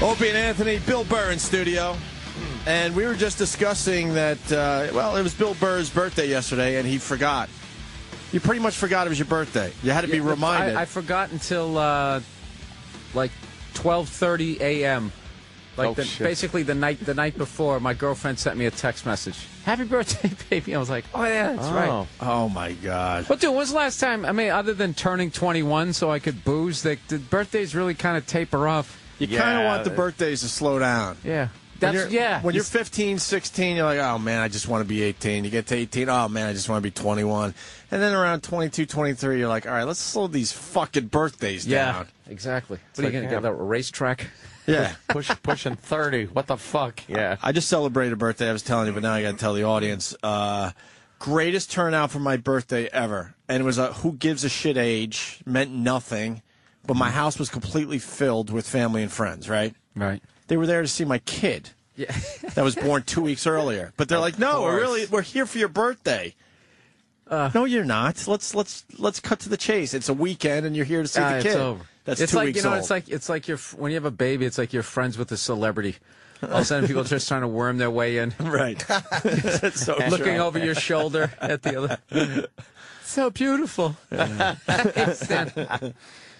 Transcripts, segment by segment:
Opie and Anthony, Bill Burr in studio. And we were just discussing that, it was Bill Burr's birthday yesterday, and he forgot. You pretty much forgot it was your birthday. You had to be reminded. I forgot until, like, 12:30 a.m. Basically the night before, my girlfriend sent me a text message. Happy birthday, baby. I was like, oh, yeah, that's right. Oh, my God. But, dude, when's the last time, other than turning 21 so I could booze, the birthdays really kind of taper off. You kind of want the birthdays to slow down. Yeah. When you're 15, 16, you're like, oh, man, I just want to be 18. You get to 18, oh, man, I just want to be 21. And then around 22, 23, you're like, all right, let's slow these fucking birthdays down. Yeah, exactly. What are you going to get, a racetrack? Yeah. Pushing 30. What the fuck? Yeah. I just celebrated a birthday, I was telling you, but now I got to tell the audience. Greatest turnout for my birthday ever. And it was a who gives a shit age, meant nothing. But my house was completely filled with family and friends, right? Right. They were there to see my kid. Yeah. That was born 2 weeks earlier. But they're like, no, we're here for your birthday. No, you're not. Let's cut to the chase. It's a weekend, and you're here to see the kid. It's over. That's it's 2 like, weeks you know, old. It's like when you have a baby, it's like you're friends with a celebrity. All of a sudden, people are just trying to worm their way in. Right. That's so Looking true. over your shoulder at the other. So beautiful.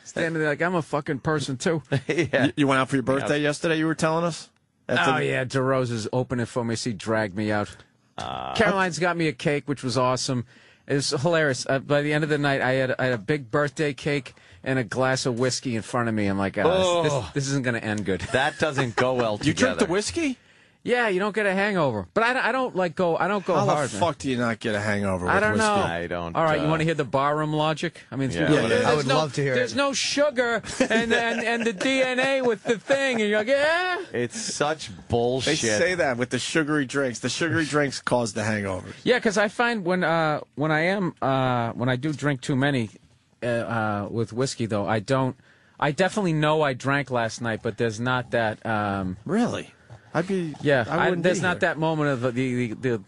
Standing there like, I'm a fucking person, too. Yeah. You went out for your birthday yesterday, you were telling us? Yeah, DeRose is opening for me. She dragged me out. Caroline's got me a cake, which was awesome. It was hilarious. By the end of the night, I had a big birthday cake and a glass of whiskey in front of me. I'm like, this isn't going to end good. That doesn't go well together. You drink the whiskey? Yeah, you don't get a hangover. But I don't go How hard. How the fuck do you not get a hangover with I don't whiskey? know. I don't. All right, you want to hear the barroom logic? I mean, I would love to hear There's no sugar and the DNA with the thing, and you're like, yeah. It's such bullshit. They say that with the sugary drinks. The sugary drinks cause the hangovers. Yeah, because I find when I do drink too many with whiskey, though, I definitely know I drank last night, but there's not that. Really? There's not that moment of the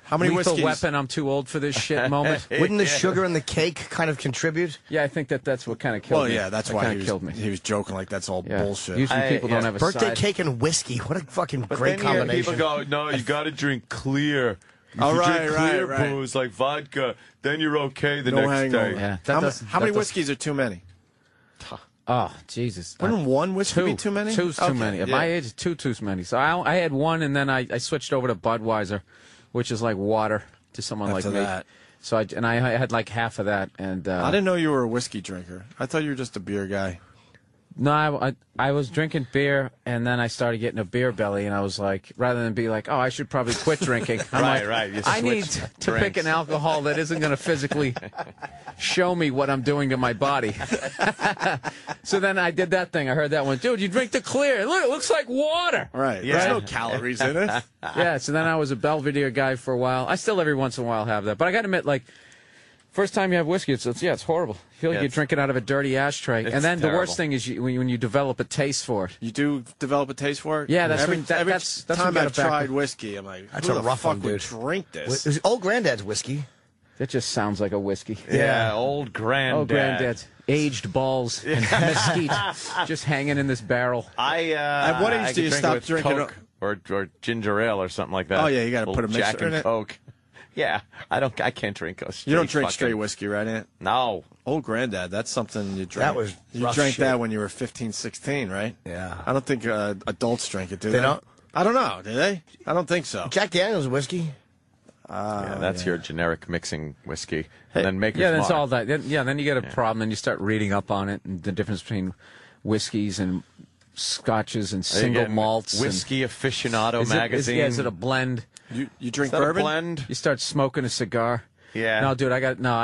how many lethal whiskeys? weapon, I'm too old for this shit moment. Wouldn't the sugar in the cake kind of contribute? Yeah, I think that's what kind of killed me. Well, yeah, that's why killed me. He was joking like that's all bullshit. Usually people don't have a Birthday side. cake and whiskey. What a fucking But great then combination. people go, no, you got to drink clear. If Oh, you right, drink clear right. booze like vodka, then you're okay the No next hangover. day. Yeah, How many whiskeys are too many? Oh, Jesus. Wouldn't one whiskey be too many? Two's too many. At my age, too many. So I had one, and then I switched over to Budweiser, which is like water to someone After like me. that. So I had like half of that, and I didn't know you were a whiskey drinker. I thought you were just a beer guy. No, I was drinking beer, and then I started getting a beer belly, and I was like, rather than be like, oh, I should probably quit drinking. I'm Right. You I need switched to pick drinks. an alcohol that isn't going to physically show me what I'm doing to my body. So then I did that thing. I heard that one. Dude, you drink the clear. Look, it looks like water. Right. Yeah. There's no calories in it. Yeah, so then I was a Belvedere guy for a while. I still every once in a while have that. But I got to admit, like, first time you have whiskey, it's horrible. You feel like you're drinking out of a dirty ashtray. And then the worst thing is when you develop a taste for it. You do develop a taste for it? Yeah, every that's time what I've tried whiskey, I'm like, That's who a the rough fuck one, would dude. drink this? It was old granddad's whiskey. That just sounds like a whiskey. Yeah, old granddad. Oh, granddad. Aged balls and mesquite just hanging in this barrel. At what age I do you could drink stop it with drinking Coke or ginger ale or something like that? Oh, yeah, you gotta put a mixer Jack and in it. Coke. Yeah, I can't drink a straight You don't drink fucking- straight whiskey, right, Aunt? No. Old granddad, that's something you drank. That was You rough drank shit. that when you were 15, 16, right? Yeah. I don't think adults drink it, do they? They don't? I don't know. Do they? I don't think so. Jack Daniel's whiskey. Yeah, that's your generic mixing whiskey. And then Maker's Yeah, that's Mark. all that. Then you get a problem, and you start reading up on it and the difference between whiskeys and scotches and single Again, malts. Whiskey Aficionado and, magazine. Is it a blend? You drink Is that a bourbon? blend? You start smoking a cigar. Yeah. No, dude, I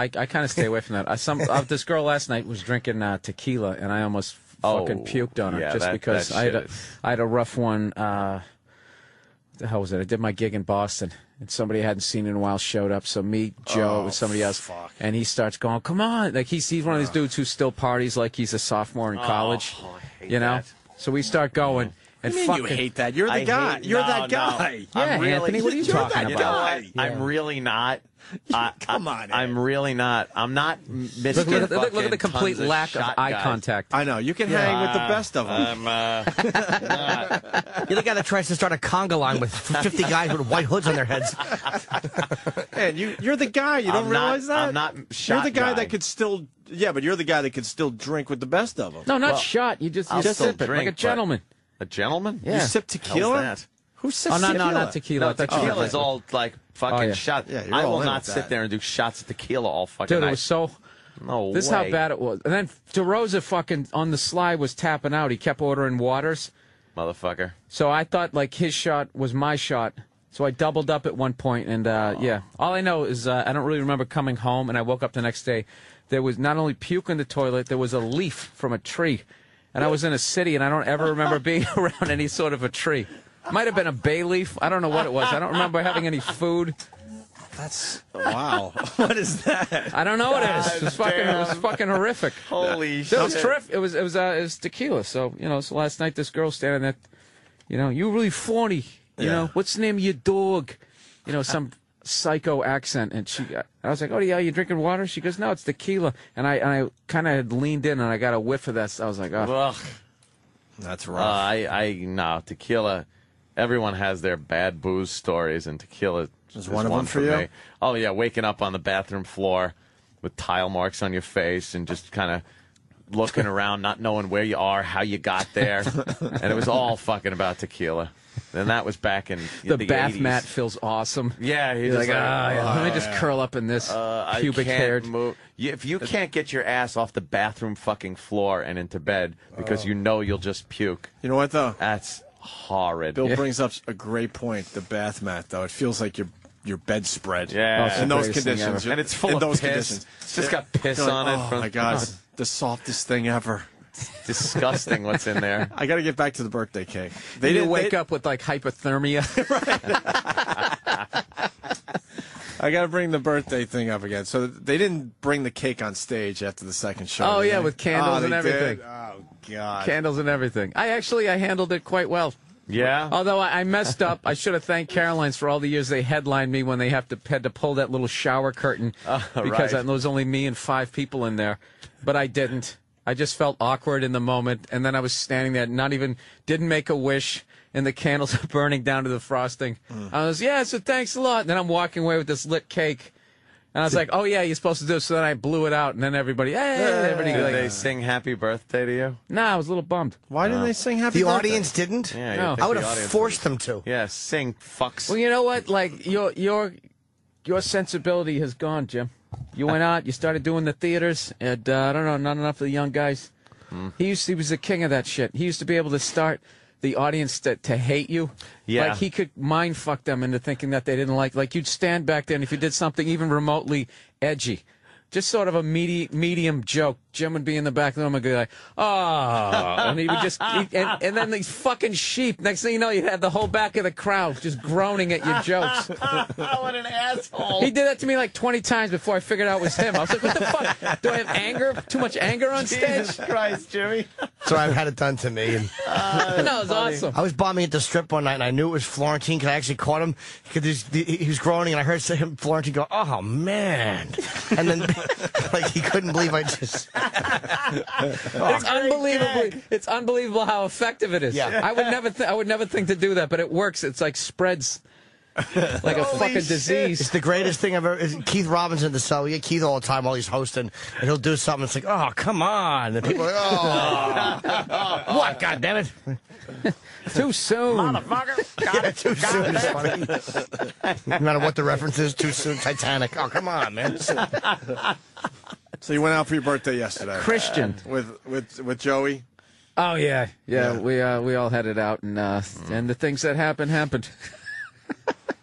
kind of stay away from that. This girl last night was drinking tequila, and I almost fucking puked on her yeah, just because that I shit is- had a rough one. What the hell was it? I did my gig in Boston, and somebody I hadn't seen in a while showed up. So me, Joe, and somebody else, and he starts going, "Come on!" Like he's one of these dudes who still parties like he's a sophomore in college, I hate you know. that. So we start going, and I mean, fucking. you hate that. You're the guy. You're that guy. Yeah, Anthony, what are you talking about? I'm really not. Come on, I'm really not. I'm not Mr. Look at the complete tons of lack of shot eye guy. contact. I know. You can hang with the best of them. You're the guy that tries to start a conga line with 50 guys with white hoods on their heads. And you're the guy. You don't realize that? I'm not You're shot the guy guy. that could still. Yeah, but you're the guy that could still drink with the best of them. No, not shot. You I'll just still sip it like drink, a gentleman. A gentleman? Yeah. You sip tequila? How's that? Who sips Oh, no, tequila? not tequila. No, I thought you tequila meant is like- all like fucking yeah. shot. Yeah, you're I all will in not with sit that. there and do shots of tequila all fucking Dude, night. it was so. No This is way. how bad it was. And then DeRosa fucking on the slide was tapping out. He kept ordering waters. Motherfucker. So I thought like his shot was my shot. So I doubled up at one point, and yeah. All I know is I don't really remember coming home, and I woke up the next day. There was not only puke in the toilet, there was a leaf from a tree. And I was in a city, and I don't ever remember being around any sort of a tree. Might have been a bay leaf. I don't know what it was. I don't remember having any food. That's wow. What is that? I don't know what it is. It was fucking horrific. Holy It shit. was terrific. It was tequila. So so last night this girl standing there, you really funny. You know, what's the name of your dog? Some psycho accent, and I was like, oh yeah, you drinking water? She goes, no, it's tequila. And I kind of had leaned in, and I got a whiff of that. So I was like, oh, Ugh. That's rough. No, tequila. Everyone has their bad booze stories, and tequila is one of them for you? me. Oh yeah, waking up on the bathroom floor with tile marks on your face and just kind of looking around, not knowing where you are, how you got there, and it was all fucking about tequila. And that was back in the the bath 80s. mat feels awesome. Yeah, he's You're just like, like, let me just curl up in this I pubic can't haired. move. If you can't get your ass off the bathroom fucking floor and into bed because you know you'll just puke, You know what though? that's horrid. Bill brings up a great point. The bath mat, though, it feels like your bedspread. Yeah. Oh, In the those greatest thing conditions, and it's full in of those piss. conditions, It's just got piss You're like, on it. Oh from, my god, it's the softest thing ever. disgusting what's in there. I got to get back to the birthday cake. They You didn't wake up with like hypothermia. I got to bring the birthday thing up again. So they didn't bring the cake on stage after the second show. Oh, did yeah, they? with candles Oh, and they everything. did? Oh god. Candles and everything. I handled it quite well. Yeah. Although I messed up, I should have thanked Caroline's for all the years they headlined me when they had to pull that little shower curtain because right. there was only me and 5 people in there. But I didn't. I just felt awkward in the moment, and then I was standing there, didn't make a wish, and the candles are burning down to the frosting. I was, so thanks a lot. And then I'm walking away with this lit cake. And I was like, oh, yeah, you're supposed to do it. So then I blew it out, and then everybody, everybody Did like, they sing happy birthday to you? nah, I was a little bummed. Why didn't they sing happy The birthday? audience didn't? Yeah, No. you'd think I would the have audience forced them to. Yeah, sing fucks. Well, you know what? Like your sensibility has gone, Jim. You went out, you started doing the theaters, and I don't know, not enough of the young guys. He was the king of that shit. He used to be able to start the audience to hate you. Yeah. Like he could mind fuck them into thinking that they didn't like you'd stand back there and if you did something even remotely edgy, just sort of a medium joke, Jim would be in the back of the room and go like, oh, and he would just, and then these fucking sheep, next thing you know, you had the whole back of the crowd just groaning at your jokes. What an asshole. He did that to me like 20 times before I figured out it was him. I was like, what the fuck? Do I have anger? Too much anger on stage? Jesus Christ, Jimmy. So I've had it done to me. And No, it was awesome. I was bombing at the strip one night, and I knew it was Florentine because I actually caught him. Because he was groaning, and I heard him, Florentine, go, "Oh man!" And then, like, he couldn't believe I just. It's unbelievable how effective it is. Yeah. I would never think to do that, but it works. It's like spreads like a fucking It's disease. the greatest thing I've ever. Keith Robinson at the cell. We get Keith all the time while he's hosting, and he'll do something. It's like, oh, come on, and people are like, oh, what? God damn it! Too soon. Yeah, too soon is funny. No matter what the reference is, too soon. Titanic. Oh, come on, man. So you went out for your birthday yesterday. Christian. With Joey. Oh yeah. Yeah. We all headed out and the things that happened.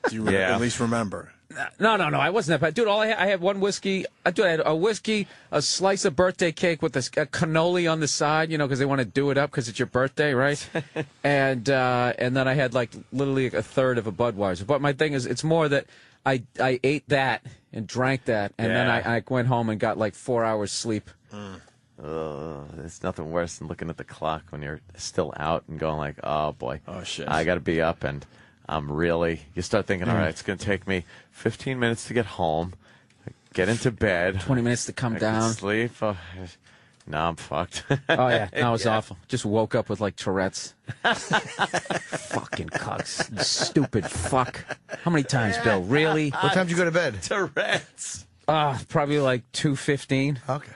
Do you at least remember? No. I wasn't that bad. Dude, I had one whiskey. I had a whiskey, a slice of birthday cake with a cannoli on the side, because they want to do it up because it's your birthday, right? and then I had like literally a third of a Budweiser. But my thing is, it's more that I ate that and drank that, and then I went home and got like 4 hours sleep. there's nothing worse than looking at the clock when you're still out and going like, oh boy, Oh, shit. I got to be up, and you start thinking, all right, it's going to take me 15 minutes to get home, get into bed, 20 minutes to come I down. can sleep. Now I'm fucked. Oh, yeah. That was awful. Just woke up with, like, Tourette's. Fucking cucks. Stupid fuck. How many times, Bill? Really? What time did you go to bed? Tourette's. Probably, like, 2:15. Okay.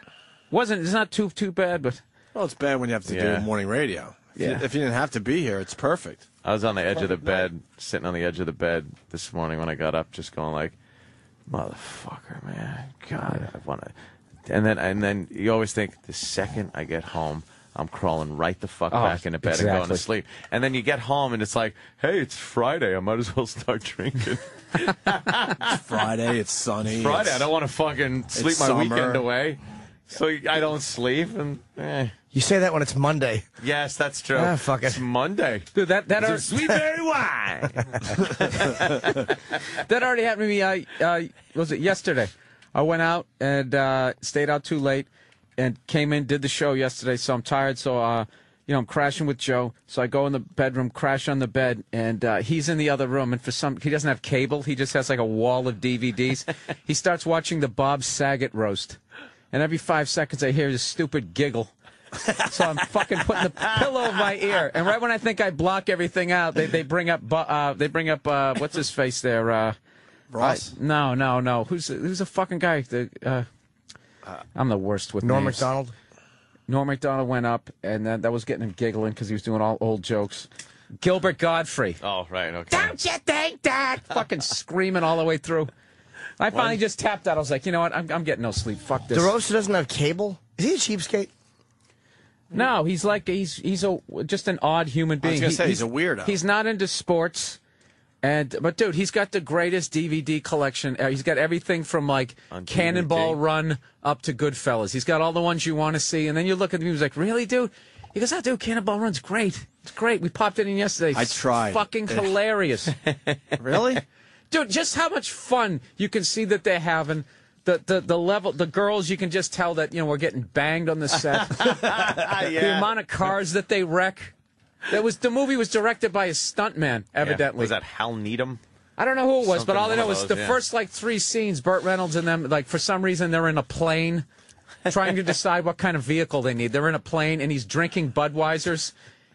It's not too bad, but... Well, it's bad when you have to do morning radio. If you didn't have to be here, it's perfect. I was on the edge of the bed, sitting on the edge of the bed this morning when I got up, just going like, motherfucker, man. God, I want to... And then you always think, the second I get home, I'm crawling right the fuck back into bed and going to sleep. And then you get home and it's like, hey, it's Friday. I might as well start drinking. It's Friday. It's sunny. Friday. I don't want to fucking sleep my summer. weekend away. So I don't sleep. And You say that when it's Monday. yes, that's true. Ah, fuck it. It's Monday. Dude, that Some sweet berry wine. that already happened to me, was it yesterday? I went out and stayed out too late and came in, did the show yesterday, so I'm tired, so, I'm crashing with Joe. So I go in the bedroom, crash on the bed, and he's in the other room, and he doesn't have cable. He just has like a wall of DVDs. He starts watching the Bob Saget roast, and every 5 seconds I hear this stupid giggle. So I'm fucking putting the pillow over my ear, and right when I think I block everything out, they bring up what's his face there? Ross? No. Who's the fucking guy? I'm the worst with Norm names. MacDonald. Norm MacDonald went up, and that was getting him giggling because he was doing all old jokes. Gilbert Godfrey. Oh, right, okay. Don't you think that? Fucking screaming all the way through. I finally just tapped out. I was like, you know what? I'm getting no sleep. Fuck this. DeRosa doesn't have cable? Is he a cheapskate? No, he's just an odd human being. I was going to say, he's a weirdo. He's not into sports. But dude, he's got the greatest DVD collection. He's got everything from like On Cannonball DVD. Run up to Goodfellas. He's got all the ones you want to see. And then you look at him, he's like, really, dude? He goes, oh, dude, Cannonball Run's great. It's great. We popped it in yesterday. I It's tried. fucking hilarious. Really? Dude, just how much fun you can see that they're having. The level, the girls, you can just tell that, we're getting banged on the set. The amount of cars that they wreck. The movie was directed by a stuntman, evidently. Was that Hal Needham? I don't know who it was, but Something all I know one of is those, the yeah. first 3 scenes, Burt Reynolds and them, for some reason they're in a plane, trying to decide what kind of vehicle they need. They're in a plane and he's drinking Budweisers,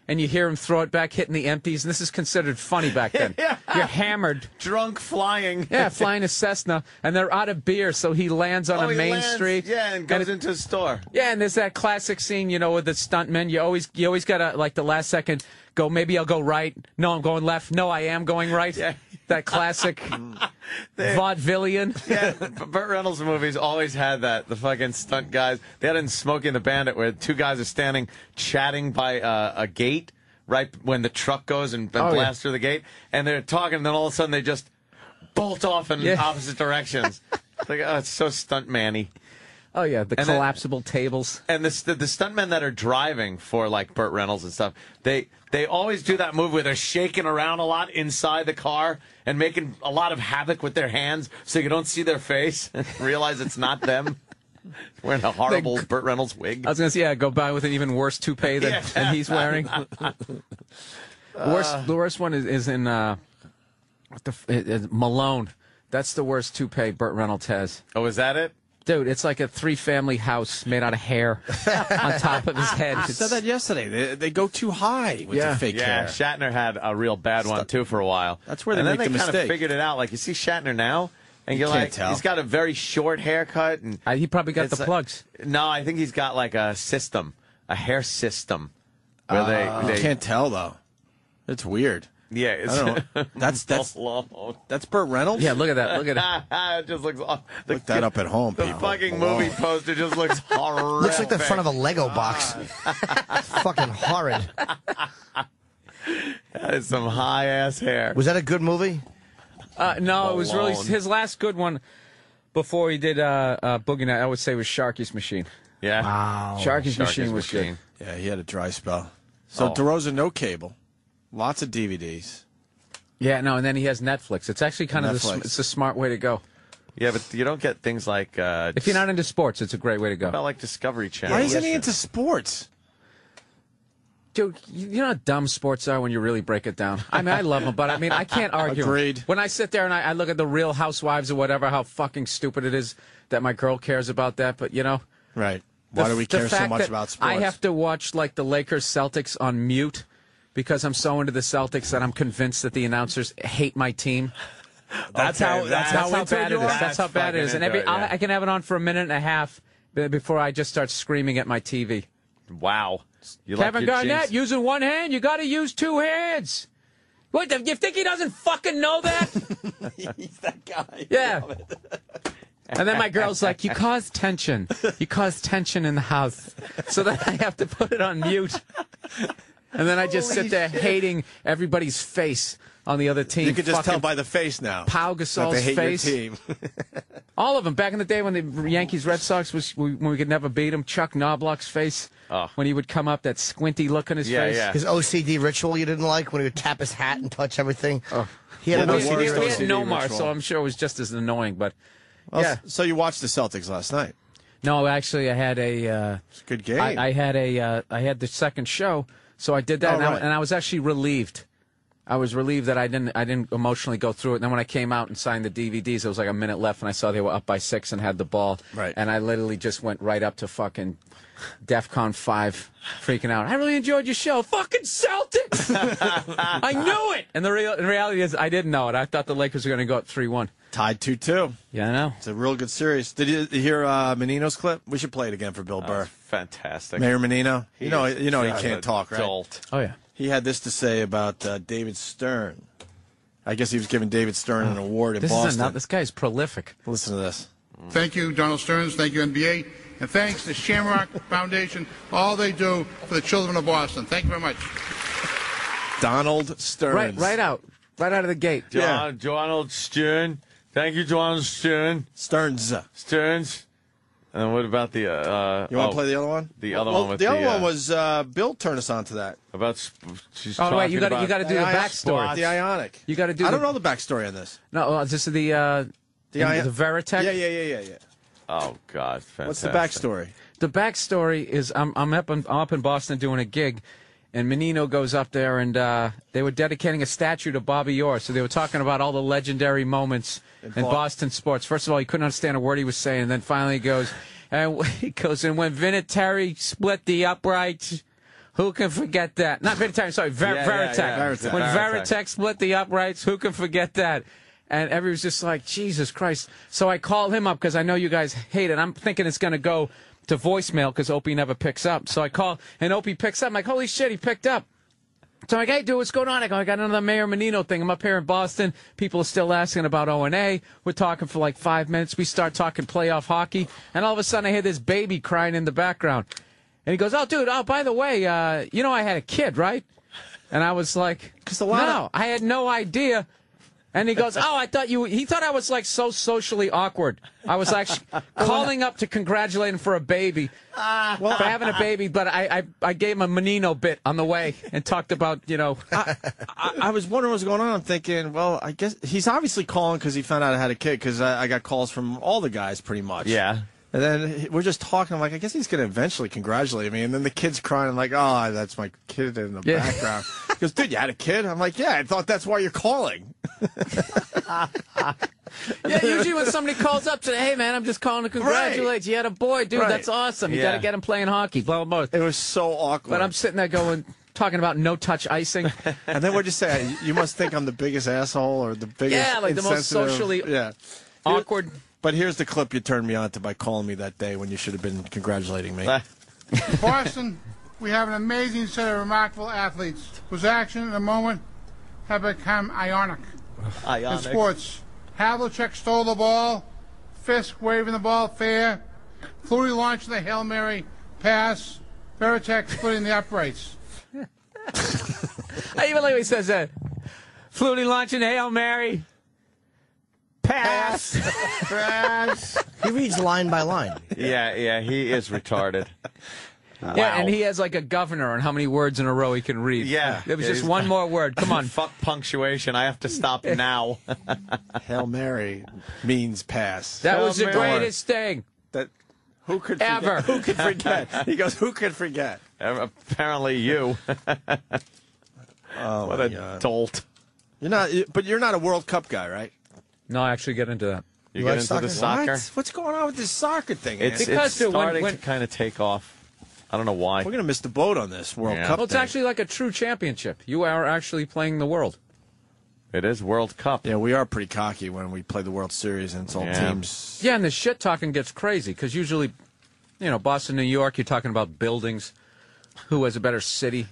and you hear him throw it back, hitting the empties. And this is considered funny back then. Yeah. You're hammered. Drunk flying. Yeah, flying a Cessna, and they're out of beer, so he lands on a he main lands, street. Yeah, and goes into a store. Yeah, and there's that classic scene, with the stuntmen. You always gotta the last second go. Maybe I'll go right. No, I'm going left. No, I am going right. Yeah. That classic vaudevillian. Yeah, Burt Reynolds movies always had that. The fucking stunt guys. They had it in Smokey and the Bandit where 2 guys are standing chatting by a gate right when the truck goes and blasts through the gate, and they're talking, and then all of a sudden they just bolt off in opposite directions. It's like, oh, it's so stunt-man-y. Oh yeah, the And collapsible tables. And the stuntmen that are driving for like Burt Reynolds and stuff, they always do that move where they're shaking around a lot inside the car and making a lot of havoc with their hands, so you don't see their face and realize it's not them. Wearing a horrible Burt Reynolds wig. I was gonna say, go by with an even worse toupee than he's wearing. The worst one is in Malone. That's the worst toupee Burt Reynolds has. Oh, is that it? Dude, it's like a 3-family house made out of hair on top of his head. I said that yesterday. They go too high with the fake Yeah, hair. Shatner had a real bad one too for a while. That's where they and make then the they kind of mistake. figured it out. Like you see Shatner now, and you're can't like, tell. he's got a very short haircut, and He probably got it's the plugs. No, I think he's got like a hair system, where they You can't tell though. It's weird. Yeah, it's, I don't know. That's Burt Reynolds. Yeah, look at that. Look at it. it just looks. Look that up at home, The people. fucking Whoa. movie poster just looks horrible. Looks like the front of a Lego box. It's fucking horrid. That is some high ass hair. Was that a good movie? No, it was really Malone. his last good one before he did Boogie Night. I would say was Sharky's Machine. Yeah. Wow. Sharky's Sharky's Machine was Machine. good. Yeah, he had a dry spell. So DeRosa, no cable, lots of DVDs. Yeah, no, and then he has Netflix. It's actually kind of Netflix. it's a smart way to go. Yeah, but you don't get things like. If you're not into sports, it's a great way to go. About like Discovery Channel. Why isn't he into sports? Dude, you know how dumb sports are when you really break it down? I mean, I love them, but I mean, I can't argue. Agreed. When I sit there and I look at the Real Housewives or whatever, how fucking stupid it is that my girl cares about that, but you know. Right. Why do we care so much about sports? I have to watch like the Lakers Celtics on mute because I'm so into the Celtics that I'm convinced that the announcers hate my team. That's how bad it is. That's how bad it is. And I can have it on for a minute and a half before I just start screaming at my TV. Wow. Kevin Garnett using one hand. You got to use two hands. What? You think he doesn't fucking know that? He's that guy. Yeah. And then my girl's like, "You cause tension. You cause tension in the house." So then I have to put it on mute. And then I just sit there hating everybody's face on the other team. You can just tell by the face now. Pau Gasol's they hate face. Your team. All of them. Back in the day when the Yankees Red Sox when we could never beat them, Chuck Knobloch's face. Oh. When he would come up, that squinty look on his face. Yeah. His OCD ritual you didn't like when he would tap his hat and touch everything. Oh. He had an the OCD worst ritual. He had Nomar, ritual. so I'm sure it was just as annoying. But Well, yeah. So you watched the Celtics last night. No, actually, I had a. It's a good game. I had the second show, so I did that, and I was actually relieved. I was relieved that I didn't emotionally go through it. And then when I came out and signed the DVDs, there was like a minute left, and I saw they were up by 6 and had the ball. Right. And I literally just went right up to fucking DEFCON 5, freaking out. I really enjoyed your show. Fucking Celtics! I knew it! And the reality is, I didn't know it. I thought the Lakers were going to go up 3-1. Tied 2-2. Yeah, I know. It's a real good series. Did you hear Menino's clip? We should play it again for Bill Burr. Fantastic. Mayor Menino. You know he Just can't a talk, right? dolt. Oh, yeah. He had this to say about David Stern. I guess he was giving David Stern an award in Boston. This guy's prolific. Listen to this. Thank you, Donald Stearns. Thank you, NBA. And thanks to Shamrock Foundation, all they do for the children of Boston. Thank you very much. Donald Stearns. Right out of the gate. Yeah. Donald Stern. Thank you, Donald Stern. Stearns. Stearns. And what about the... You want to play the other one? The other one with the other one was Bill turned us on to that. About... She's Oh, wait, you got about to do the backstory. The Ionic. You got to do I don't know the backstory on this. No, this is the Veritech? Yeah. Oh, God. Fantastic. What's the backstory? The backstory is I'm up in Boston doing a gig, and Menino goes up there, and they were dedicating a statue to Bobby Orr. So they were talking about all the legendary moments in Boston sports. First of all, he couldn't understand a word he was saying, and then finally he goes, and when Vinatieri split the uprights, who can forget that? Not Vinatieri, sorry, Veritech. Veritech. When Veritech. Veritech split the uprights, who can forget that? And everyone's just like, Jesus Christ. So I call him up because I know you guys hate it. I'm thinking it's going to go to voicemail because Opie never picks up. So I call, and Opie picks up. I'm like, holy shit, he picked up. So I'm like, hey, dude, what's going on? I go, I got another Mayor Menino thing. I'm up here in Boston. People are still asking about O&A. We're talking for like 5 minutes. We start talking playoff hockey. And all of a sudden I hear this baby crying in the background. And he goes, oh, dude, by the way, you know I had a kid, right? And I was like, no, I had no idea. And he goes, oh, he thought I was like so socially awkward. I was actually calling up to congratulate him for a baby, for having a baby, but I gave him a Menino bit on the way and talked about, I was wondering what's going on. I'm thinking, well, I guess he's obviously calling because he found out I had a kid because I got calls from all the guys pretty much. Yeah. And then we're just talking. I'm like, I guess he's going to eventually congratulate me. And then the kid's crying. I'm like, oh, that's my kid in the background. He goes, dude, you had a kid? I'm like, yeah, I thought that's why you're calling. Yeah, usually when somebody calls up, say, hey, man, I'm just calling to congratulate you. You had a boy. Dude, that's awesome. You got to get him playing hockey. Blah, blah, blah. It was so awkward. But I'm sitting there talking about no-touch icing. And then what'd you say? You must think I'm the biggest asshole or the biggest Yeah, like the most insensitive- socially awkward. But here's the clip you turned me on to by calling me that day when you should have been congratulating me. Boston, we have an amazing set of remarkable athletes whose action in a moment have become ionic. In sports. Havlicek stole the ball, Fisk waving the ball fair, Flutie launching the Hail Mary pass, Veritech splitting the uprights. I even like when he says that. Flutie launching the Hail Mary. Pass. He reads line by line. Yeah, he is retarded. Yeah, and he has like a governor on how many words in a row he can read. Yeah. There was Yeah, just one more word. Come on. Fuck punctuation. I have to stop now. Hail Mary means pass. That was the Mary. greatest thing. That who could forget? Ever. Who could forget? He goes, who could forget? Apparently you. Oh, What my a God. dolt. But you're not a World Cup guy, right? No, I actually get into that. You like get into soccer? the soccer? What's going on with this soccer thing? It's, Andy? Because, it's dude, when- starting when- to kind of take off. I don't know why. We're gonna miss the boat on this World Yeah. Cup. Well, it's thing. actually like a true championship. You are actually playing the world. It is World Cup. Yeah, we are pretty cocky when we play the World Series and it's all Yeah. teams. Yeah, and the shit talking gets crazy because usually, Boston, New York, you're talking about buildings. Who has a better city?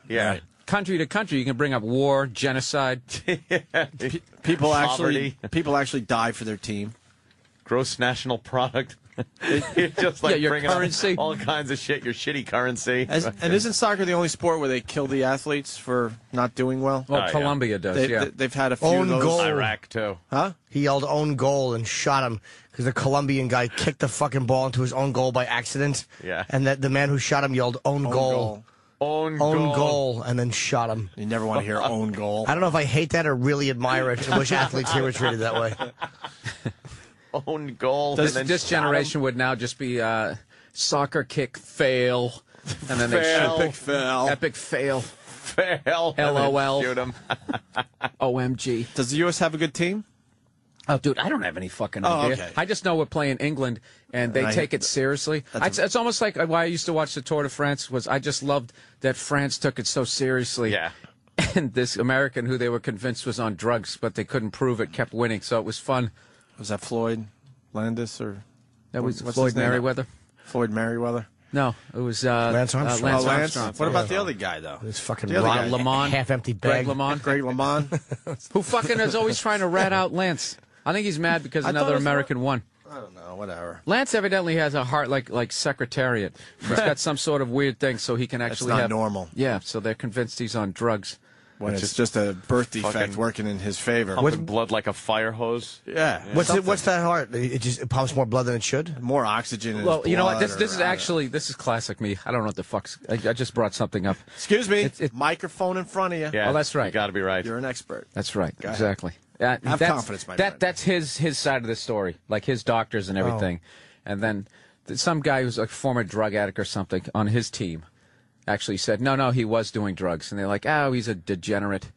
Yeah. Right. Country to country, you can bring up war, genocide. People Poverty. actually die for their team. Gross national product. You're just like Yeah, your bringing up currency. all kinds of shit. Your shitty currency. And isn't soccer the only sport where they kill the athletes for not doing well? Well, yeah. Colombia does, yeah. They've had a few Own of those. goal. Iraq too. Huh? He yelled own goal and shot him because the Colombian guy kicked the fucking ball into his own goal by accident. Yeah. And that the man who shot him yelled own goal. Own Own goal, and then shot him. You never want to hear own goal. I don't know if I hate that or really admire it. I wish athletes here were treated that way. Own goal. This, and then this shot him. generation would now just be soccer kick fail, and then Fail. Epic fail. epic fail, Fail. and then LOL. Shoot him. OMG. Does the U.S. have a good team? Oh, dude, I don't have any fucking Oh, idea. okay. I just know we're playing England, and they And take it seriously. It's almost like why I used to watch the Tour de France was I just loved that France took it so seriously. Yeah. And this American who they were convinced was on drugs, but they couldn't prove it, kept winning. So it was fun. Was that Floyd Landis or That was what's Floyd his name? Merriweather. Floyd Merriweather? No, it was Lance Armstrong. Lance Oh, Lance. Armstrong. What about the other guy though? This fucking The other guy. Lamont. half-empty Greg bag. LeMond, Greg LeMond. who fucking is always trying to rat out Lance. I think he's mad because I thought another it was American won. I don't know. Whatever. Lance evidently has a heart like Secretariat. He's got some sort of weird thing, so he can actually not have normal. Yeah, so they're convinced he's on drugs. When it's just a birth defect fucking working in his favor. Pumping blood like a fire hose. Yeah. What's that heart? It pumps more blood than it should? More oxygen in Well, his you know what? blood This is or- actually this is classic me. I don't know what the fuck's. I just brought something up. Excuse me. It- Microphone in front of you. Yeah. Oh, that's right. You got to be right. You're an expert. That's right. Go ahead. Exactly. Have That's- confidence, my friend. That's his side of the story, like his doctors and everything. And then some guy who's a former drug addict or something on his team actually said, no, he was doing drugs. And they're like, oh, he's a degenerate.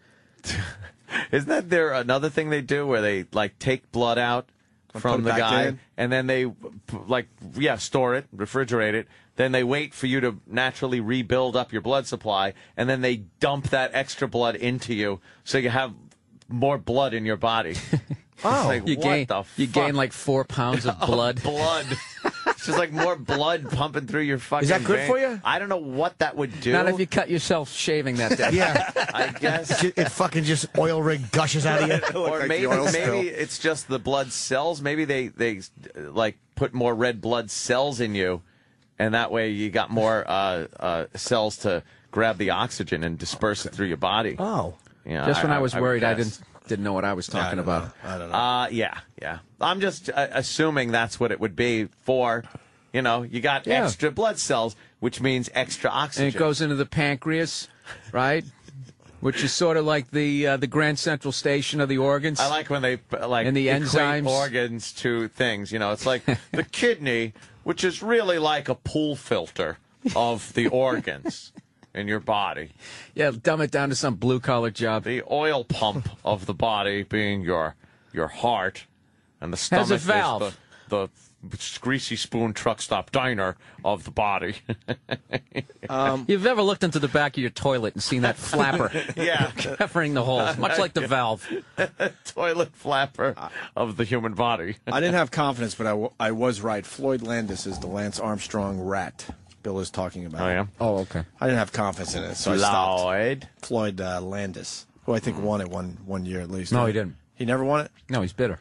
Isn't that there another thing they do where they like take blood out from put it the back guy in? and then they store it, refrigerate it. Then they wait for you to naturally rebuild up your blood supply, and then they dump that extra blood into you, so you have more blood in your body. Oh. Like, You what gain the you fuck? gain like 4 pounds of blood. blood. It's just like more blood pumping through your fucking. Is that good vein. for you? I don't know what that would do. Not if you cut yourself shaving that day. Yeah. I guess. It fucking just oil rig gushes out of you. Or like maybe the oil spill. it's just the blood cells. Maybe they like put more red blood cells in you, and that way you got more cells to grab the oxygen and disperse it through your body. Oh. Yeah, Just when I was would worried, I guess. didn't know what I was talking about. I don't know. Yeah. I'm just assuming that's what it would be for. You know, you got Yeah. extra blood cells, which means extra oxygen. And it goes into the pancreas, right? Which is sort of like the Grand Central Station of the organs. I like when they like And the equate enzymes. organs to things. You know, it's like the kidney, which is really like a pool filter of the organs in your body. Yeah, dumb it down to some blue-collar job. The oil pump of the body being your heart, and the Has stomach a valve. is the greasy spoon truck stop diner of the body. You've ever looked into the back of your toilet and seen that flapper Yeah. covering the holes, much like the valve. Toilet flapper of the human body. I didn't have confidence, but I was right. Floyd Landis is the Lance Armstrong rat Bill is talking about. Oh, yeah? Oh, okay. I didn't have confidence in it, so I stopped. Lloyd. Floyd Landis, who I think won it one year at least. No, he didn't. He never won it? No, he's bitter.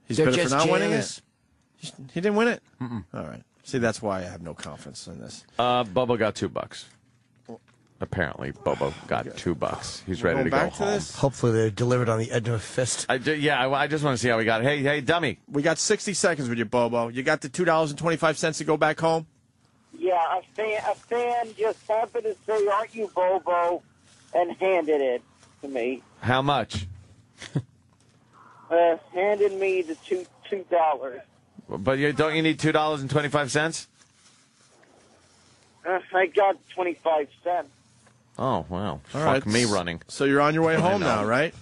He's They're bitter for just not winning jealous. it? He didn't win it? Mm-mm. All right. See, that's why I have no confidence in this. Bubba got $2. Apparently, Bobo got $2. He's ready to Going go back to home. this? Hopefully they're delivered on the edge of a fist. I just want to see how we got it. Hey, dummy. We got 60 seconds with you, Bobo. You got the $2.25 to go back home? Yeah, Yeah, a fan just happened to say, "Aren't you Bobo?" and handed it to me. How much? Handed me the $2. But don't you need $2.25? I got 25 cents. Oh, wow. All Fuck right. me running. So you're on your way home now, right?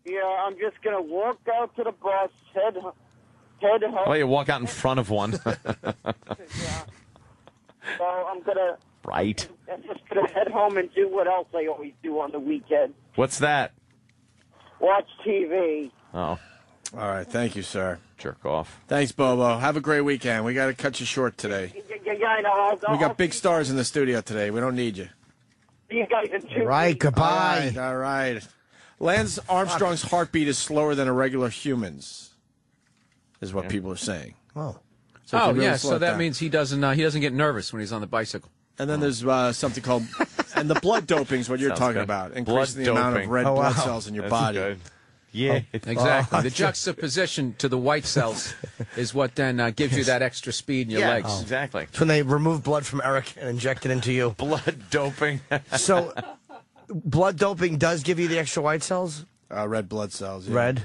Yeah, I'm just gonna walk out to the bus, head home. Well, you walk out in front of one. Yeah. So I'm Right. just gonna head home and do what else I always do on the weekend. What's that? Watch TV. Oh, All right. Thank you, sir. jerk off. Thanks, Bobo. Have a great weekend. We got to cut you short today. Yeah, I know. We got big stars in the studio today. We don't need you. See you guys in 2 Right, weeks. goodbye. All right. Lance Armstrong's heartbeat is slower than a regular human's, is what people are saying. Oh. So if you really yeah. slow So it that down. means he doesn't get nervous when he's on the bicycle. And then there's something called, and the blood doping is what you're Sounds talking good. about, Blood increasing the amount of doping. red Oh, blood wow. cells in your That's body. good. Yeah. Exactly. The juxtaposition to the white cells is what then gives you that extra speed in your Yeah, legs. exactly. It's when they remove blood from Eric and inject it into you. Blood doping. So, blood doping does give you the extra white cells? Red blood cells. Yeah. Red?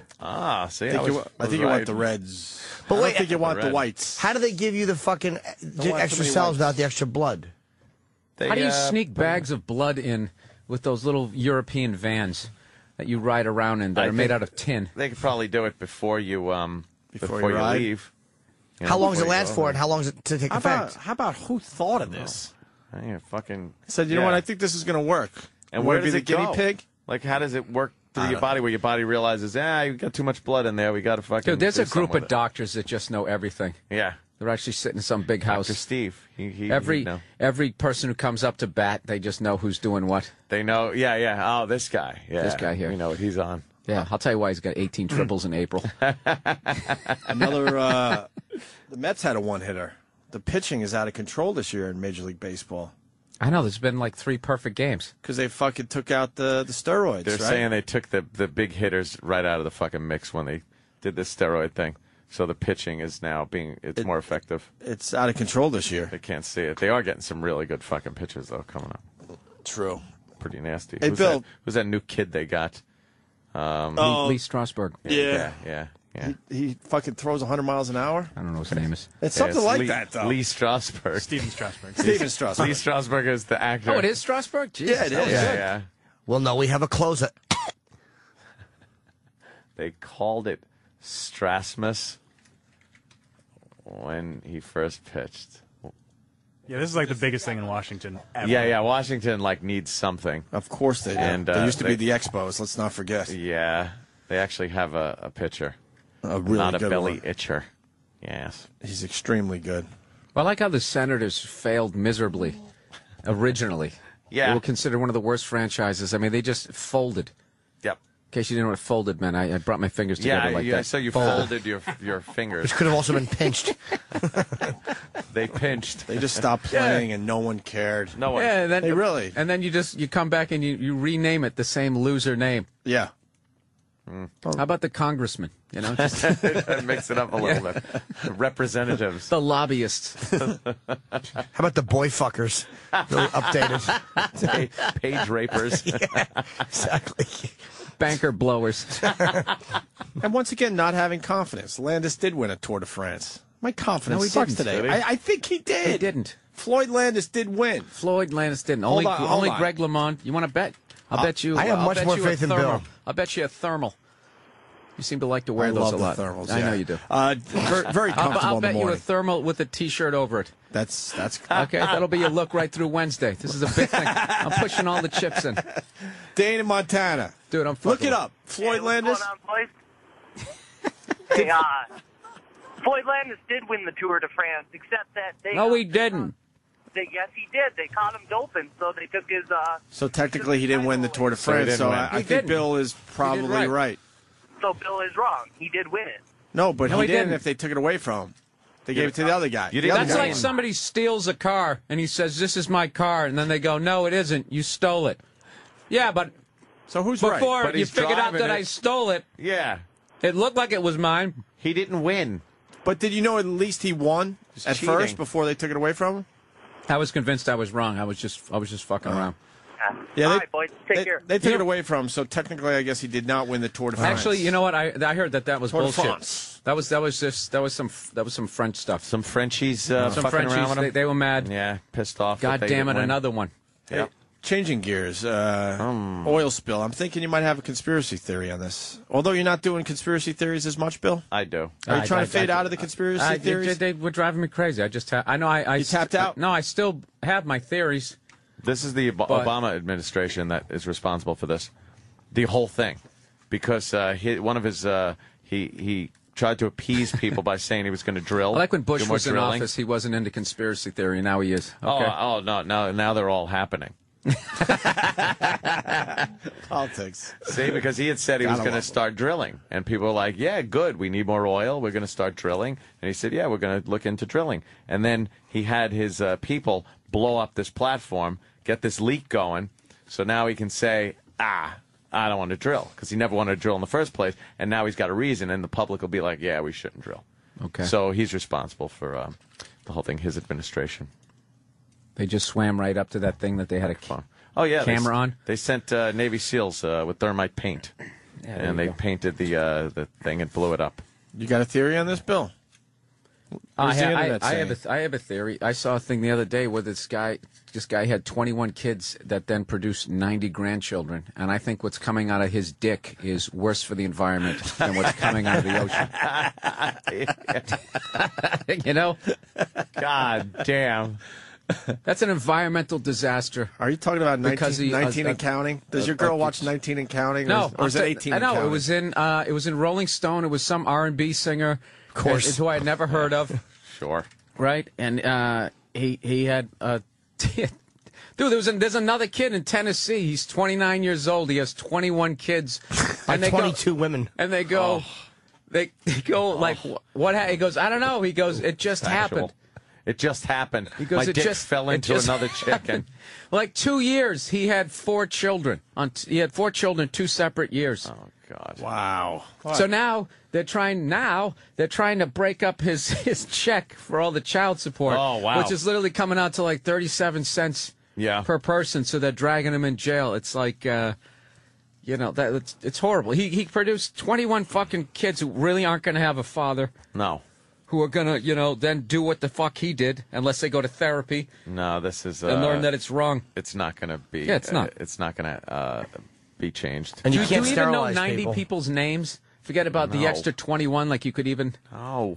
See, I think, you want the reds. But I don't wait, think you want the red. whites. How do they give you the fucking so extra many cells whites. without the extra blood? How do you sneak bags of blood in with those little European vans that you ride around in that I are made think- out of tin? They could probably do it before you Before you ride? leave. You know, How long does it before you last go for over. and how long does it to take How about, effect? how about who thought of this? Yeah, fucking. Said, you know what? I think this is going to work. And You where wanna be does the it guinea go? pig? Like, how does it work through I your don't body where your body realizes, you got too much blood in there. We got to fucking. Dude, there's do a group something of with doctors that just know everything. it. Yeah. They're actually sitting in some big house. Dr. Steve. He Every know. every person who comes up to bat, they just know who's doing what. They know. Yeah. Oh, this guy. Yeah. This guy here. We know what he's on. Yeah, I'll tell you why he's got 18 triples in April. Another, the Mets had a one-hitter. The pitching is out of control this year in Major League Baseball I know, there's been like 3 perfect games. because they fucking took out the steroids, They're right? saying they took the big hitters right out of the fucking mix when they did this steroid thing. So the pitching is now it's more effective. It's out of control this year. They can't see it. They are getting some really good fucking pitchers though coming up. True. Pretty nasty. Hey, Bill. Who's that new kid they got? Lee Strasberg. Yeah. He fucking throws 100 miles an hour. I don't know what his name is. It's something like Lee, that, though. Lee Strasberg. Steven Strasberg. Steven Strasberg. Lee Strasberg is the actor. Oh, it is Strasberg? Jesus, Yeah, it that was is. good. Yeah. Well, no, we have a closer. They called it Strasmus when he first pitched. Yeah, this is like the biggest thing in Washington ever. Yeah. Washington needs something. Of course they do. And, they used to be they- the Expos. Let's not forget. Yeah, they actually have a pitcher, A really not a good belly one. itcher. Yes. He's extremely good. Well, I like how the Senators failed miserably originally. Yeah. They were considered one of the worst franchises. I mean, they just folded. Yep. In case you didn't know what folded meant, I brought my fingers together like that. So you folded your fingers. Which could have also been pinched. They pinched. They just stopped playing and no one cared. No one. Yeah, and then, Hey, really? And then you come back and you rename it the same loser name. Yeah. How about the congressman? You know, just Mix it up a little bit. Representatives. the lobbyists. How about the boy fuckers? Really updated. Page rapers. Exactly. Banker blowers. And once again, not having confidence. Landis did win a Tour de France. My confidence No, he sucks didn't. today. Did he? I think he did. He didn't. Floyd Landis did win. Floyd Landis didn't. Hold Only on. Greg LeMond. You want to bet? I'll bet you. I have I'll much bet more you a faith in thermal. Bill. I'll bet you a thermal. You seem to like to wear I those love a lot. the thermals. I yeah. know you do. Very comfortable I'll in the bet you a morning. thermal with a T-shirt over it. That's Okay, that'll be your look right through Wednesday. This is a big thing. I'm pushing all the chips in, Dane in Montana. dude. I'm Look fucking it up. Floyd Landis. Hey, Floyd Landis did win the Tour de France, except that they. No, he didn't. Yes, he did. They caught him doping, so they took his. So technically, he didn't win the Tour de So he France. didn't So win. I He think didn't. Bill is probably right. right. So Bill is wrong. He did win it. No, but No, he he didn't didn't. if they took it away from him. They gave it to the other guy. You The didn't- other That's guy like won. somebody steals a car and he says, "This is my car," and then they go, "No, it isn't. You stole it." Yeah, but So who's before right? But you he's figured out driving that it. I stole it, Yeah. it looked like it was mine. He didn't win. But did you know at least he won He's at cheating. first before they took it away from him? I was convinced I was wrong. I was just fucking around. Yeah, All right, boys. Take care. They took it away from him, so technically, I guess he did not win the Tour de France. Actually, you know what? I heard that was Tour de bullshit. France. That was some French stuff. Some Frenchies Some fucking Frenchies, around with him. they were mad. Yeah, pissed off. God that they damn it, didn't win. another one. Hey, changing gears, oil spill. I'm thinking you might have a conspiracy theory on this. Although you're not doing conspiracy theories as much, Bill. I do. Are you trying to fade out of the conspiracy theories? They were driving me crazy. I just I know I You tapped out? No, I still have my theories. This is the Obama administration that is responsible for this, the whole thing, because he tried to appease people by saying he was going to drill. I like when Bush do more was in drilling. office, he wasn't into conspiracy theory. Now he is. Okay. Oh no! Now they're all happening. Politics. See, because he had said he was going to start drilling, and people were like, "Yeah, good. We need more oil. We're going to start drilling." And he said, "Yeah, we're going to look into drilling." And then he had his people blow up this platform, get this leak going, so now he can say, I don't want to drill, because he never wanted to drill in the first place, and now he's got a reason, and the public will be like, yeah, we shouldn't drill. Okay. So he's responsible for the whole thing, his administration. They just swam right up to that thing that they had a camera on. They sent Navy SEALs with thermite paint, and they painted the thing and blew it up. You got a theory on this, Bill? I have a theory. I saw a thing the other day where this guy had 21 kids that then produced 90 grandchildren, and I think what's coming out of his dick is worse for the environment than what's coming out of the ocean. You know? God damn. That's an environmental disaster. Are you talking about 19 Because and counting? Does your girl watch 19 and counting? No, or is it 18 and counting? it was in Rolling Stone. It was some R&B singer, Of course, who I had never heard of. Sure. Right, and he had dude. There's another kid in Tennessee. He's 29 years old. He has 21 kids, and 22 women. And they go, they go like, what? He goes, I don't know. He goes, it just happened. It just happened. He goes, my it dick just fell into another chicken. Like 2 years, he had 4 children. He had 4 children, 2 separate years. Oh God! Wow. So now they're trying to break up his check for all the child support. Oh, wow. Which is literally coming out to like 37 cents per person. So they're dragging him in jail. It's like, it's horrible. He produced 21 fucking kids who really aren't going to have a father. No. Who are going to, then do what the fuck he did, unless they go to therapy. No, this is... and learn that it's wrong. It's not going to be... Yeah, it's not. It's not going to be changed. And you can't do you even know sterilize 90 people. people's names? Forget about the extra 21, like you could even... Oh,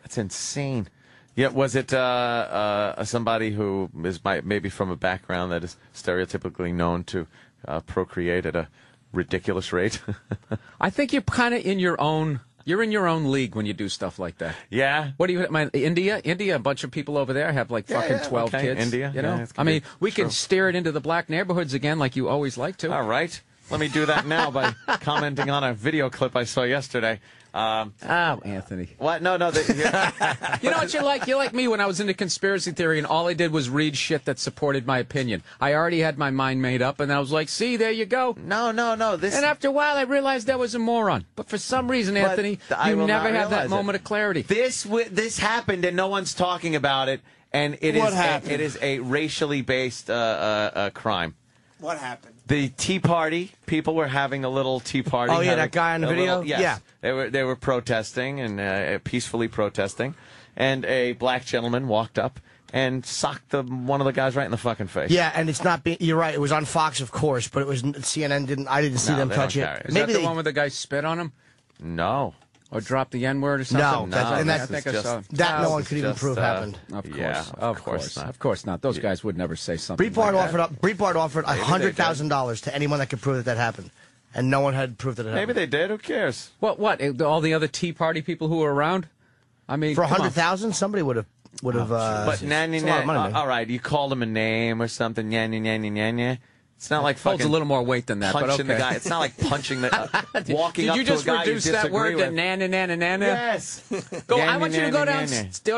that's insane. Yeah, was it somebody who is maybe from a background that is stereotypically known to procreate at a ridiculous rate? I think you're kind of in your own... You're in your own league when you do stuff like that. Yeah. What do you? India, a bunch of people over there have like fucking 12 kids. India, you know. yeah, I mean, we can steer it into the black neighborhoods again, like you always like to. All right. Let me do that now by commenting on a video clip I saw yesterday. Anthony. What? No. You know what you're like? You're like me when I was into conspiracy theory and all I did was read shit that supported my opinion. I already had my mind made up and I was like, see, there you go. No. And after a while I realized I was a moron. But for some reason, Anthony, you never have that moment of clarity. This happened and no one's talking about it. And it is a racially based crime. What happened? The Tea Party people were having a little tea party. Oh yeah, that guy on the video. Yes, yeah, they were protesting and peacefully protesting, and a black gentleman walked up and socked one of the guys right in the fucking face. Yeah, and it's not. You're right. It was on Fox, of course, but it was CNN. I didn't see them touch it. Is that the one where the guy spit on him? No. Or dropped the N-word or something? I think I saw. That no one could even prove happened. Of course, yeah, of course not. Of course not. Those guys would never say something. Breitbart offered $100,000 to anyone that could prove that happened, and no one had proved that it happened. Maybe they did. Who cares? What? All the other Tea Party people who were around? I mean, for $100,000, somebody would have. But all right, you called him a name or something. Nya. It's not like fucking holds a little more weight than that. Punching But okay. the guy. It's not like punching the walking up to a guy you disagree with. Did you just reduce that word to nana? Yes. I want you to go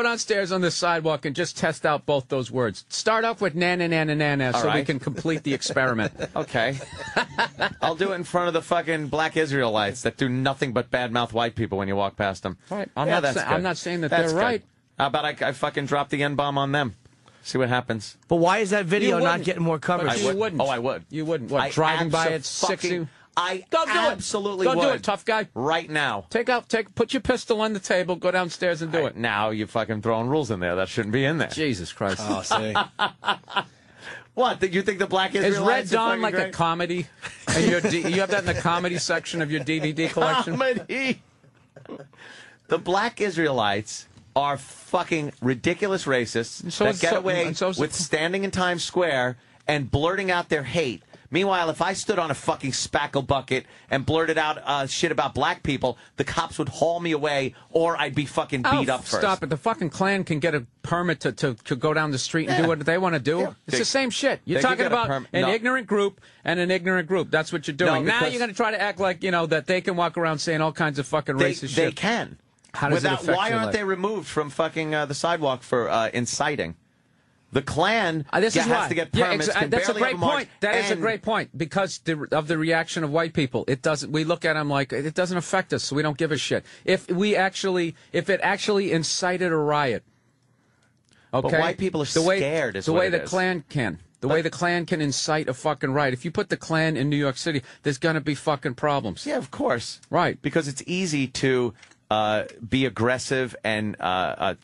downstairs on the sidewalk and just test out both those words. Start off with nana, so we can complete the experiment. Okay. I'll do it in front of the fucking black Israelites that do nothing but badmouth white people when you walk past them. All right. I'm not saying that that's they're right. How about I fucking drop the N-bomb on them? See what happens. But why is that video You not wouldn't. getting more coverage? You wouldn't. Oh, I would. You wouldn't. What, I driving by at 60? abso-fucking- I Go do it. absolutely Go would. do it, tough guy. Right now. Put your pistol on the table, go downstairs and do it. Now you're fucking throwing rules in there that shouldn't be in there. Jesus Christ. Oh, see. What? You think the black Is Israelites Red are Dawn fucking like great? a comedy? And you have that in the comedy section of your DVD collection? Comedy. The black Israelites are fucking ridiculous racists that get away with standing in Times Square and blurting out their hate. Meanwhile, if I stood on a fucking spackle bucket and blurted out shit about black people, the cops would haul me away, or I'd be fucking beat up first. Stop it. The fucking Klan can get a permit to go down the street and do what they want to do. Yeah. It's the same shit. You're they can talking get a about permit. an No. ignorant group and an ignorant group. That's what you're doing. No, Now because- you're going to try to act like, that they can walk around saying all kinds of fucking racist shit. They can. How does it affect why your aren't life? they removed from fucking the sidewalk for inciting? The Klan This is has why. to get permits. Can That's a barely great have march, point. That is a and- great point because of the reaction of white people. It doesn't. We look at them like it doesn't affect us, so we don't give a shit. If it actually incited a riot, okay. But white people are scared. The way the Klan can. The way the Klan can incite a fucking riot. If you put the Klan in New York City, there's going to be fucking problems. Yeah, of course. Right. Because it's easy to be aggressive and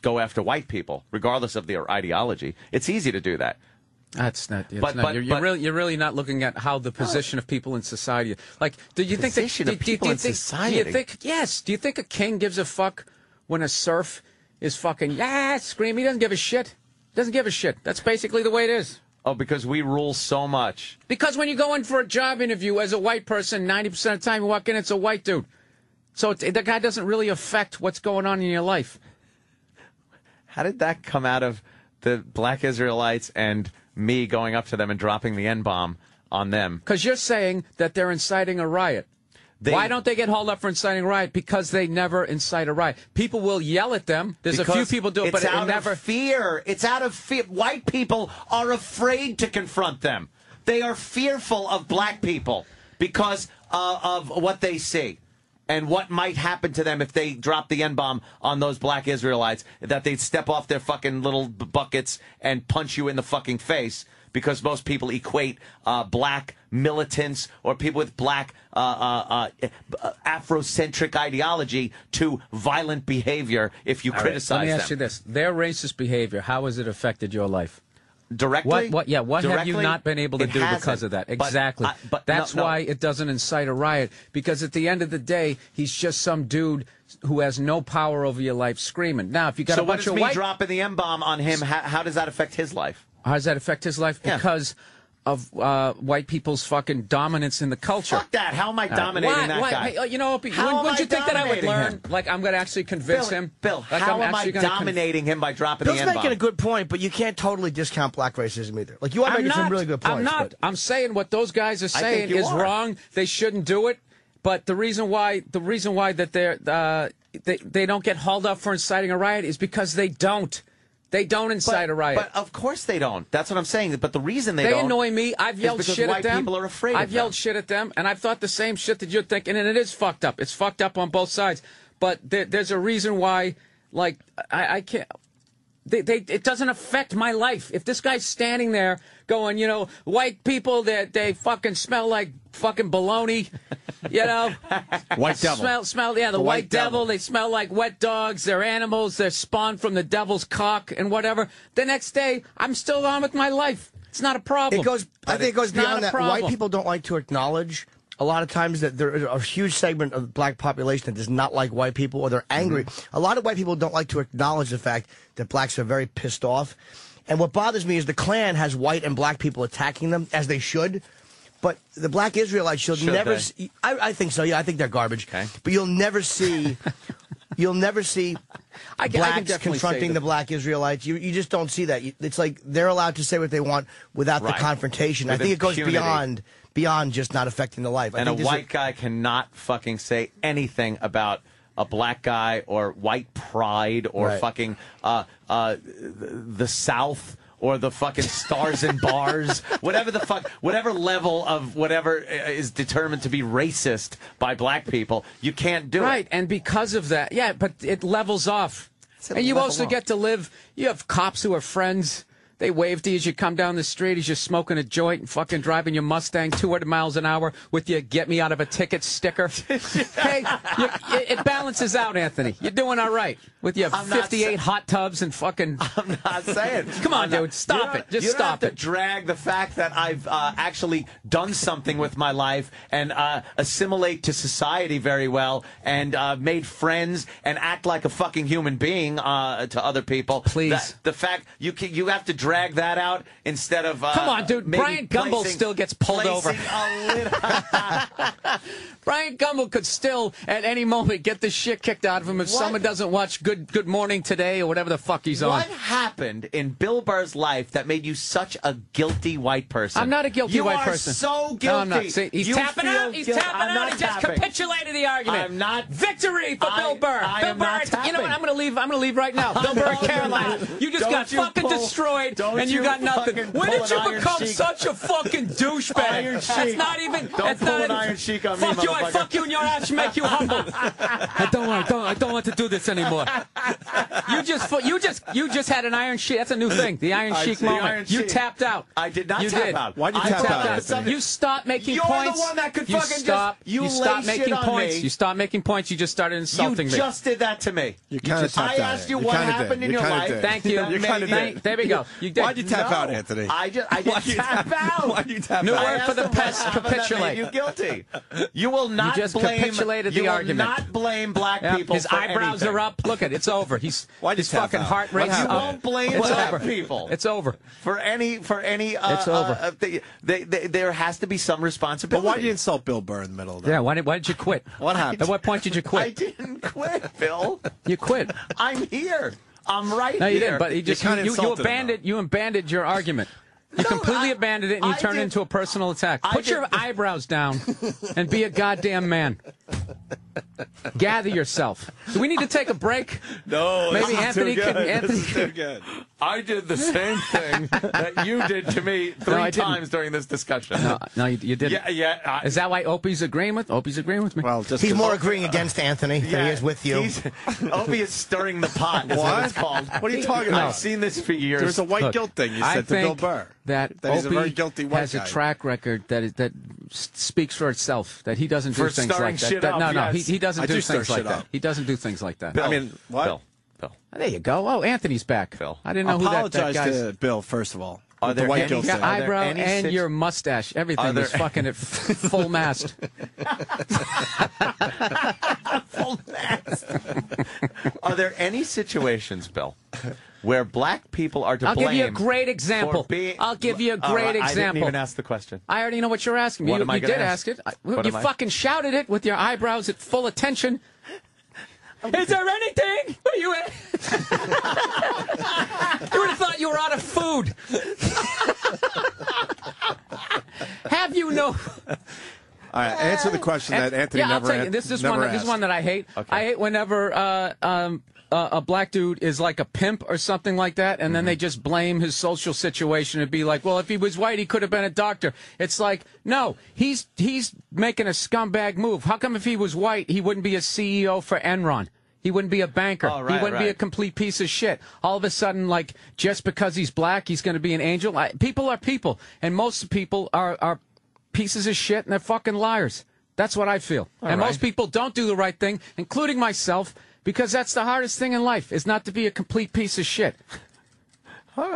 go after white people, regardless of their ideology. It's easy to do that. That's not. You're really not looking at how the position of people in society. Like, do you think Position of people in society? Do you think? Yes. Do you think a king gives a fuck when a serf is fucking screaming? He doesn't give a shit. Doesn't give a shit. That's basically the way it is. Oh, because we rule so much. Because when you go in for a job interview as a white person, 90% of the time you walk in, it's a white dude. So the guy doesn't really affect what's going on in your life. How did that come out of the black Israelites and me going up to them and dropping the N-bomb on them? Because you're saying that they're inciting a riot. Why don't they get hauled up for inciting a riot? Because they never incite a riot. People will yell at them. There's a few people do it, but it never. Of fear. It's out of fear. White people are afraid to confront them. They are fearful of black people because of what they see. And what might happen to them if they drop the N-bomb on those black Israelites, that they'd step off their fucking little buckets and punch you in the fucking face, because most people equate black militants or people with black Afrocentric ideology to violent behavior if you criticize them. Let me ask you this. Their racist behavior, how has it affected your life? Directly? What have you not been able to do because of that? Exactly. But that's why it doesn't incite a riot. Because at the end of the day, he's just some dude who has no power over your life screaming. Now, if you got a bunch of me dropping the M-bomb on him, how does that affect his life? How does that affect his life? Yeah. Because of white people's fucking dominance in the culture. Fuck that. How am I dominating that guy? Hey, you know, wouldn't you think that I would learn? Like, I'm going to actually convince him? Bill, like, how am I dominating him by dropping the Bill's N-bomb? making a good point, but you can't totally discount black racism either. Like, you are making some really good points. I'm not. But I'm saying what those guys are saying is wrong. They shouldn't do it. But the reason why that they don't get hauled up for inciting a riot is because they don't. They don't incite a riot. But of course they don't. That's what I'm saying. But the reason they don't. annoy me. I've yelled shit at them. White people are afraid I've yelled shit at them, and I've thought the same shit that you're thinking, and it is fucked up. It's fucked up on both sides. But there's a reason why, like, I can't. It doesn't affect my life. If this guy's standing there going, white people, they fucking smell like fucking baloney, White devil. Smell, the white devil. They smell like wet dogs. They're animals. They're spawned from the devil's cock and whatever. The next day, I'm still on with my life. It's not a problem. I think it goes beyond that. Problem. White people don't like to acknowledge a lot of times that there is a huge segment of the black population that does not like white people, or they're angry. A lot of white people don't like to acknowledge the fact that blacks are very pissed off. And what bothers me is the Klan has white and black people attacking them, as they should. But the black Israelites, you'll never see. I think so, yeah. I think they're garbage. Okay. But you'll never see. You'll never see blacks confronting the black Israelites. You just don't see that. It's like they're allowed to say what they want without the confrontation. I think it goes beyond just not affecting the life. And a white guy cannot fucking say anything about a black guy or white pride or fucking the South or the fucking stars and bars, whatever level of whatever is determined to be racist by black people, you can't do it. Right, and because of that, yeah, but it levels off. And you also get to live, you have cops who are friends. They wave to you as you come down the street as you're smoking a joint and fucking driving your Mustang 200 miles an hour with your get me out of a ticket sticker. Hey, it balances out, Anthony. You're doing all right with your 58 hot tubs and fucking... I'm not saying. Come on, dude. Stop it. Just stop it. You don't have to drag the fact that I've actually done something with my life and assimilate to society very well and made friends and act like a fucking human being to other people. Please. The fact you have to drag that out instead of come on, dude. Brian Gumbel still gets pulled over. Brian Gumbel could still at any moment get the shit kicked out of him if someone doesn't watch Good Morning Today or whatever the fuck he's on. What happened in Bill Burr's life that made you such a guilty white person? I'm not a guilty white person. You are so guilty. No, I'm not. See, he's tapping out. He's tapping out. He just capitulated the argument. I'm not. Victory for Bill Burr. Bill Burr. You know what? I'm going to leave. I'm going to leave right now. Bill Burr, Carolina. You just got fucking destroyed, and you got nothing. When did you become such a fucking douchebag? That's not even. Don't pull an iron cheek on me, motherfucker. Fuck you, and your ass should make you humble. I don't want to do this anymore. You just had an iron sheik. That's a new thing. The iron sheik moment. You tapped out. I did not you tap did. out. Why'd you tap out? You stopped making You're points. You're the one that could you fucking stop, just... You stopped making points. Me. You stopped making points. You just started insulting me. You just did that to me. You kind of tapped out. I asked you what happened in your life. Thank you. There we go. You did. Why'd you tap out, Anthony? I didn't tap out. Why'd you tap out? New word for the pest. Capitulate. You guilty. You will not just blame. Capitulated the argument. You will not blame black people. His eyebrows are up. Look at it. It's over. His fucking heart rate's up. You won't blame black people. It's over. For any. It's over. There has to be some responsibility. But why did you insult Bill Burr in the middle of that? Yeah. Why did you quit? What happened? At what point did you quit? I didn't quit, Bill. You quit. I'm here. I'm right no, here. You didn't. But you him, abandoned your argument. You completely abandoned it, and you turned it into a personal attack. Put your eyebrows down and be a goddamn man. Gather yourself. Do we need to take a break? No, maybe Anthony can. This is too good. I did the same thing that you did to me three times during this discussion. No, you didn't. Yeah. Is that why Opie's agreeing with? Opie's agreeing with me. Well, he's more agreeing against Anthony than he is with you. Opie is stirring the pot. Is what it's called. What are you talking about? I've seen this for years. There's a white guilt thing you said to Bill Burr. That he's a very guilty white has guy. a track record that speaks for itself. That he doesn't do things like that. He doesn't do things like that. He doesn't do things like that. I mean, what? Bill. There you go. Oh, Anthony's back. Phil. I didn't know who that guy is. Apologize to Bill, first of all. Are there white any, guilt your eyebrow and your mustache, everything is fucking at full mast. Full mast. Are there any situations, Bill, where black people are to blame? I'll give you a great example. I didn't even ask the question. I already know what you're asking me. You did ask it. You fucking shouted it with your eyebrows at full attention. Is there anything? What are you at? You would have thought you were out of food. Have you no... All right, answer the question that Anthony never I'll tell you, this is one that I hate. Okay. I hate whenever a black dude is like a pimp or something like that, and then they just blame his social situation and be like, well, if he was white, he could have been a doctor. It's like, no, he's making a scumbag move. How come if he was white, he wouldn't be a CEO for Enron? He wouldn't be a banker. Oh, right, he wouldn't be a complete piece of shit. All of a sudden, like, just because he's black, he's going to be an angel. People are people, and most people are pieces of shit, and they're fucking liars. That's what I feel. Most people don't do the right thing, including myself, because that's the hardest thing in life, is not to be a complete piece of shit.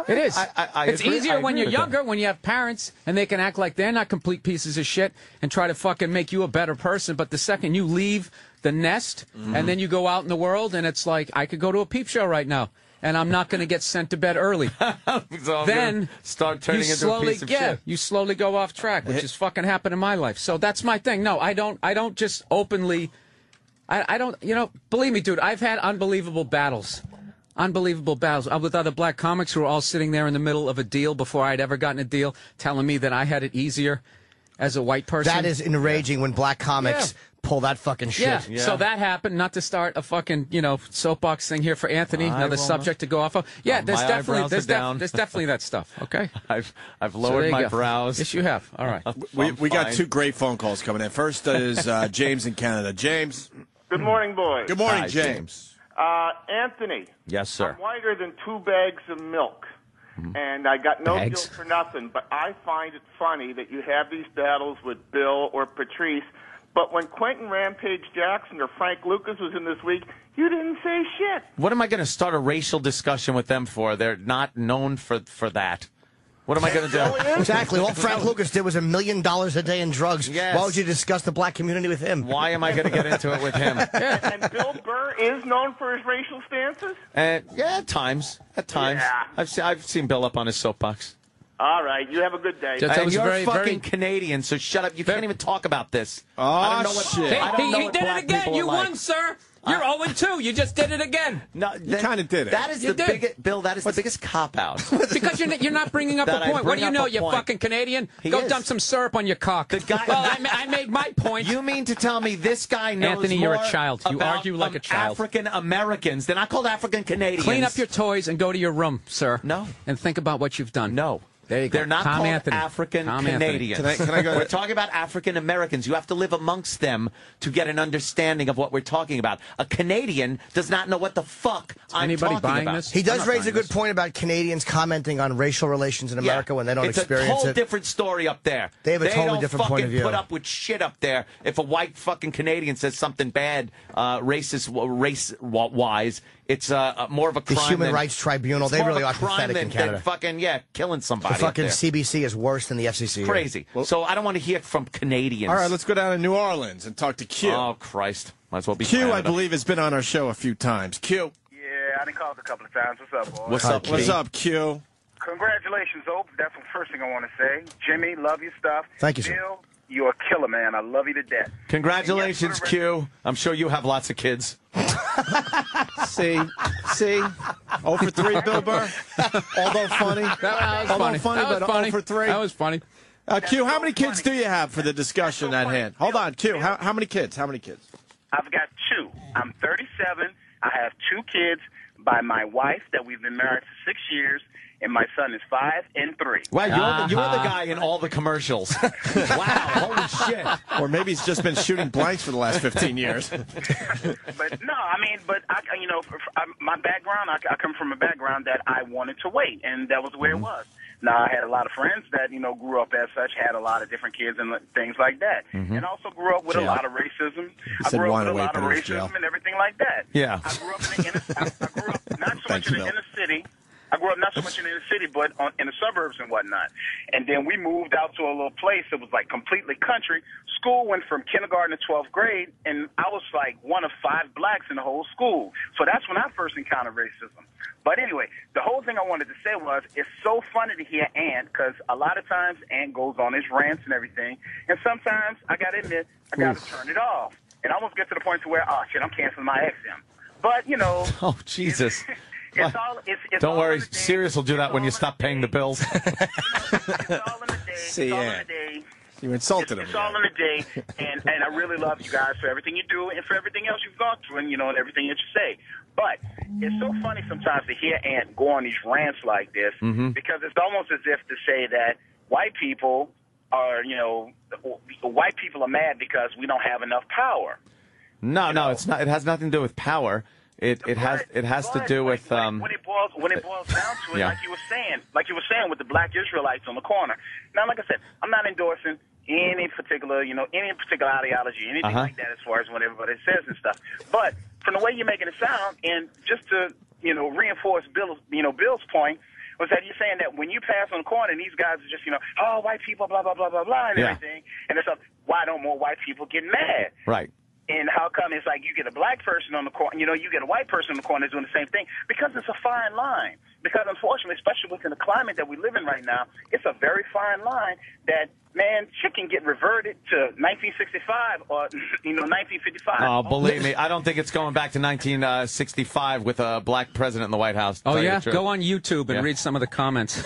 It is. It's easier when you're younger, when you have parents, and they can act like they're not complete pieces of shit and try to fucking make you a better person. But the second you leave the nest, and then you go out in the world, and it's like, I could go to a peep show right now, and I'm not going to get sent to bed early. So then start turning into a piece of shit. You slowly go off track, which has fucking happened in my life. So that's my thing. No, I don't just openly... I don't, believe me, dude, I've had unbelievable battles with other black comics who were all sitting there in the middle of a deal before I'd ever gotten a deal, telling me that I had it easier as a white person. That is enraging when black comics pull that fucking shit. Yeah. So that happened. Not to start a fucking soapbox thing here for Anthony, another subject to go off of. Yeah, there's definitely that stuff. Okay, I've lowered my brows. Yes, you have. All right. We got two great phone calls coming in. First is James in Canada. James. Good morning, boys. Good morning, Hi, James. Anthony. Yes, sir. I'm whiter than 2 bags of milk. and I got no Bags. guilt for nothing. But I find it funny that you have these battles with Bill or Patrice, but when Quentin Rampage Jackson or Frank Lucas was in this week, you didn't say shit. What am I going to start a racial discussion with them for? They're not known for that. What am I going to do? Exactly. All Frank Lucas did was $1 million a day in drugs. Yes. Why would you discuss the black community with him? Why am I going to get into it with him? And Bill Burr is known for his racial stances? Yeah, at times. At times. Yeah. I've seen Bill up on his soapbox. All right. You have a good day. That And was you're very, fucking very- Canadian, so shut up. You can't even talk about this. Oh, I don't know what, shit. I don't know He what did it black again. people You are like. won, sir. You're 0-2. You just did it again. No, You kinda did it. That is You the did. biggest, Bill. That is the biggest cop out. Because you're not bringing up That a I point. What bring do you up know, a you point. fucking Canadian? He Go is. dump some syrup on your cock. The guy- Well, I made my point. You mean to tell me this guy knows Anthony, you're a more child. You about, argue like a child. African Americans. They're not called African Canadians. Clean up your toys and go to your room, sir. No. And think about what you've done. No. There you go. They're not Tom called Anthony. African Tom Anthony. Canadians. Can I go? We're talking about African Americans. You have to live amongst them to get an understanding of what we're talking about. A Canadian does not know what the fuck I'm anybody talking buying about. this? He I'm does not raise a buying good this. point about Canadians commenting on racial relations in America when they don't it's experience a whole it. different story up there. They have a totally don't different point of fucking view. put up with shit up there. If a white fucking Canadian says something bad, racist, race-wise, it's more of a crime. The Human than, Rights Tribunal, it's they more really of a are crime pathetic than, in Canada. than fucking, killing somebody. The fucking up there. CBC is worse than the FCC. here. Crazy. So I don't want to hear from Canadians. All right, let's go down to New Orleans and talk to Q. Oh, Christ. Might as well be Q, I Canada. believe, has been on our show a few times. Q. Yeah, I done called a couple of times. What's up, boy? What's up, What's Q? up, Q? Congratulations, Ope. That's the first thing I want to say. Jimmy, love your stuff. Thank you, sir. Bill, you're a killer, man. I love you to death. Congratulations, And yes, for the Q. I'm sure you have lots of kids. See? 0 for 3, Bill Burr. Although funny. That was Although funny. That was but funny. 0 for 3. That was funny. Q, how so many kids funny. do you have for the discussion That's so at funny. hand? Hold on, Q. Bill. How many kids? How many kids? I've got 2. I'm 37. I have 2 kids by my wife that we've been married for 6 years, and my son is 5 and 3. Wow, you're the guy in all the commercials. Wow, holy shit. Or maybe he's just been shooting blanks for the last 15 years. But no, I mean, but my background, I come from a background that I wanted to wait, and that was the way it was. Now, I had a lot of friends that, grew up as such, had a lot of different kids and things like that. And also grew up with a Jail. lot of racism. I said grew up wanna with a wait, lot but of it was jail. racism and everything like that. Yeah. I grew up in the I grew up not so Thanks, much in the Bill. inner city. I grew up not so much in the inner city, but in the suburbs and whatnot. And then we moved out to a little place that was like completely country. School went from kindergarten to 12th grade, and I was like one of 5 blacks in the whole school. So that's when I first encountered racism. But anyway, the whole thing I wanted to say was it's so funny to hear Ant, because a lot of times Ant goes on his rants and everything, and sometimes, I got to admit, I got to turn it off. And I almost get to the point to where, oh, shit, I'm canceling my XM. But, Oh, Jesus. It's all, it's Don't all worry, in the day. Sirius will do that It's when you all in stop the paying the day. bills. It's all in the day. See, it's all yeah. in the day. You insulted him. It's all in the day, and I really love you guys for everything you do and for everything else you've gone through, and and everything that you say. But it's so funny sometimes to hear Ant go on these rants like this, because it's almost as if to say that white people are, white people are mad because we don't have enough power. No, it's not. It has nothing to do with power. It has to But do with when it boils down to it, Yeah. like you were saying with the black Israelites on the corner. Now, like I said, I'm not endorsing any particular ideology, anything like that, as far as what everybody says and stuff. But from the way you're making it sound, and just to reinforce Bill's point, was that you're saying that when you pass on the corner and these guys are just oh, white people, blah blah blah blah blah, and everything, and it's why don't more white people get mad? right. And how come it's like you get a black person on the corner, you get a white person on the corner doing the same thing? Because it's a fine line. Because unfortunately, especially within the climate that we live in right now, it's a very fine line that, man, shit can get reverted to 1965 or, 1955. Oh, believe me, I don't think it's going back to 1965 with a black president in the White House. to Oh, tell you yeah? the truth. Go on YouTube and Yeah. read some of the comments.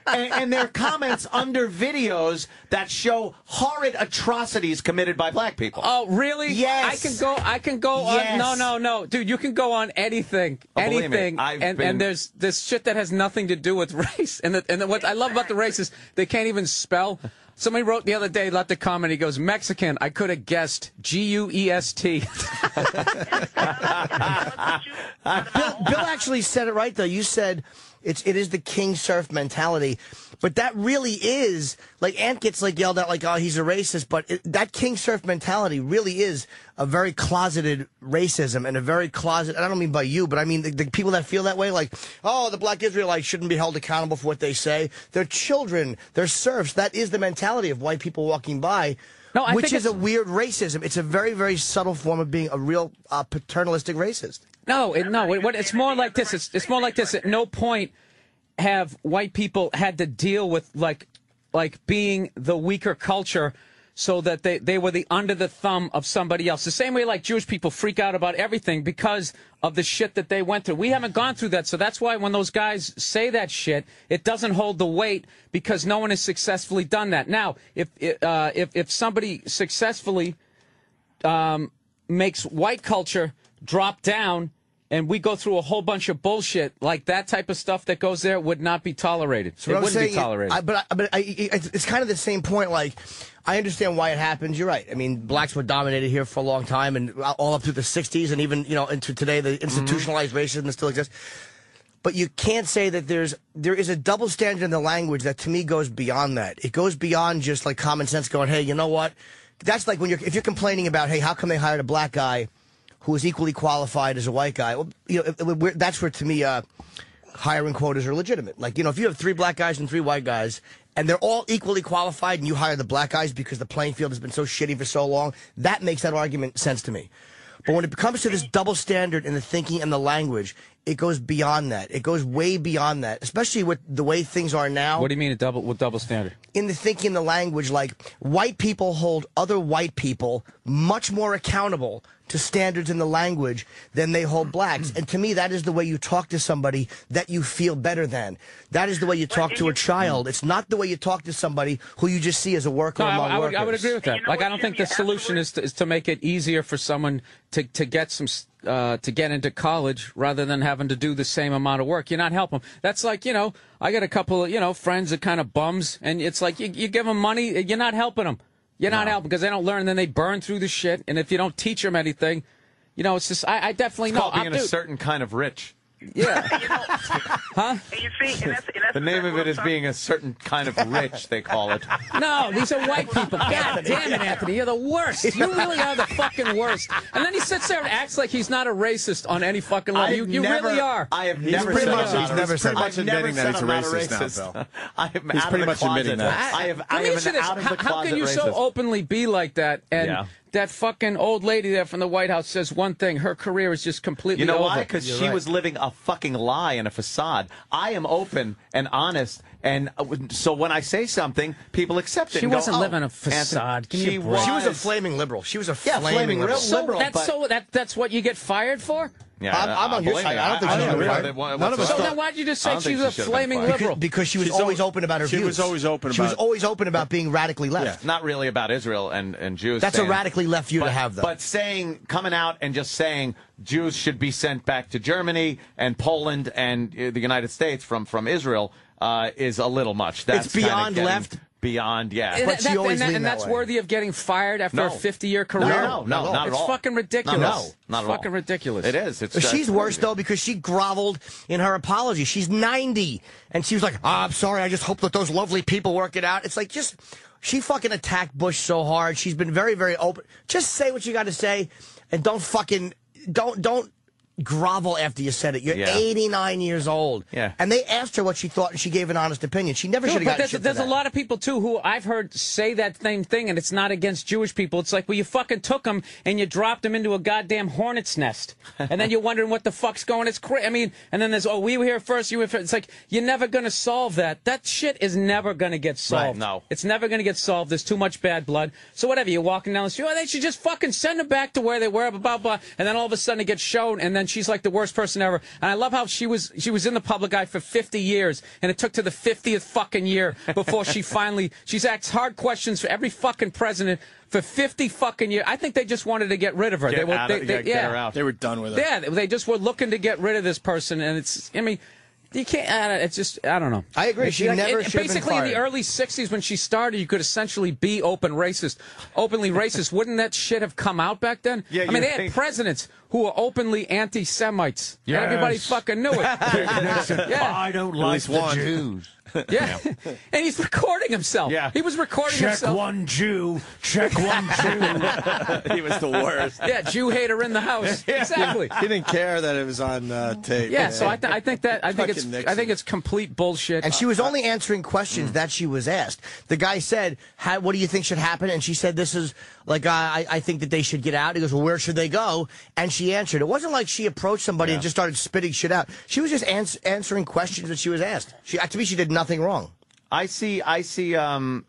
and there are comments under videos that show horrid atrocities committed by black people. Oh, really? Yes. I can go Yes. on. No. Dude, you can go on anything. Oh, believe me, anything. I've And been- there's this shit that has nothing to do with race. And what I love about the race is they can't even spell. Somebody wrote the other day, left a comment, he goes, Mexican, I could have guessed, Guest. Bill actually said it right, though. You said It is the king serf mentality. But that really is, like, Ant gets like yelled at like, oh, he's a racist, but that king serf mentality really is a very closeted racism and a very closet. I don't mean by you, but I mean the people that feel that way, like, oh, the black Israelites shouldn't be held accountable for what they say. They're children, they're serfs. That is the mentality of white people walking by. No, which is a weird racism. It's a very, very subtle form of being a real paternalistic racist. It's more like this. It's more like this. At no point have white people had to deal with like being the weaker culture, so that they were the under the thumb of somebody else. The same way like Jewish people freak out about everything because of the shit that they went through. We haven't gone through that, so that's why when those guys say that shit, it doesn't hold the weight because no one has successfully done that. Now, if somebody successfully makes white culture drop down, and we go through a whole bunch of bullshit, like that type of stuff that goes there would not be tolerated. So it wouldn't be tolerated. It's kind of the same point. Like, I understand why it happens. You're right. I mean, blacks were dominated here for a long time, and all up through the 60s, and even into today, the institutionalized racism that still exists. But you can't say that there is a double standard in the language that to me goes beyond that. It goes beyond just like common sense going, hey, you know what? That's like if you're complaining about, hey, how come they hired a black guy who is equally qualified as a white guy? Well, that's where, to me, hiring quotas are legitimate. Like, if you have 3 black guys and 3 white guys, and they're all equally qualified, and you hire the black guys because the playing field has been so shitty for so long, that makes that argument sense to me. But when it comes to this double standard in the thinking and the language, it goes beyond that. It goes way beyond that, especially with the way things are now. What do you mean with double standard? In the thinking and the language, like, white people hold other white people much more accountable to standards in the language than they hold blacks. And to me, that is the way you talk to somebody that you feel better than. That is the way you talk to a child. It's not the way you talk to somebody who you just see as a worker among workers. I would agree with that. Like, I don't think the solution is to make it easier for someone to get into college rather than having to do the same amount of work. You're not helping them. That's like, I got a couple of, friends that kind of bums, and it's like you give them money, you're not helping them. You're not helping because they don't learn, and then they burn through the shit. And if you don't teach them anything, it's just, I definitely know. It's called being a certain kind of rich. Yeah. Huh? And you see, and that's the name of it is being a certain kind of rich, they call it. No, these are white people. God damn it, Anthony. You're the worst. You really are the fucking worst. And then he sits there and acts like he's not a racist on any fucking level. You really are. I have never said that. He's never said that. Admitting that he's a racist now, Bill. He's pretty much admitting that. I am out of the closet. How can you so openly be like that? And that fucking old lady there from the White House says one thing. Her career is just completely over. You know why? Because she was living a fucking lie and a facade. I am open and honest, and so when I say something, people accept it. She wasn't living a facade. She was a flaming liberal. She was a flaming liberal. That's what you get fired for? Yeah, I'm on your side. I don't think she's going to be fired. None of us. So then why did you just say she was a flaming liberal? Because she was always open about her views. She was always open about. She was always open about being radically left. Yeah. Not really about Israel and Jews. That's a radically left view to have, though. But coming out and just saying Jews should be sent back to Germany and Poland and the United States from Israel is a little much. It's beyond left. Beyond, yeah. But she always leaned that that's way. worthy of getting fired after a 50-year career? No, not at all. It's fucking ridiculous. Not at all. Fucking ridiculous. It is. She's worse, though, because she groveled in her apology. She's 90, and she was like, I'm sorry, I just hope that those lovely people work it out. It's like, she fucking attacked Bush so hard. She's been very, very open. Just say what you got to say, and don't grovel after you said it. You're 89 years old. Yeah. And they asked her what she thought, and she gave an honest opinion. She never should have gotten shit for There's that. a lot of people, too, who I've heard say that same thing, and it's not against Jewish people. It's like, well, you fucking took them, and you dropped them into a goddamn hornet's nest. And then you're wondering what the fuck's going. It's crazy. I mean, and then there's, we were here first, you were first. It's like, you're never going to solve that. That shit is never going to get solved. Right, no. It's never going to get solved. There's too much bad blood. So whatever, you're walking down the street, they should just fucking send them back to where they were, blah, blah, blah. And then all of a sudden it gets shown, and then she's like the worst person ever. And I love how she was in the public eye for 50 years, and it took to the 50th fucking year before she's asked hard questions for every fucking president for 50 fucking years. I think they just wanted to get rid of her. Get her out. They were done with her. Yeah, they just were looking to get rid of this person, and You can't. It's just I don't know. I agree. She never should have been basically in the fired. early '60s when she started, you could essentially be openly racist. Wouldn't that shit have come out back then? Yeah, I mean, they had presidents who were openly anti-Semites. Yes. And everybody fucking knew it. Yeah. I don't like the Jews. Yeah. And he's recording himself. Yeah. He was recording Check himself. one Jew. Check one Jew. He was the worst. Yeah, Jew hater in the house. Exactly. He didn't care that it was on tape. Yeah, so I think Fucking Nixon. it's complete bullshit. And she was only answering questions that she was asked. The guy said, what do you think should happen? And she said, this is, like, I think that they should get out. He goes, well, where should they go? And she answered. It wasn't like she approached somebody and just started spitting shit out. She was just answering questions that she was asked. To me, she did nothing wrong. I see. Where I'm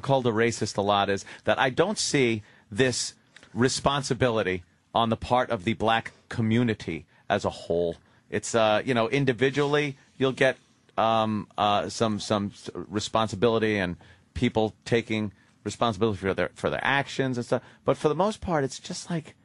called a racist a lot is that I don't see this responsibility on the part of the black community as a whole. It's individually you'll get some responsibility and people taking responsibility for their actions and stuff. But for the most part, it's just like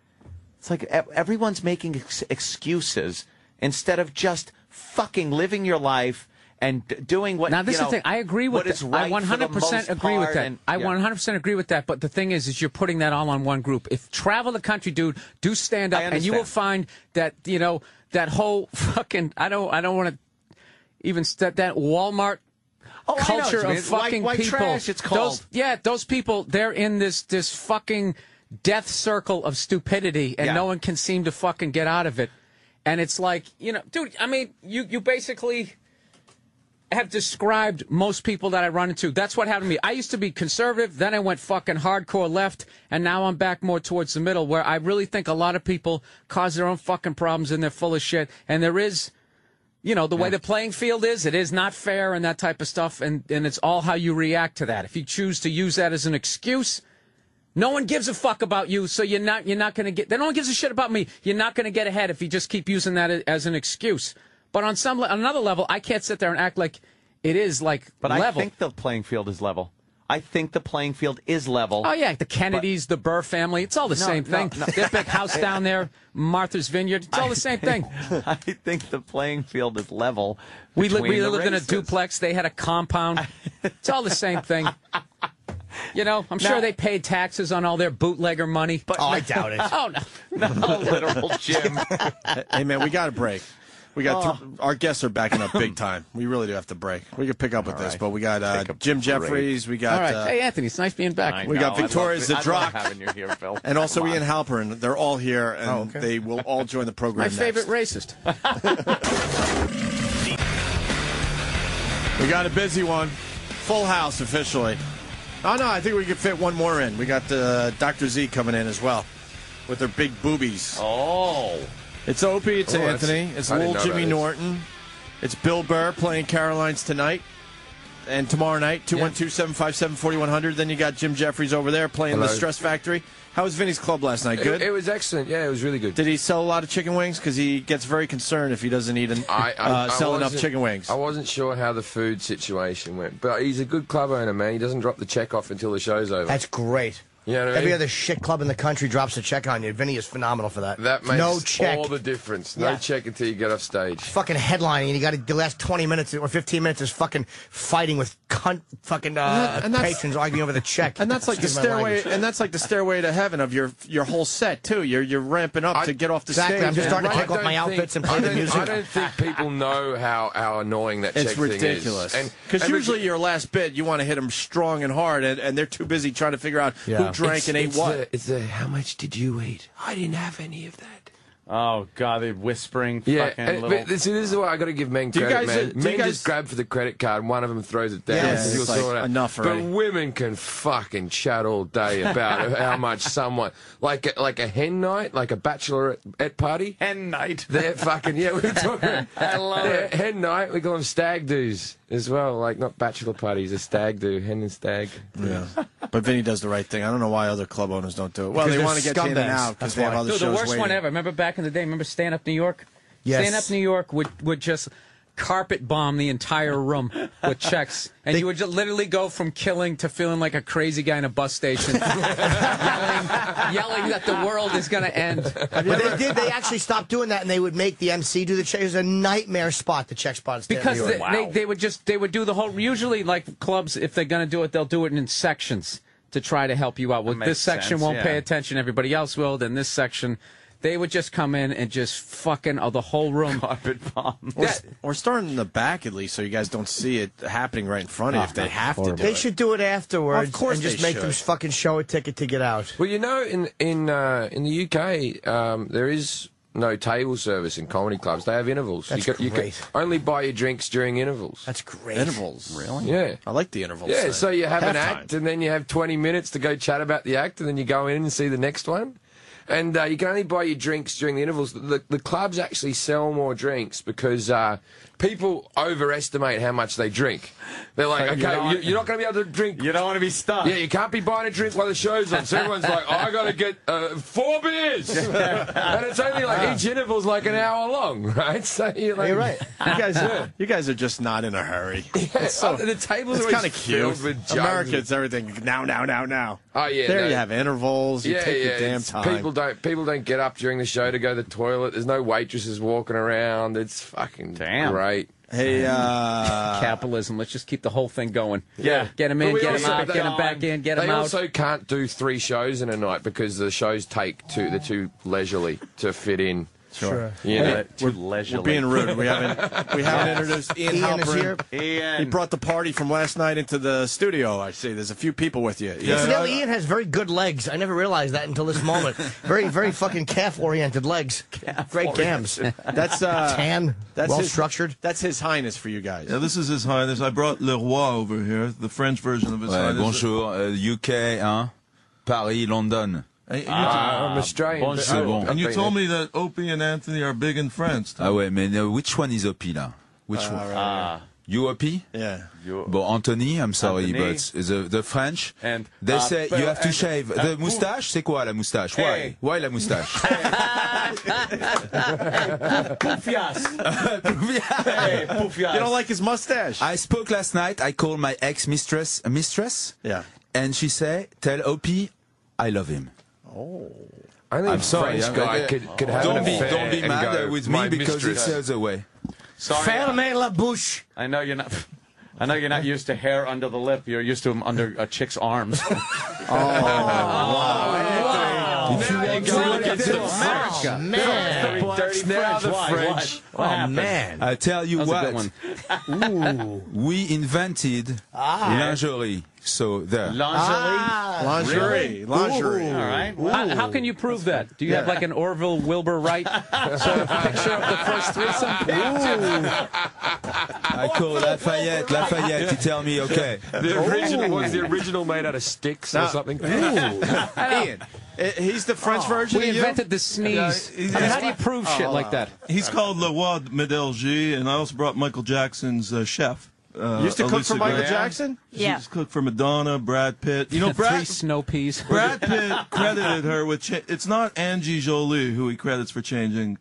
everyone's making excuses instead of just fucking living your life and doing what. Now this is the thing. I agree with that. Right I 100% agree with that. I 100% agree with that. But the thing is you're putting that all on one group. If travel the country, dude, do stand up, and you will find that that whole fucking. I don't want to even that Walmart. Culture of fucking white people. Trash, it's called. Those people, they're in this fucking death circle of stupidity, and no one can seem to fucking get out of it. And it's like, dude, I mean, you basically have described most people that I run into. That's what happened to me. I used to be conservative, then I went fucking hardcore left, and now I'm back more towards the middle, where I really think a lot of people cause their own fucking problems, and they're full of shit. And there is... the way the playing field is, it is not fair and that type of stuff, and it's all how you react to that. If you choose to use that as an excuse, no one gives a fuck about you, so you're not going to get... No one gives a shit about me. You're not going to get ahead if you just keep using that as an excuse. But on another level, I can't sit there and act like it is, like, but level. I think the playing field is level. I think the playing field is level. Oh, yeah, the Kennedys, the Burr family, it's all the same thing. Their big house down there, Martha's Vineyard, it's all the same thing. I think the playing field is level. We lived in a duplex. They had a compound. It's all the same thing. I'm sure they paid taxes on all their bootlegger money. But I doubt it. Oh, no. No, literal Jim. Hey, man, we got a break. We got our guests are backing up big time. We really do have to break. We could pick up with this, but we got Jim Jeffries. We got all right. Hey, Anthony, it's nice being back. We got Victoria Zadrock, having you here, Phil. and also Ian Halperin. They're all here, and they will all join the program. My favorite racist. We got a busy one. Full house officially. Oh no, I think we could fit one more in. We got Dr. Z coming in as well with their big boobies. Oh. It's Opie, it's Anthony, it's little Jimmy Norton, it's Bill Burr playing Caroline's tonight, and tomorrow night, 212-757-4100. Then you got Jim Jeffries over there playing the Stress Factory. How was Vinny's Club last night? Good? It was excellent. Yeah, it was really good. Did he sell a lot of chicken wings? Because he gets very concerned if he doesn't eat sell enough chicken wings. I wasn't sure how the food situation went, but he's a good club owner, man. He doesn't drop the check off until the show's over. That's great. You know what I mean? Every other shit club in the country drops a check on you. Vinny is phenomenal for that. That makes no check. all the difference. No check until you get off stage. Fucking headlining, and you got the last 20 minutes or 15 minutes is fucking fighting with patrons arguing over the check. And that's like the stairway. And that's like the stairway to heaven of your whole set too. You're ramping up to get off the stage. I'm just starting to take off my outfits and play the music. I don't think people know how annoying that check thing is. It's ridiculous. Because usually your last bit, you want to hit them strong and hard, and they're too busy trying to figure out who drank and ate what. How much did you eat? I didn't have any of that. Oh, God, they're whispering fucking little... But this is why I got to give men credit, man. Men just grab for the credit card and one of them throws it down. It's like enough already. But women can fucking chat all day about how much someone... Like a hen night, like a bachelorette party. Hen night. They're fucking... Yeah, we were talking... I love it. Hen night, we call them stag do's as well. Like, not bachelor parties, a stag do. Hen and stag. Yeah. But Vinny does the right thing. I don't know why other club owners don't do it. Well, they want to get you in and out because they have other shows the worst waiting. one ever. Remember back in the day? Remember Stand Up New York? Yes. Stand Up New York would just carpet bomb the entire room with checks, and you would just literally go from killing to feeling like a crazy guy in a bus station, yelling that the world is going to end. But they actually stopped doing that, and they would make the MC do the check. It was a nightmare spot, the check spot. Because they would do the whole. Usually, like clubs, if they're going to do it, they'll do it in sections to try to help you out. Well, this section won't pay attention, everybody else will. Then this section. They would just come in and just fucking the whole room. Carpet bomb. Or starting in the back at least, so you guys don't see it happening right in front of you if they have to do it. They should do it afterwards. Of course, and just they make them fucking show a ticket to get out. Well, you know, in the UK, there is no table service in comedy clubs. They have intervals. That's You can only buy your drinks during intervals. That's great. Intervals, really? Yeah. I like the intervals. Yeah, so you have an Halftime. act, and then you have 20 minutes to go chat about the act, and then you go in and see the next one. And you can only buy your drinks during the intervals. The clubs actually sell more drinks because people overestimate how much they drink. They're like, okay, you're not going to be able to drink. You don't want to be stuck. Yeah, you can't be buying a drink while the show's on. So everyone's like, I got to get 4 beers. And it's only like each interval's like an hour long, right? So you're like, You're right. You guys are just not in a hurry. So the tables It's are kind of filled cute. with jugs. America, it's everything now. Oh yeah, There no. you have intervals. You take your damn it's- time. People don't get up during the show to go to the toilet. There's no waitresses walking around. It's fucking great. Hey, Capitalism. Let's just keep the whole thing going. Yeah. Get them in, get them out, get them back in, get them They out. also can't do 3 shows in a night because the shows they're too leisurely to fit in. Sure. You know? We're being rude. We haven't introduced Ian Ian is Halperin. here. He brought the party from last night into the studio. I see. There's a few people with you. Incidentally, Ian has very good legs. I never realized that until this moment. Very, very fucking calf-oriented legs. Great gams. That's Tan, well-structured. That's His Highness for you guys. Yeah, this is His Highness. I brought Le Roi over here, the French version of His Highness. Bonjour, UK, hein? Paris, London. I'm Australian. C'est bon. And you told me that Opie and Anthony are big in France. Ah ouais, mais which one is Opie là? Which one? You Opie? Yeah. Bon, Anthony, I'm sorry, Anthony. but the French, And they say you have to and- shave. The moustache, c'est quoi la moustache? Hey. Why la moustache? You don't like his mustache? I spoke last night. I called my ex-mistress a mistress. Yeah. And she said, tell Opie I love him. I think I'm sorry. French guy could have don't an be affair mad and go, with "My me because it mistress." sells away. Sorry. Fermez la bouche. I know you're not used to hair under the lip. You're used to them under a chick's arms. Oh, man. Dirty now the French. Oh, man. I tell you That was a what, good one. we invented lingerie. So there. Lingerie. Lingerie. All right. How can you prove that? Do you have like an Orville Wilbur Wright sort of picture of the first threesome? I call Lafayette. He tell me, okay. The original was the original made out of sticks or something. Ian, he's the French version We of you? invented the sneeze. I mean, how do you prove shit like that? He's called Le Roi Médelgi, and I also brought Michael Jackson's chef. You used to cook for Alicia Michael Gray. Jackson? She used to cook for Madonna, Brad Pitt. You know, 3 snow peas. Brad Pitt credited her with. It's not Angie Jolie who he credits for changing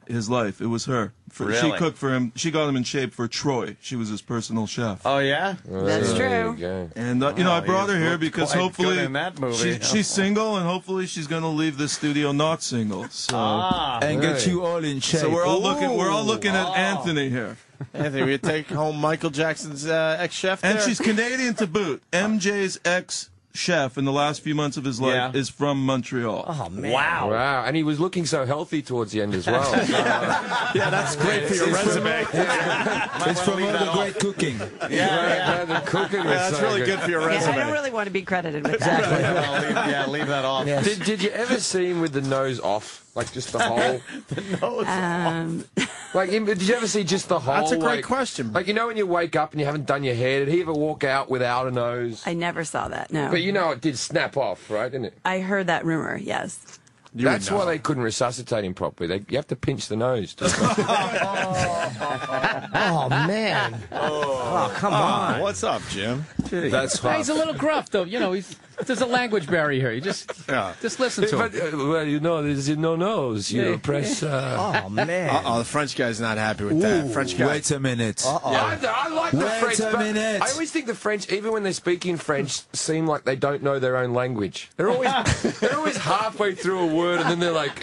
his life. It was her. She Really? cooked for him. She got him in shape for Troy. She was his personal chef. Oh yeah. That's true. And you know, I brought her here because quite hopefully good in that movie. she's single, and hopefully she's going to leave this studio not single. So And get you all in shape. so we're all looking at Anthony here. Anthony, we take home Michael Jackson's ex-chef there? And she's Canadian to boot. MJ's ex-chef in the last few months of his life is from Montreal. Oh, man. Wow. And he was looking so healthy towards the end as well. Yeah, that's great for your resume. It's from all the great cooking. The cooking was That's so really good for your Yeah, I resume. don't really want to be credited with that. Leave that off. Did you ever see him with the nose off? Like just the whole. Like, did you ever see just the whole? That's a great like, question. Like, you know, when you wake up and you haven't done your hair, did he ever walk out without a nose? I never saw that, no. But you know, it did snap off, right? Didn't it? I heard that rumor, yes. That's why they couldn't resuscitate him properly. You have to pinch the nose. Oh, man. Oh, come on. What's up, Jim? That's He's a little gruff, though. You know, there's a language barrier here. You just listen to him. Well, there's no nose. You press. Oh, man. The French guy's not happy with that. French guy. Wait a minute. I like the French. Wait a minute. I always think the French, even when they're speaking French, seem like they don't know their own language. They're always halfway through a word, and then they're like.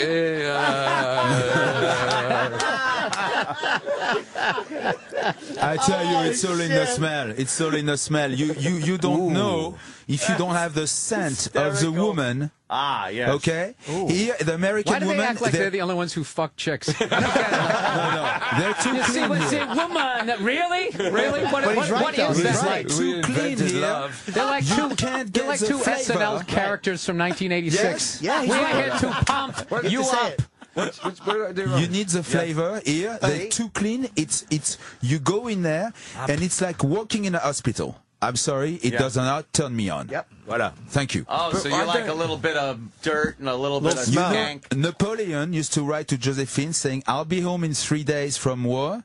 I tell you, it's all in the smell. It's all in the smell. You don't know if you don't have the scent of the woman. Ah, yes. Okay? Here, the American Why do they woman. act like they're the only ones who fuck chicks? No, they're too You see, clean here. woman, really? Really? What But he's right, is though. that? He's right. Too clean here. They're like You two, can't they're get like the two flavor. SNL characters from 1986. Yes. Yeah, he's we right. are here to pump you up. What did I do wrong? You need the flavor here. They're too clean. It's you go in there and it's like walking in a hospital. I'm sorry, it does not turn me on. Yep. Voilà. Thank you. Oh, so you like a little bit of dirt and a little bit of You know, skank. Napoleon used to write to Josephine saying, "I'll be home in 3 days from war.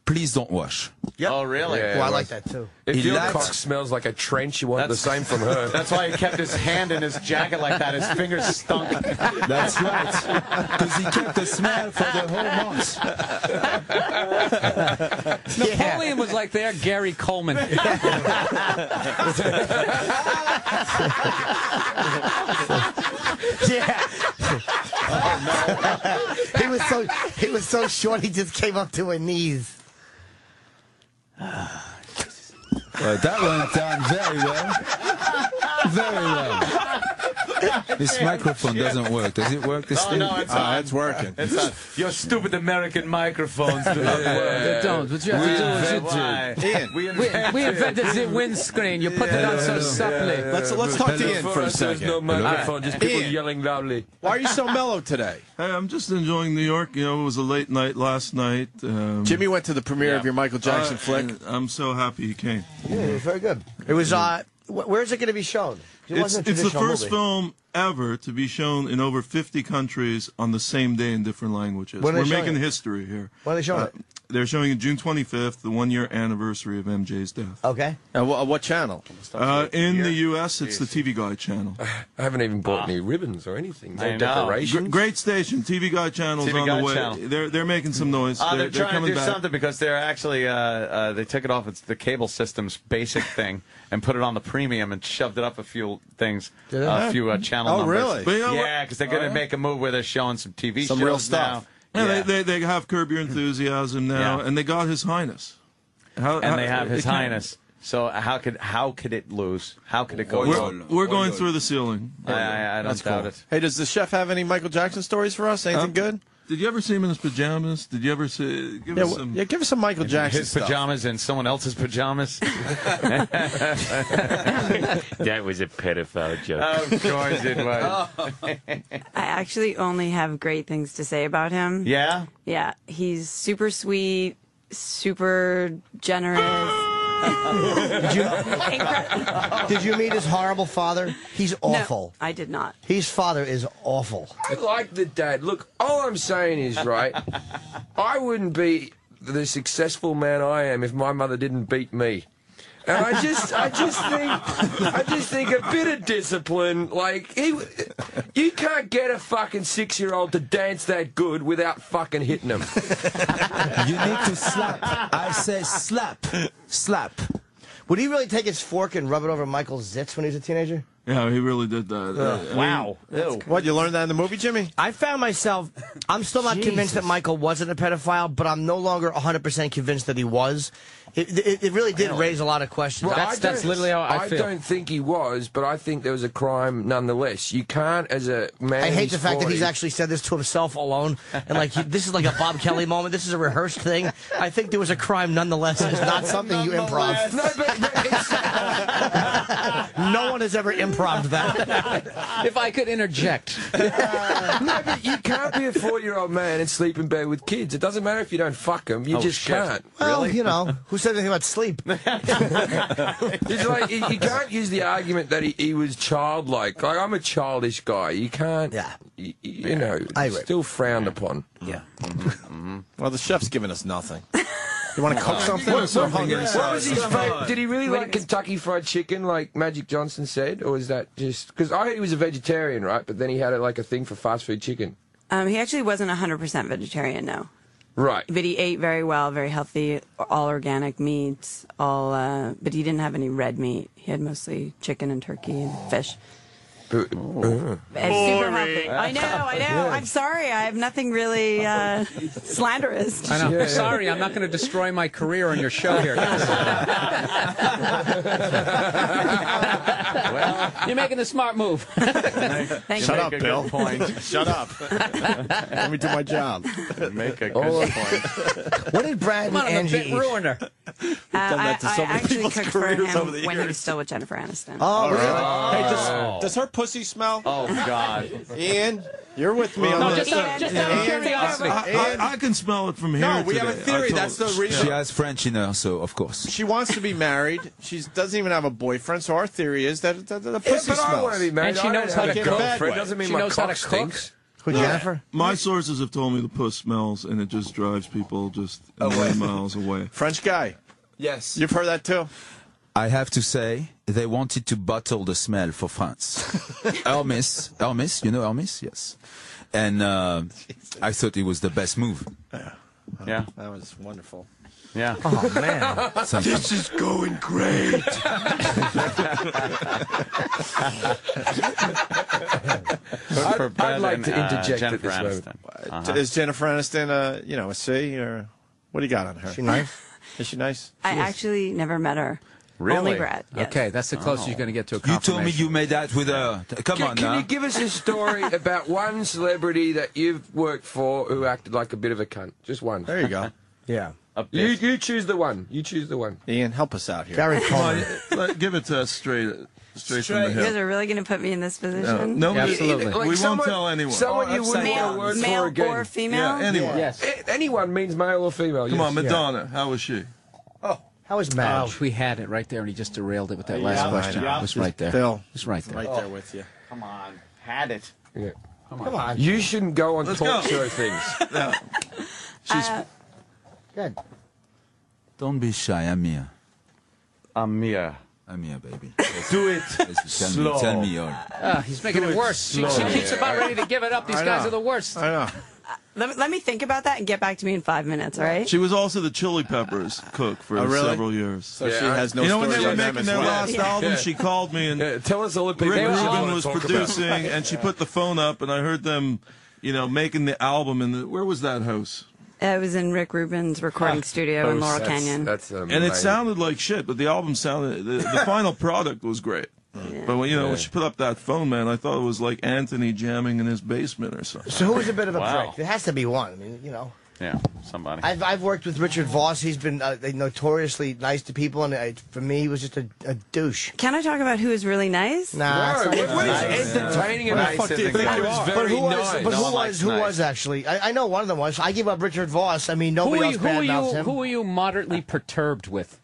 Please don't wash." Yep. Oh, really? Yeah, Well, I like that, too. If He your liked- cock smells like a trench, you want the same from her. That's why he kept his hand in his jacket like that. His fingers stunk. That's right. Because he kept the smell for the whole month. Napoleon was like their Gary Coleman. Yeah. He was so short he just came up to her knees. Well, that went down very well. Very well. This microphone doesn't work. Does it work? This thing? No, it's on. It's working. It's on. Your stupid American microphones do not work. They don't. What you have to do is Why? we invented the windscreen. You put it on so subtly. Let's talk to Ian for a There's second. no microphone, just people Ian. yelling loudly. Why are you so mellow today? Hey, I'm just enjoying New York. You know, it was a late night last night. Jimmy went to the premiere of your Michael Jackson flick. and I'm so happy he came. Yeah, it was very good. It was, where's it going to be shown? It It's wasn't a the traditional first movie. film ever to be shown in over 50 countries on the same day in different languages. When are they We're showing making it? history here. When are they showing it? They're showing it June 25th, the 1-year anniversary of MJ's death. Okay. What channel? In the U.S., it's the TV Guide channel. I haven't even bought any ribbons or anything. No I know. decorations. Great station. TV Guide channel's TV on Guide the way. channel. They're making some noise. They're trying coming to do back. something because they're actually they took it off the cable system's basic thing and put it on the premium and shoved it up a few things, a few channel numbers. really? But you know Yeah, because they're going to make a move where they're showing some TV Some shows real stuff. now. Yeah, they have Curb Your Enthusiasm now, Yeah. and they got His Highness. And they have His it can't- Highness. So how could it lose? How could it go wrong? We're going through the ceiling. I don't doubt it. Hey, does the chef have any Michael Jackson stories for us? Anything good? Did you ever see him in his pajamas? Did you ever see? Give us some. Yeah, give us some Michael Jackson His stuff. pajamas and someone else's pajamas. That was a pedophile joke. Of course it was. I actually only have great things to say about him. Yeah? Yeah, he's super sweet, super generous. Did you meet his horrible father? He's awful. No, I did not. His father is awful. I like the dad. Look, all I'm saying is, right, I wouldn't be the successful man I am if my mother didn't beat me. And I just think a bit of discipline, like, you can't get a fucking 6-year-old to dance that good without fucking hitting him. You need to slap. I say slap. Slap. Would he really take his fork and rub it over Michael's zits when he was a teenager? Yeah, he really did that. Wow. What, you learned that in the movie, Jimmy? I found myself, I'm still not convinced that Michael wasn't a pedophile, but I'm no longer 100% convinced that he was. It really did raise a lot of questions. Well, That's literally how I feel. I don't think he was, but I think there was a crime nonetheless. You can't, as a man. I hate the who's fact that 40 he's actually said this to himself alone, and like this is like a Bob Kelly moment. This is a rehearsed thing. I think there was a crime nonetheless. It's not something you improv. No, but it's, No one has ever improv that. If I could interject. No, but you can't be a 40-year-old man and sleep in bed with kids. It doesn't matter if you don't fuck them. You just can't. Well, you know, who said anything about sleep? It's like you can't use the argument that he was childlike. Like, I'm a childish guy. You can't. Yeah. You know, still frowned upon. Yeah. Well, the chef's giving us nothing. You want to cook something? What was his favorite? Did he really like Kentucky Fried Chicken, like Magic Johnson said, or was that just because I heard he was a vegetarian, right? But then he had a thing for fast food chicken. He actually wasn't 100% vegetarian, no. Right. But he ate very well, very healthy, all organic meats, but he didn't have any red meat. He had mostly chicken and turkey and fish. But, Super healthy. I know. I'm sorry. I have nothing really slanderous. I know. Sorry, I'm not going to destroy my career on your show here. Well, you're making the smart move. Thank Shut you. up, Bill. Shut up. Let me do my job. Make a good point. What did Brad and Angie eat? Ruiner. I actually people's cooked for careers him over the when he years. was still with Jennifer Aniston. Oh, really? Hey, does her pussy smell? Oh, God. Ian, you're with me on No, this. just out of curiosity. I can smell it from here. No, we have a today. theory. I told- That's the reason. She has French in her, so of course. She wants to be married. She doesn't even have a boyfriend. So our theory is that the pussy but I smells. want to be married. And she knows how to in a bad cook. way. Doesn't mean She my knows how to cock cook. stinks. Who, Jennifer? My sources have told me the puss smells, and it just drives people just a million miles away. French guy. Yes. You've heard that too? I have to say, they wanted to bottle the smell for France. Hermes, you know Hermes? Yes. And I thought it was the best move. Yeah. That was wonderful. Yeah. Oh, man. This is going great. I'd like to interject Jennifer at this Aniston. Is Jennifer Aniston a C, or what do you got on her? Is she nice? Is she nice? I actually never met her. Really? Only Brad. Yes. Okay, that's the closest you're going to get to a You confirmation. told me you made that with a... Come on Can now. you give us a story about one celebrity that you've worked for who acted like a bit of a cunt? Just one. There you go. Yeah. You choose the one. You choose the one. Ian, help us out here. Gary Coleman. Give it to us straight from the You guys hip. are really going to put me in this position? No, Absolutely. we won't tell anyone. Someone you wouldn't Male, want to work for male again. or female? Yeah, anyone. Yes. Anyone means male or female. Come yes. on, Madonna. How was she? How was Oh, Madge? we had it right there, and he just derailed it with that last question. Yeah. It was right there. Bill. It was right there. Right there with you. Come on. Had it. Yeah. Come on. You shouldn't go on Let's talk go. show things. She's Good. Don't be shy, Amir. Amir. Amir, baby. Do it. Tell me all. He's making it worse. She keeps about ready to give it up. These I guys know. are the worst. I know. Let me think about that and get back to me in 5 minutes, all right? She was also the Chili Peppers cook for Oh, really? several years. So she has no You know when story they were on them making as their well. last album, she called me and Tell us all the people Rick that you Rubin wanna was talk about. producing, and she put the phone up, and I heard them, making the album. Where was that house? It was in Rick Rubin's recording studio in Laurel Canyon. That's And it sounded like shit, but the album sounded. The final product was great. But when she put up that phone, man, I thought it was like Anthony jamming in his basement or something. So who's a bit of a Wow. prick? There has to be one. I mean, Yeah, somebody. I've worked with Richard Voss. He's been notoriously nice to people, and for me, he was just a douche. Can I talk about who is really nice? Nah, No, what is entertaining and Nice nice? is a guy. It was But very who was? nice. But No who one was? likes Who nice. was actually? I know one of them was. I give up Richard Voss. I mean, nobody else badmouths him. Who are you moderately perturbed with?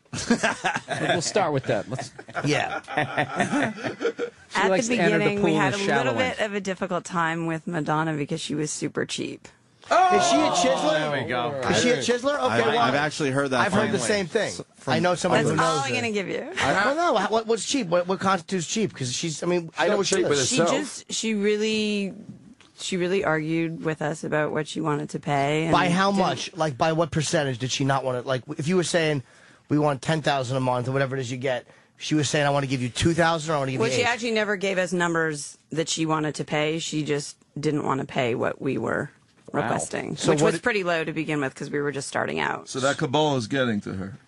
We'll start with that. Let's. Yeah. At likes the to enter the beginning, we pool had a in the shallow little bit end. of a difficult time with Madonna because she was super cheap. Is she a Chisler? There we go. Is she a Chisler? Okay, well, I've actually heard that. I've heard the finally. same thing. I know somebody That's who knows all I'm her. going to give you. I don't know. What's cheap? What constitutes cheap? Because she's. I mean, I know what she cheap with is. herself. She really argued with us about what she wanted to pay. And By how didn't- much? Like, by what percentage did she not want to? Like, if you were saying we want 10,000 a month or whatever it is you get, she was saying I want to give you 2,000 or I want to give Well, you she 8. actually never gave us numbers that she wanted to pay. She just didn't want to pay what we were requesting, So which what was pretty low to begin with because we were just starting out. So that Kabbalah's getting to her.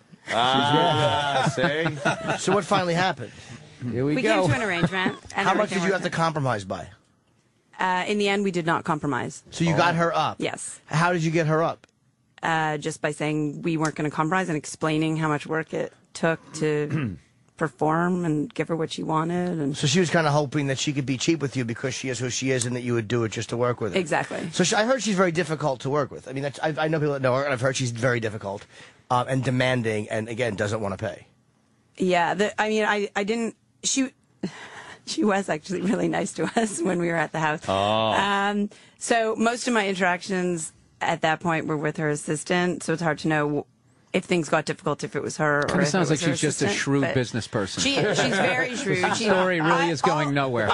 See? So what finally happened? Here we We go. came to an arrangement. And How much did everything you have to worked compromise by? out. In the end, we did not compromise. So you got her up. Yes. How did you get her up? Just by saying we weren't going to compromise and explaining how much work it took to perform and give her what she wanted. And So she was kind of hoping that she could be cheap with you because she is who she is and that you would do it just to work with her. Exactly. So I heard she's very difficult to work with. I mean, I know people that know her, and I've heard she's very difficult and demanding and, again, doesn't want to pay. yeah, I didn't. She was actually really nice to us when we were at the house. Oh. So most of my interactions at that point were with her assistant, so it's hard to know if things got difficult, if it was her or Kind of if sounds it was like her she's just a assistant, shrewd but business person. She's very shrewd. That story really is going nowhere.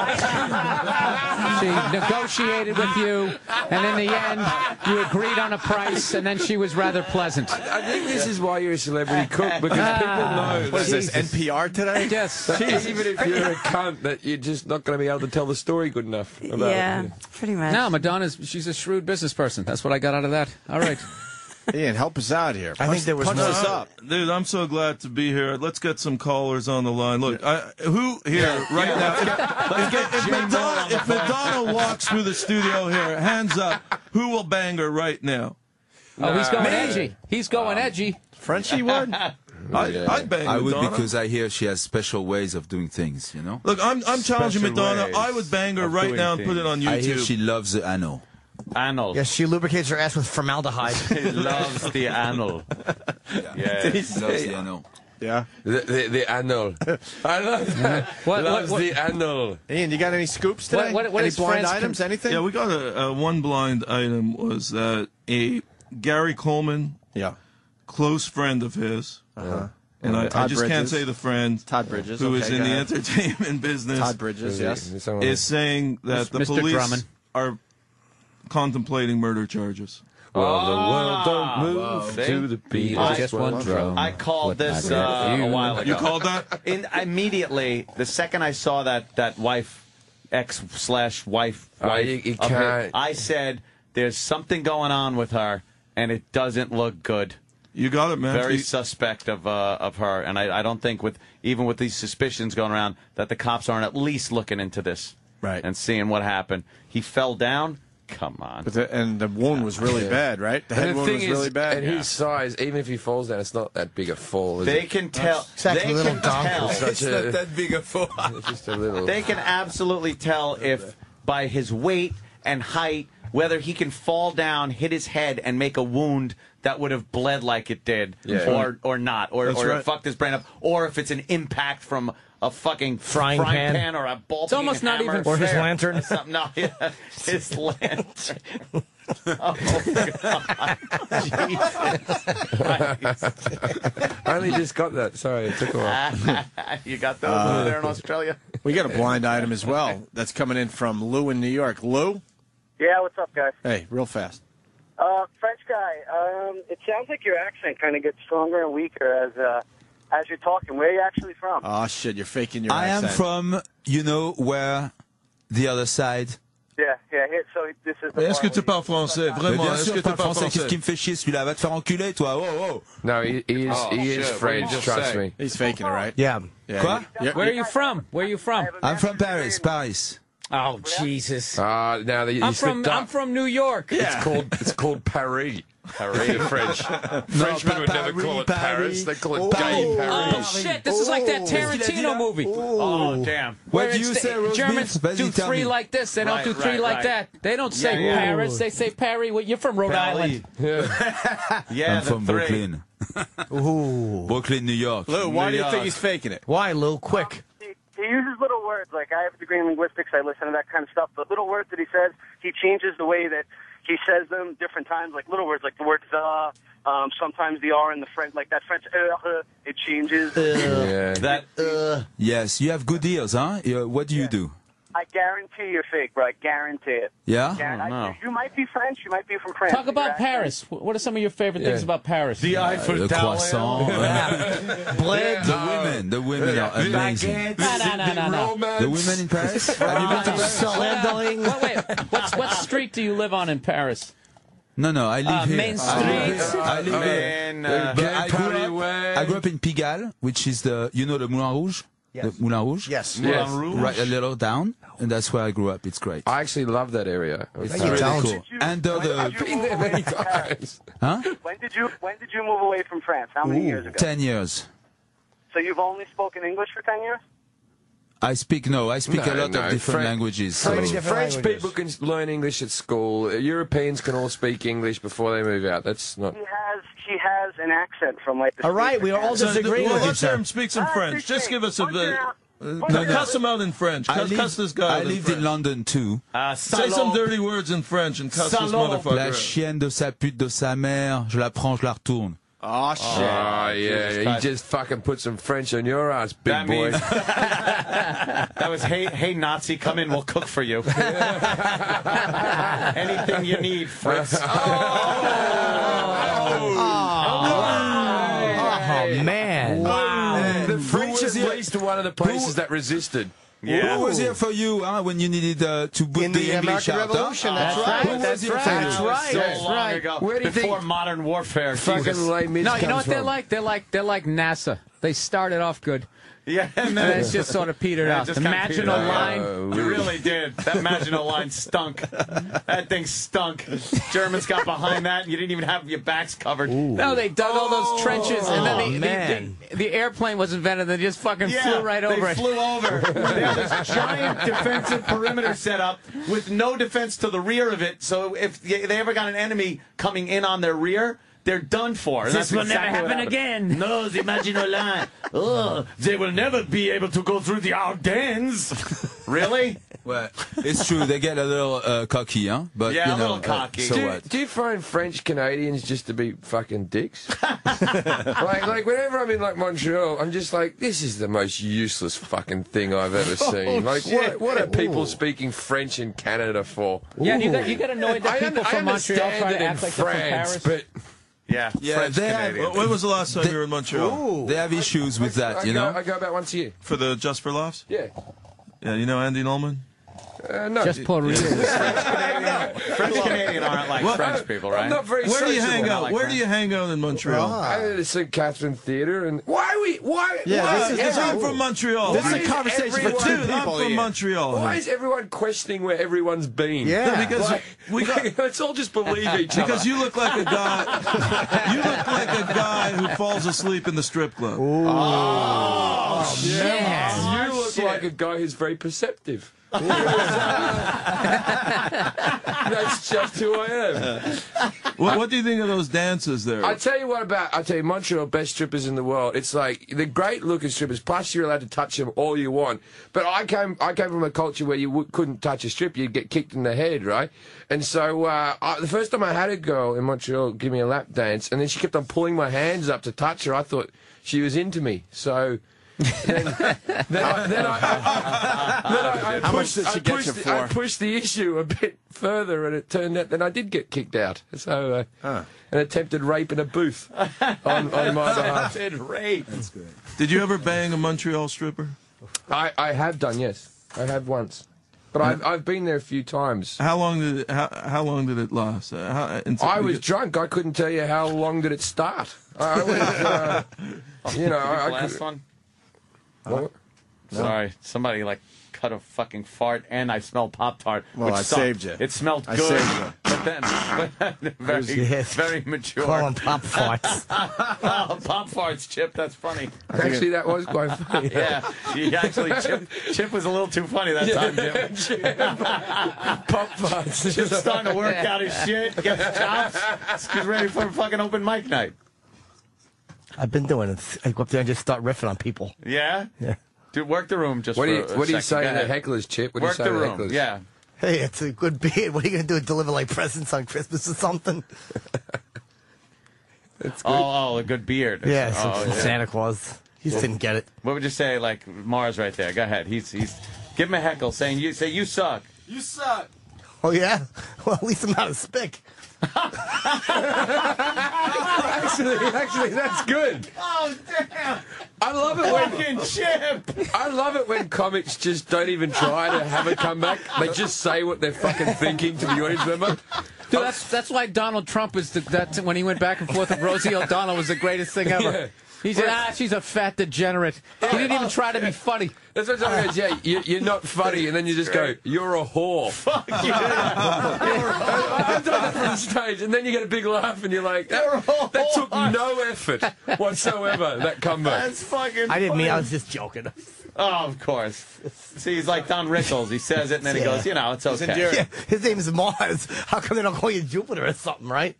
She negotiated with you, and in the end, you agreed on a price, and then she was rather pleasant. I think this is why you're a celebrity cook, because people know. What is this, NPR today? Yes. That even if you're a cunt, that you're just not going to be able to tell the story good enough about it. Pretty much. No, she's a shrewd business person. That's what I got out of that. All right. Ian, help us out here. I think there was punch us up. Dude, I'm so glad to be here. Let's get some callers on the line. Look, who here right now? If Madonna walks through the studio here, hands up, who will bang her right now? Oh, he's going edgy. He's going edgy. Frenchie would? I'd bang I would Madonna. because I hear she has special ways of doing things, you know? Look, I'm challenging Special Madonna. ways I would bang her right doing now and put it on YouTube. I hear she loves the anal. Anal. Yes, she lubricates her ass with formaldehyde. He loves the anal. Yeah. She loves the anal. Yeah. The anal. I love that. Loves the anal. Ian, you got any scoops today? What any is blind France items? Anything? Yeah, we got a one blind item was that a Gary Coleman, close friend of his, and I just can't say the friend, Todd Bridges, who is okay, in go the ahead. entertainment business. Todd Bridges, yes. Is saying that the Mr. police Drummond. are contemplating murder charges. Well, the world don't move to the beat of just one drum. I called this a while ago. You called that? Immediately, the second I saw that wife, ex/wife, you can't. I said, there's something going on with her, and it doesn't look good. You got it, man. Very suspect of her, and I don't think even with these suspicions going around that the cops aren't at least looking into this, right, and seeing what happened. He fell down. Come on. And the wound was really bad, right? The head wound was really bad. At his size, even if he falls down, it's not that big a fall. They can tell. They can tell. It's not that big a fall. It's just a little. They can absolutely tell if by his weight and height whether he can fall down, hit his head, and make a wound that would have bled like it did, or not, or right. fucked his brain up, or if it's an impact from a fucking Frying pan. or a ball. It's almost not even Or his fair. lantern. Something, no, yeah, his lantern. Oh, God. I only just got that. Sorry, it took a while. You got those over there in Australia? We got a blind item as well that's coming in from Lou in New York. Lou? Yeah, what's up, guys? Hey, real fast. French guy. It sounds like your accent kind of gets stronger and weaker as you're talking. Where are you actually from? Oh, shit, you're faking your I am accent. from, you know, where the other side. Yeah. Here, so this is the Est-ce que tu parles français? Mais Vraiment, bien est-ce sûr, que je tu parle parles français. Qu'est-ce français? qui me fait chier, celui-là? Va te faire enculer, toi. Oh. No, he is French. Trust me. He's faking it, right? Yeah. Quoi? Where are you from? Where are you from? I'm from Paris. Oh, Jesus. Now I'm from New York. It's called Paris. Paris, French. Frenchmen would never call it Paris. They call it Gay Paris. Oh, shit. This is like that Tarantino movie. Oh, damn. What do you say, roast Germans beef? Vas-y, do tell three me. like this. They don't do three like that. They don't say Paris. They say Paris. Well, you're from Rhode Island. Yeah, I'm from Brooklyn. Brooklyn, New York. Lou, why do you think he's faking it? Why, Lou? Quick. He uses little words. Like, I have a degree in linguistics. I listen to that kind of stuff. But little words that he says, he changes the way that he says them different times. Like little words, like the word the. Sometimes the R in the French, like that French, it changes. Yes, you have good ears, huh? What do you do? I guarantee you're fake, bro. I guarantee it. Yeah? You might be French. You might be from France. Talk about Paris. What are some of your favorite things about Paris? The Eiffel Le Tower. croissant. The women are amazing. No. The women in Paris? Have you been to Wait. What street do you live on in Paris? No, I live here. Main Street. I live here. But I grew up in Pigalle, which is the Moulin Rouge? Yes. The Moulin Rouge? Yes. Right a little down, and that's where I grew up. It's great. I actually love that area. It's You're really talented. cool. And Been there many times. Huh? When did you move away from France? How many years ago? 10 years. So you've only spoken English for 10 years? I speak a lot of different languages. So. French people can learn English at school. Europeans can all speak English before they move out. That's not. He has an accent from like the. All right, we are all disagreeing with you, Let's hear sir. him speak some French. Just give us a bit. No. Cuss him out in French. Cuss this guy. I lived in London too. Say some dirty words in French and cuss this motherfucker. La chienne de sa pute de sa mère, je la prends, je la retourne. Oh, shit. Oh, yeah. You just fucking put some French on your ass, big boy. That was, hey, Nazi, come in, we'll cook for you. Anything you need, Fritz. Man. Wow. The French at least were one of the places that resisted. Yeah. Who was here for you when you needed to boot in the English English American out? Revolution? That's right. That's right. That's right. Ago. Where do you Before think modern warfare? fucking Les Mis No, you know comes what they're from? like? They're like NASA. They started off good. Yeah, And then it's just sort of petered out. The Maginot Line. You really did. That Maginot Line stunk. That thing stunk. Germans got behind that, and you didn't even have your backs covered. No, they dug all those trenches, and then the airplane was invented. They just fucking flew right over they it. flew over. They had this giant defensive perimeter set up with no defense to the rear of it. So if they ever got an enemy coming in on their rear, they're done for. And This that's will never exactly happen again. No, the Maginot Line. Oh, they will never be able to go through the Ardennes. Really? Well, it's true. They get a little cocky, huh? But Yeah, you a know, little cocky. So what? Do you find French Canadians just to be fucking dicks? like whenever I'm in like Montreal, I'm just like, this is the most useless fucking thing I've ever seen. Like, what are people speaking French in Canada for? Yeah, you get annoyed that people from Montreal try to act like they're from France, Paris. but Yeah, French they have, Canadian. When was the last time you were in Montreal? they have issues with that, you know? I go about once a year. For the Just for Laughs? Yeah. Yeah, you know Andy Nolman? No. Just Puerto Rico. French Canadian aren't like French people, right? I'm not very Where do you hang sociable. out? Where do you hang out in Montreal? I go to St. Catherine Theatre, and why? I'm from Montreal. This is a conversation for two Dude, I'm people from here. Montreal. Why is everyone questioning where everyone's been? Yeah. Because we got. Let's all just believe each other. Because you look like a guy. You look like a guy who falls asleep in the strip club. You look like a guy who's very perceptive. That's just who I am. What do you think of those dances there? I tell you Montreal, best strippers in the world. It's like the great looking strippers. Plus, you're allowed to touch them all you want. But I came from a culture where you couldn't touch a stripper; you'd get kicked in the head, right? And so the first time I had a girl in Montreal give me a lap dance, and then she kept on pulling my hands up to touch her. I thought she was into me, so. Then I pushed the issue a bit further, and it turned out that I did get kicked out. So an attempted rape in a booth on my behalf. Attempted rape. That's good. Did you ever bang a Montreal stripper? I have done, yes. I have once. But I've been there a few times. How long did it last? I was drunk. I couldn't tell you how long did it start. I went, Last one. What? Sorry, somebody cut a fucking fart, and I smelled Pop-Tart. Well, I sucked. saved you. It smelled good. I saved you. But then, very mature. Call them pop farts. Pop farts, Chip. That's funny. Actually, that was quite funny. Yeah, Chip was a little too funny that time, Jim. Pop farts. Chip's starting to work out his shit, get his chops. He's ready for fucking open mic night. I've been doing it. I go up there and just start riffing on people. Yeah? Yeah. Dude, work the room just What for do you a say second. to the hecklers, Chip? What do you Work say the to the room, hecklers? yeah. Hey, it's a good beard. What are you going to do? Deliver like presents on Christmas or something? That's good. Oh, a good beard. Yeah, Oh, Santa Claus. He just didn't get it. What would you say, Mars right there? Go ahead. He's give him a heckle, saying you suck. You suck. Oh, yeah? Well, at least I'm not a spick. Actually, that's good. Oh damn! I love it when Chip. I love it when comics just don't even try to have a comeback. They just say what they're fucking thinking to the audience member. Dude, that's why Donald Trump was when he went back and forth with Rosie O'Donnell was the greatest thing ever. Yeah. He said, she's a fat degenerate. He didn't even try to be funny. That's what someone goes, yeah, you're not funny, and then you just go, you're a whore. Fuck you. I've done that from stage, and then you get a big laugh, and you're like, that took no effort whatsoever, that comeback. That's fucking I didn't mean, funny. I was just joking. Oh, of course. See, he's like Don Rickles. He says it, and then he goes, it's okay. Yeah, his name is Mars. How come they don't call you Jupiter or something, right?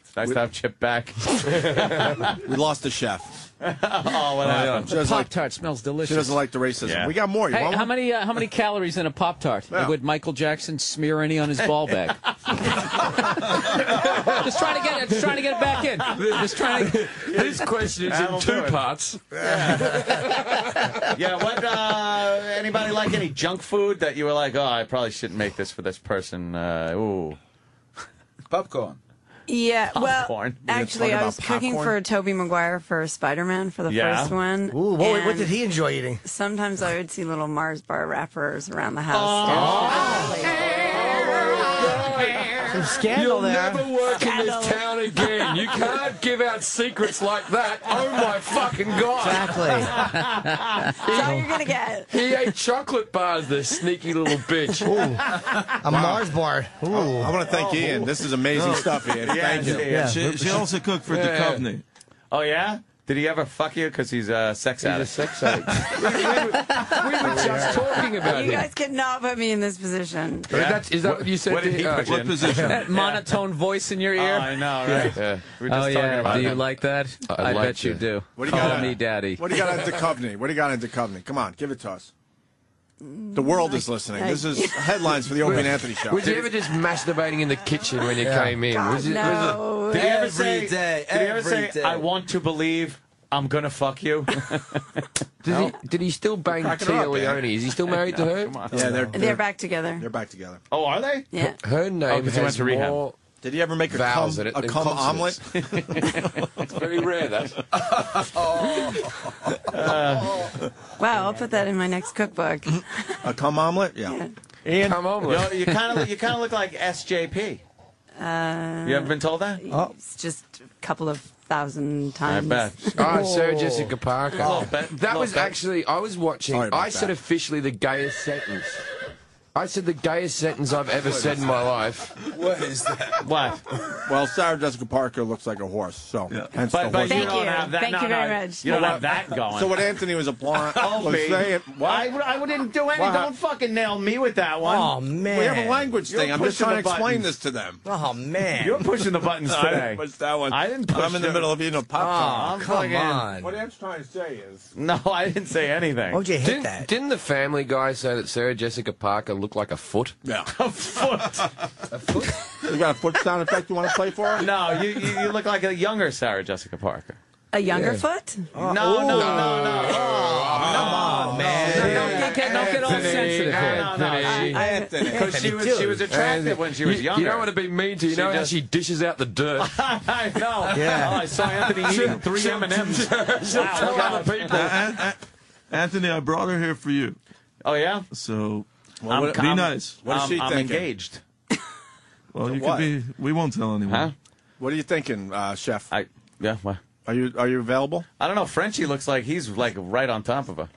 It's nice to have Chip back. We lost the chef. Oh, what happened? The Pop-Tart smells delicious. She doesn't like the racism. Yeah. We got more. You Hey, want how one? many calories in a Pop-Tart? Yeah. Would Michael Jackson smear any on his ball bag? Just trying to get it back in. Just trying to. This question is in two parts. Yeah, what, anybody like any junk food that you were like, I probably shouldn't make this for this person? Ooh. Popcorn. Yeah, well, Popcorn. actually, talking I was about cooking popcorn? for Tobey Maguire for Spider-Man for the Yeah? first one. Ooh, what and did he enjoy eating? Sometimes I would see little Mars bar wrappers around the house. Some scandal You'll there. never work in this town again. You can't give out secrets like that. Oh, my fucking God. Exactly. That's all you're gonna get. He ate chocolate bars, this sneaky little bitch. A Mars bar. Ooh. I want to thank Ian. This is amazing stuff, Ian. Thank you. Yeah. She also cooked for Duchovny. Oh, yeah? Did he ever fuck you? Because he's a sex addict. He's a sex addict. we were just talking about You him. guys cannot put me in this position. Is that what you said? What did he put you What in? position? That monotone voice in your ear. I know, right? Yeah. We were just talking about Do you him. like that? I like bet you it. do. What do you Call got? me daddy. What do you got on Duchovny? What do you got on Duchovny? Come on, give it to us. The world is listening. This is headlines for the Opie and Anthony show. Was you ever just masturbating in the kitchen when you came in? God, Was it, no. Did he ever Every day, Did he ever every say, day. I want to believe I'm going to fuck you? did he still bang Cracking Tia her up, man. Leone? Is he still married to her? Come on. Yeah, They're back together. they're back together. Oh, are they? Yeah. Her name 'cause he went has to rehab. more Did he ever make a vowels cum, in it a than cum omelet? consonants. It's very rare, that. Wow, I'll put that in my next cookbook. A cum omelet? Yeah. Yeah. Ian, Come on, You kind of look like SJP. You ever been told that? It's just a couple of thousand times. I bet. Oh, Sarah Jessica Parker. A little bit. That Little was bit. actually, I was watching, Sorry about I said that. officially the gayest sentence. I said the gayest sentence I've ever said in my life. What is that? What? well, Sarah Jessica Parker looks like a horse, so hence the But horse. you Thank don't you. have that. Thank no, you very no, much. You don't have that going. So what Anthony was applying, was Opie. saying, what? I didn't do anything. What? Don't fucking nail me with that one. Oh, man. We have a language You're thing. I'm just pushing trying to the explain buttons. this to them. Oh, man. You're pushing the buttons I today. didn't push that one. I didn't push I'm in the it. middle of eating a popcorn. I'm Come fucking- on. What Ant's trying to say is, No, I didn't say anything. Why'd you hit that? Didn't the Family Guy say that Sarah Jessica Parker looked like a foot? yeah. A foot. You got a foot sound effect you want to play for us? No, you look like a younger Sarah Jessica Parker. A younger foot? No. Come on, man. Don't get all sensitive here. Anthony. Because she was attractive when she was younger. You don't want to be mean to. You know how just- she dishes out the dirt. I know. Yeah. Oh, I saw Anthony eating 3 M&Ms. She'll tell other people. Anthony, I brought her here for you. Oh yeah. So I'm- be nice. What is she I'm thinking? engaged. Well, you what? could be. We won't tell anyone. Huh? What are you thinking, Chef? Yeah. What? Are you available? I don't know. Frenchie looks like he's like right on top of her.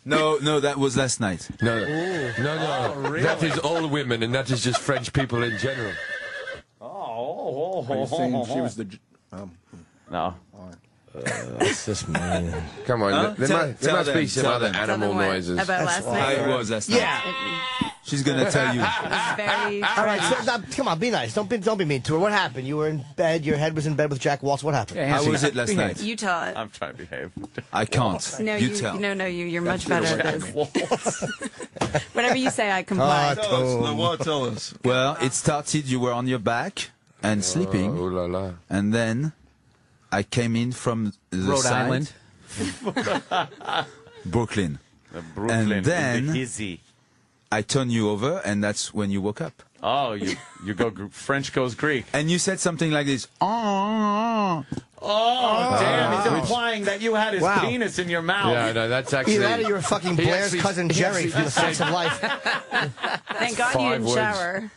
No, that was last night. No. really? That is all women, and that is just French people in general. Oh. Are you saying she was the? No. It's just mean. Come on, Huh? there Tell must be them, some tell other them. animal Something noises. About last night? It was last night. Yeah. She's gonna tell you. It was very All right, so, now, come on, be nice. Don't be mean to her. What happened? You were in bed. Your head was in bed with Jack Waltz. What happened? How was it last night? You tell it. I'm trying to behave. I can't. No, you tell. you're much better at this. Waltz. Whatever you say, I comply. Tell us. No, what? Tell us. Well, it started. You were on your back and sleeping, Oh la la. and then I came in from the Rhode side, Island. Brooklyn. Brooklyn. And then- Easy. I turned you over, and that's when you woke up. Oh, you go French goes Greek. And you said something like this. Oh, Oh, damn! He's implying that you had his Wow. penis in your mouth. Yeah, no, that's actually. Either that or you were fucking He Blair's actually- cousin he Jerry actually from The just said- Facts of Life. Thank God you Five didn't words. shower.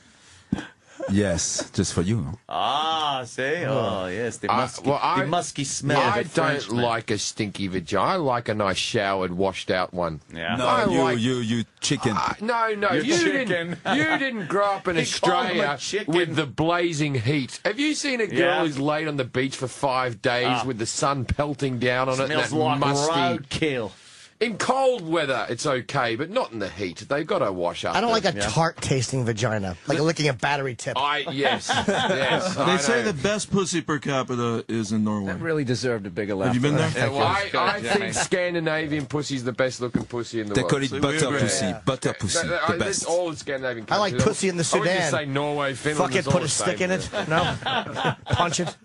Yes, just for you. Ah, see? Oh, yes. The musky smell I of a don't Frenchman. like a stinky vagina. I like a nice showered, washed out one. Yeah. No, you chicken. No, You're you chicken. didn't grow up in He called him a Australia chicken. with the blazing heat. Have you seen a girl Yeah. who's laid on the beach for 5 days with the sun pelting down on it? Smells And that like musty. roadkill. In cold weather, it's okay, but not in the heat. They've got to wash up. I don't like a Yeah. tart-tasting vagina, like licking a battery tip. Yes. They say the best pussy per capita is in Norway. That really deserved a bigger laugh. Have you been there? Yeah, well, I think Scandinavian pussy's the best looking pussy in the They world. call it So we butter agree. pussy. Butter pussy. The best. All the Scandinavian I like countries. pussy in the I would just Sudan. say Norway, Finland. Fuck it, is all put the a stick same. in it. No, punch it.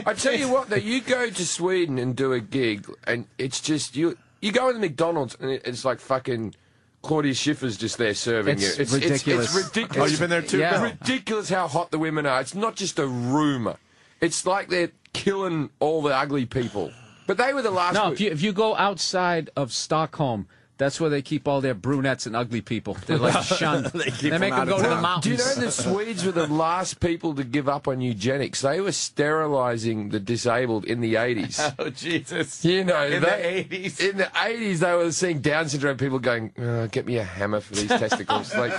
I tell you what, though, you go to Sweden and do a gig, and it's just you go in the McDonald's, and it's like fucking Claudia Schiffer's just there serving It's you. ridiculous. It's ridiculous. Oh, you've been there too? Yeah. It's ridiculous how hot the women are. It's not just a rumour. It's like they're killing all the ugly people. But they were the last. No, if you go outside of Stockholm, that's where they keep all their brunettes and ugly people. They're like shunned. they make them go to the Do you mountains. know the Swedes were the last people to give up on eugenics? They were sterilising the disabled in the 80s. Oh, Jesus. You know, In the 80s. In the 80s, they were seeing Down syndrome people going, get me a hammer for these testicles. Like,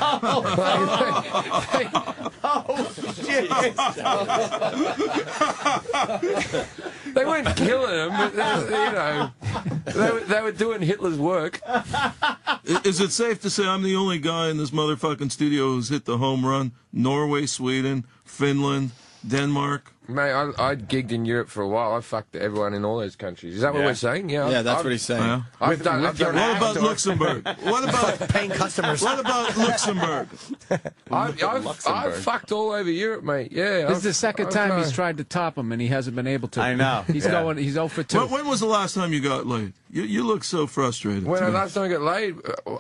they weren't killing them, but they were doing Hitler's work. Is it safe to say I'm the only guy in this motherfucking studio who's hit the home run? Norway, Sweden, Finland, Denmark. Mate, I gigged in Europe for a while. I fucked everyone in all those countries. Is that what we're saying? Yeah, that's what he's saying. Yeah. I've done What about Luxembourg? What about paying customers? What about Luxembourg? I've fucked all over Europe, mate. Yeah. This is the second time he's tried to top him, and he hasn't been able to. I know. He's going. He's 0 for 2. When was the last time you got laid? You look so frustrated. When too. last time I got laid,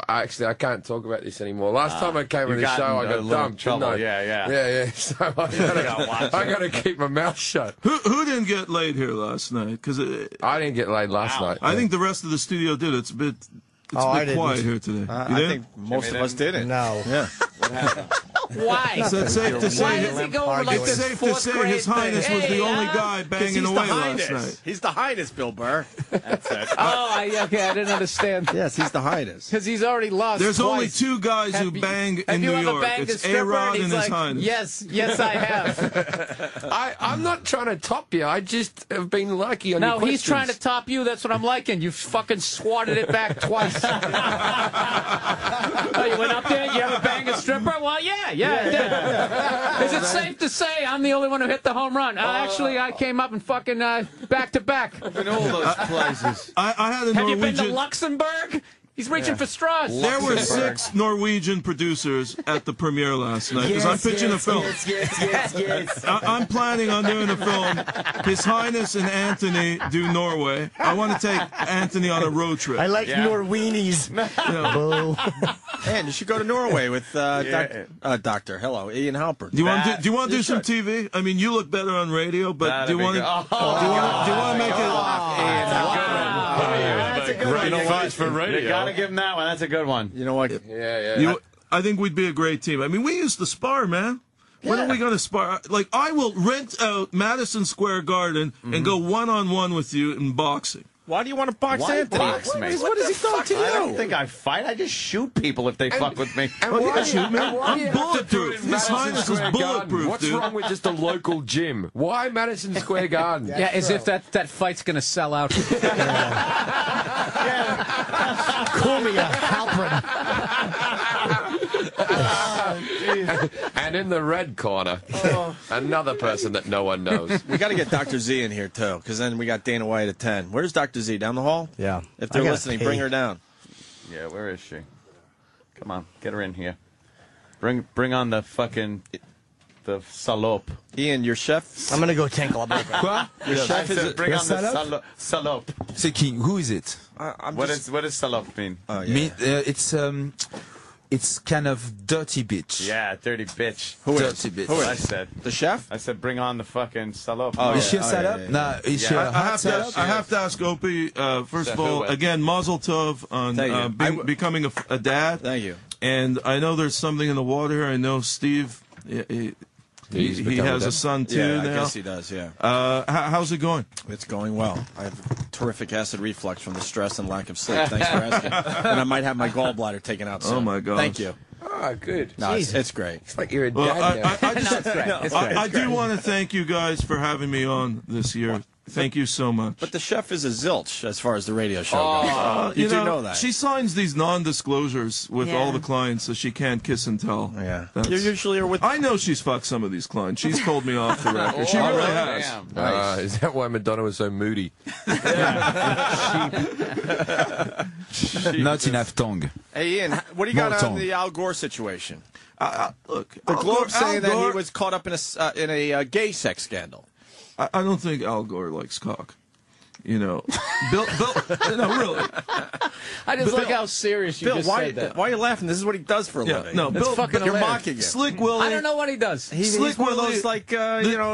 actually, I can't talk about this anymore. Last time I came on the show, I got dumped. Trouble. didn't I? Yeah. So I got to keep my mouth shut. Who didn't get laid here last night? Because I didn't get laid last night. I think the rest of the studio did. It's a bit quiet here today. I think most of us didn't. No. Yeah. Why? So it's safe to say, Why is he going like it's this safe to fourth say grade His Highness thing? was the only guy 'Cause banging he's away the last highness. night. He's the highness, Bill Burr. That's it. Okay, I didn't understand. Yes, he's the highness. Because he's already lost. There's twice. only two guys who bang in New York. It's A-Rod and His Highness. Yes, I have. I'm not trying to top you. I just have been lucky on your No, questions. he's trying to top you. That's what I'm liking. You fucking swatted it back twice. Oh, you went up there? You ever banged a stripper? Well, yeah, I did. Is it safe to say I'm the only one who hit the home run? Actually, I came up and fucking back-to-back. In all those places. I had a Have you been to Norwegian. Luxembourg? He's reaching for straws. There were 6 Norwegian producers at the premiere last night because I'm pitching a film. Yes. I'm planning on doing a film. His Highness and Anthony do Norway. I want to take Anthony on a road trip. I like Norweenies. Boo. And you should go to Norway with Doctor. Hello, Ian Halpern. Do you want to do some TV? I mean, you look better on radio, but do you want to make it? That's a good one. For radio. You gotta give him that one. That's a good one. You know what? I think we'd be a great team. I mean, we used to spar, man. When are we going to spar? Like, I will rent out Madison Square Garden and go one-on-one with you in boxing. Why do you want to box Why Anthony? box me? What has he done to you? I don't think I fight. I just shoot people if they fuck with me. And why do you I'm bulletproof. have to do it in His Highness is Madison Square bulletproof, Garden? What's dude. wrong with just a local gym? Why Madison Square Garden? Yeah, as if that fight's going to sell out. Cumia Halpern. And in the red corner, another person that no one knows. We got to get Dr. Z in here, too, because then we got Dana White at 10. Where's Dr. Z? Down the hall? Yeah. If they're I gotta listening, pee. bring her down. Yeah, where is she? Come on, get her in here. Bring on the fucking the salope. Ian, your chef? I'm going to go tinkle. Quoi? Your chef is... Bring on the salope. C'est qui? Who is it? What does salope mean? Oh, yeah. It's kind of dirty bitch. Yeah, dirty bitch. Who is? Dirty bitch. Who is? I said. The chef? I said bring on the fucking salope. Oh, Is she a setup? Nah, is she a I hot setup? have to ask Opie, first of all, who? again, Mazel Tov on Thank you. becoming a dad. Thank you. And I know there's something in the water. I know Steve He has a son too Yeah, now. I guess he does. Yeah. How's it going? It's going well. I have terrific acid reflux from the stress and lack of sleep. Thanks for asking. And I might have my gallbladder taken out soon. Oh my God! Thank you. Oh, good. No, it's great. It's like you're a dad now. I do want to thank you guys for having me on this year. Thank you so much. But the chef is a zilch as far as the radio show goes. You do know that. She signs these non-disclosures with all the clients, so she can't kiss and tell. Yeah. You usually are with. I know she's fucked some of these clients. She's told me off the record. She really has. Nice. Is that why Madonna was so moody? Not enough tongue. Hey, Ian, what do you got More on the Al Gore situation? Look, The Al Globe saying Gore- that he was caught up in a gay sex scandal. I don't think Al Gore likes cock. You know, Bill, no, really. I just like how serious you Bill, just said that. why are you laughing? This is what he does for a living. No, That's Bill, fucking you're hilarious. mocking him. Slick Willie. I don't know what he does. He's one of those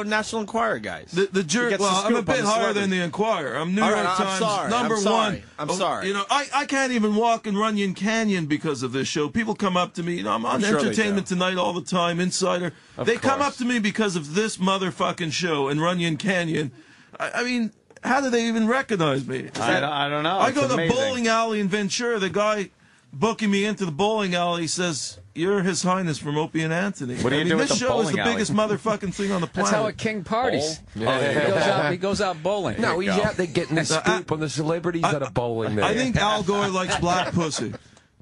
National Enquirer guys. The jerk. Well, I'm a bit higher than the Enquirer. I'm New York Times number one. I'm sorry. You know, I can't even walk in Runyon Canyon because of this show. People come up to me. You know, I'm on sure they Entertainment Tonight all the time, Insider. They come up to me because of this motherfucking show in Runyon Canyon. I mean, how do they even recognize me? I don't know. I It's go to amazing. bowling alley in Ventura. The guy booking me into the bowling alley says, "You're His Highness from Opie and Anthony." What do you do with this the show is bowling the alley? biggest motherfucking thing on the planet. That's how a king parties. Yeah. He goes out bowling. No, he's out there getting the scoop on the celebrities that are bowling there. I think Al Gore likes black pussy.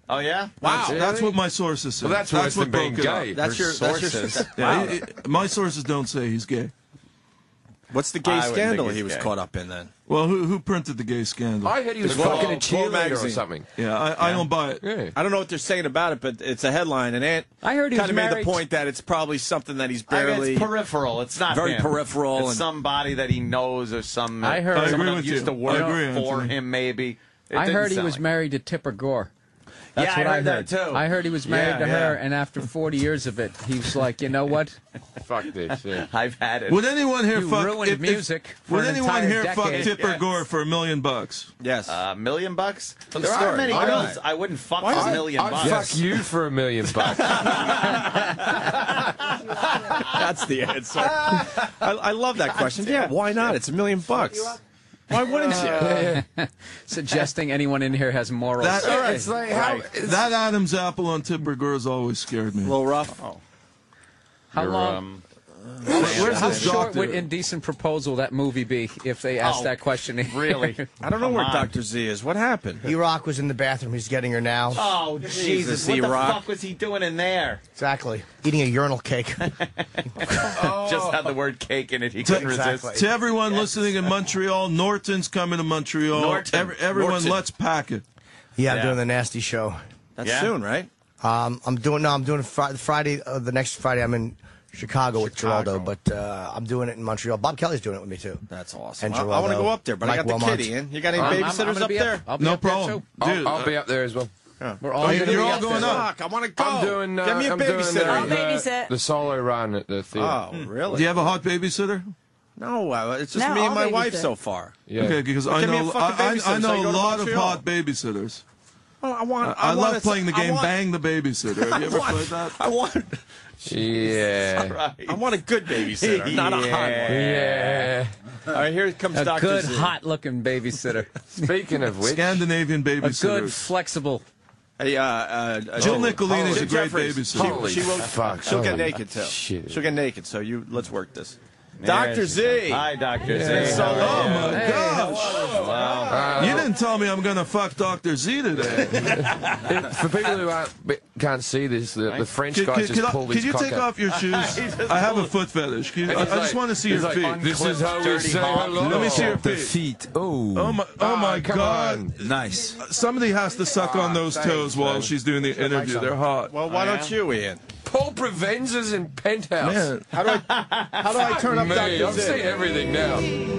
Oh yeah. Wow, that's what my sources say. Well, that's worse what than being broke it up. gay. That's your sources. Yeah, my sources don't say he's gay. What's the gay I wouldn't scandal think he he's was gay. caught up in then? Well, who printed the gay scandal? I heard he was The Globe- fucking a Globe cheerleader or magazine. something. Yeah, I don't buy it. Yeah. I don't know what they're saying about it, but it's a headline, and Ant I heard he kind was of made married. the point that it's probably something that he's I mean, barely. it's peripheral. It's not very him. peripheral It's and- somebody that he knows or some. I heard- I someone agree that with used you. to work I agree, for Anthony. him. Maybe. It I didn't heard he sound was like- married to Tipper Gore. That's Yeah, what I heard that too. I heard he was married to her, and after 40 years of it, he was like, you know what? Fuck this. Yeah. I've had it. Would anyone here You fuck? ruined music for Would an anyone entire here fuck decade. Tipper Yes. Gore for $1 million? Yes. $1 million? There story. aren't many Why girls. not? I wouldn't fuck for Why is $1 it- million. I'd fuck you for $1 million. That's the answer. I love that question. Yeah, why not? It's $1 million. Why wouldn't you? Suggesting anyone in here has morals. That, It's like how, that Adam's apple on Tipper Gore has always scared me. A little rough. How long? Where's How this short doctor? would Indecent Proposal that movie be if they asked that question? Really? I don't know where Come on. Dr. Z is. What happened? E-Rock was in the bathroom. He's getting her now. Oh, Jesus. What the E-Rock. fuck was he doing in there? Exactly. Eating a urinal cake. Just had the word cake in it. He couldn't resist. To everyone listening in Montreal, Norton's coming to Montreal. Norton. Everyone, Norton. let's pack it. Yeah, I'm Yeah. doing the nasty show. That's Yeah. soon, right? I'm doing Friday. The next Friday, I'm in Chicago with Geraldo, but I'm doing it in Montreal. Bob Kelly's doing it with me too. That's awesome. And I want to Geraldo, go up there, but I Mike got the Wilmot. kid, Ian. You got any I'm babysitters gonna up be there? I'll be No up there, problem. too. Dude, I'll be up there as well. We're all you're gonna be all up going there. up. Fuck, I want to go. I'm doing. Get me a I'm doing babysitter. I'll babysit. the solo run at the theater. Oh, really? do you have a hot babysitter? No, it's just No, me and I'll my wife babysit. so far. Yeah. Okay, because I Give me a know fucking I babysitter so know you a go to lot of Montreal. hot babysitters. Well, I love playing the game Bang the Babysitter. Have you ever played that? I want Yeah. Right. I want a good babysitter, not a hot one. Yeah. All right, here comes A Dr. good, Z. hot-looking babysitter. Speaking of which, Scandinavian A good, babysitters. flexible. Hey, Jill Nicolini is a great Jeffries. babysitter. Holy She wrote, fuck. she'll get Holy naked too. shit. She'll get naked. So let's work this. Yeah, Dr. Z. Hi, Dr. Z. It's so Oh long. my gosh! You didn't tell me I'm gonna fuck Dr. Z today. for people who can't see this, the French guy just pulled Could his you cock take out. off your shoes? I have a foot fetish. I just want to see your He's like, feet. This is how we say hello. Let me see your The feet. feet. Oh, Oh my come God! on. nice. Somebody has to suck on those toes while she's doing the interview. They're hot. Well, why don't you, Ian? Paul Provenza's in Penthouse. Man, How do I turn up Me, Dr. I'm Z? seeing everything now.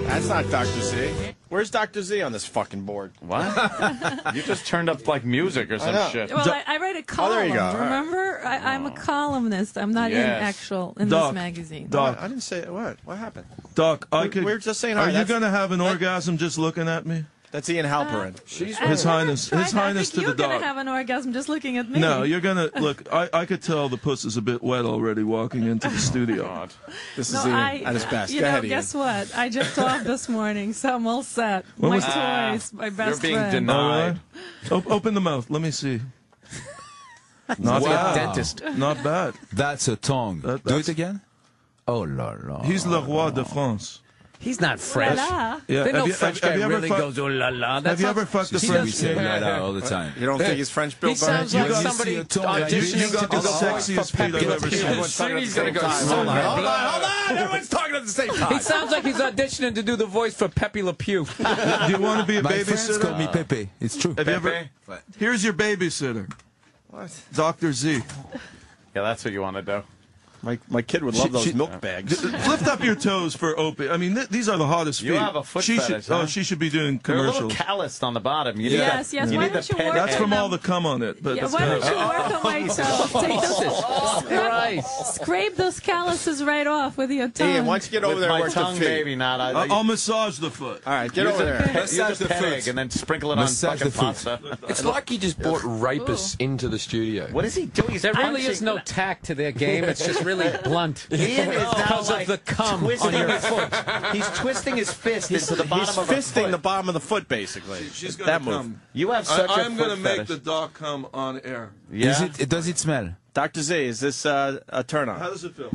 That's not Dr. Z. Where's Dr. Z on this fucking board? What? You just turned up like music or know. some shit. Well, I write a column. there you go. All right. Remember, I'm a columnist. I'm not Yes. in Doc, this magazine. Doc, I didn't say what. What happened? Doc, I could. We were just saying Are hi. you That's- gonna have an orgasm just looking at me? That's Ian Halperin. His Highness to the You're dog. gonna have an orgasm just looking at me. No, you're gonna look. I could tell the puss is a bit wet already walking into the studio. This No, is Ian at his best. You Go know, ahead, Ian. guess what? I just off this morning, so I'm all set. When My was- toys, my best being friend. denied. Open the mouth. Let me see. Not Wow. bad. Dentist. Not bad. That's a tongue. Do that's- it again. Oh la la. He's le roi de France. He's not French. Voila. Yeah. They know have you, French have guy you ever really fucked- goes, oh la la. Have you ever fucked a We French say chick? la la all the time. You don't think he's French, Bill He sounds Burr? like You somebody see a tongue. auditioning You got to do the the voice sexiest for feet I've Pepe Le ever Pew. seen. Soon he's gonna go. Hold on. Everyone's talking at the same time. He sounds like he's auditioning to do the voice for Pepe Le Pew. Do you want to be a My friends call me babysitter? Pepe. It's true. Have you ever? Here's your babysitter. What? Dr. Z. Yeah, that's what you want to do. My kid would love those milk bags. Lift up your toes for Opie. I mean, these are the hottest feet. You have a foot she fetish, should, huh? Oh, she should be doing They're a little commercials. calloused on the bottom. You need Yes, the, yes. You Why need the don't you peg. work That's on from them? all the cum on it. But Yeah, that's why don't good. you work on my toes? Take those, scrape those calluses right off with your tongue. Ian, why don't you get over With there and my work tongue, the feet? maybe not. I'll massage the foot. All right, get Use over a there. peg- Massage use a the peg foot. and then sprinkle it on Massage fucking the foot. pasta. It's like you just brought rapists into the studio. What is he doing? He's There really punching- is no tact to their game. It's just really blunt. Ian is now Because like of the cum twisting on your his foot. He's twisting his fist into the He's bottom of her fisting foot. the bottom of the foot, basically. She's that gonna move. come. You have such a I'm foot gonna make fetish. the dog come on air. Yeah. Does it smell? Dr. Z, is this a turn on? How does it feel?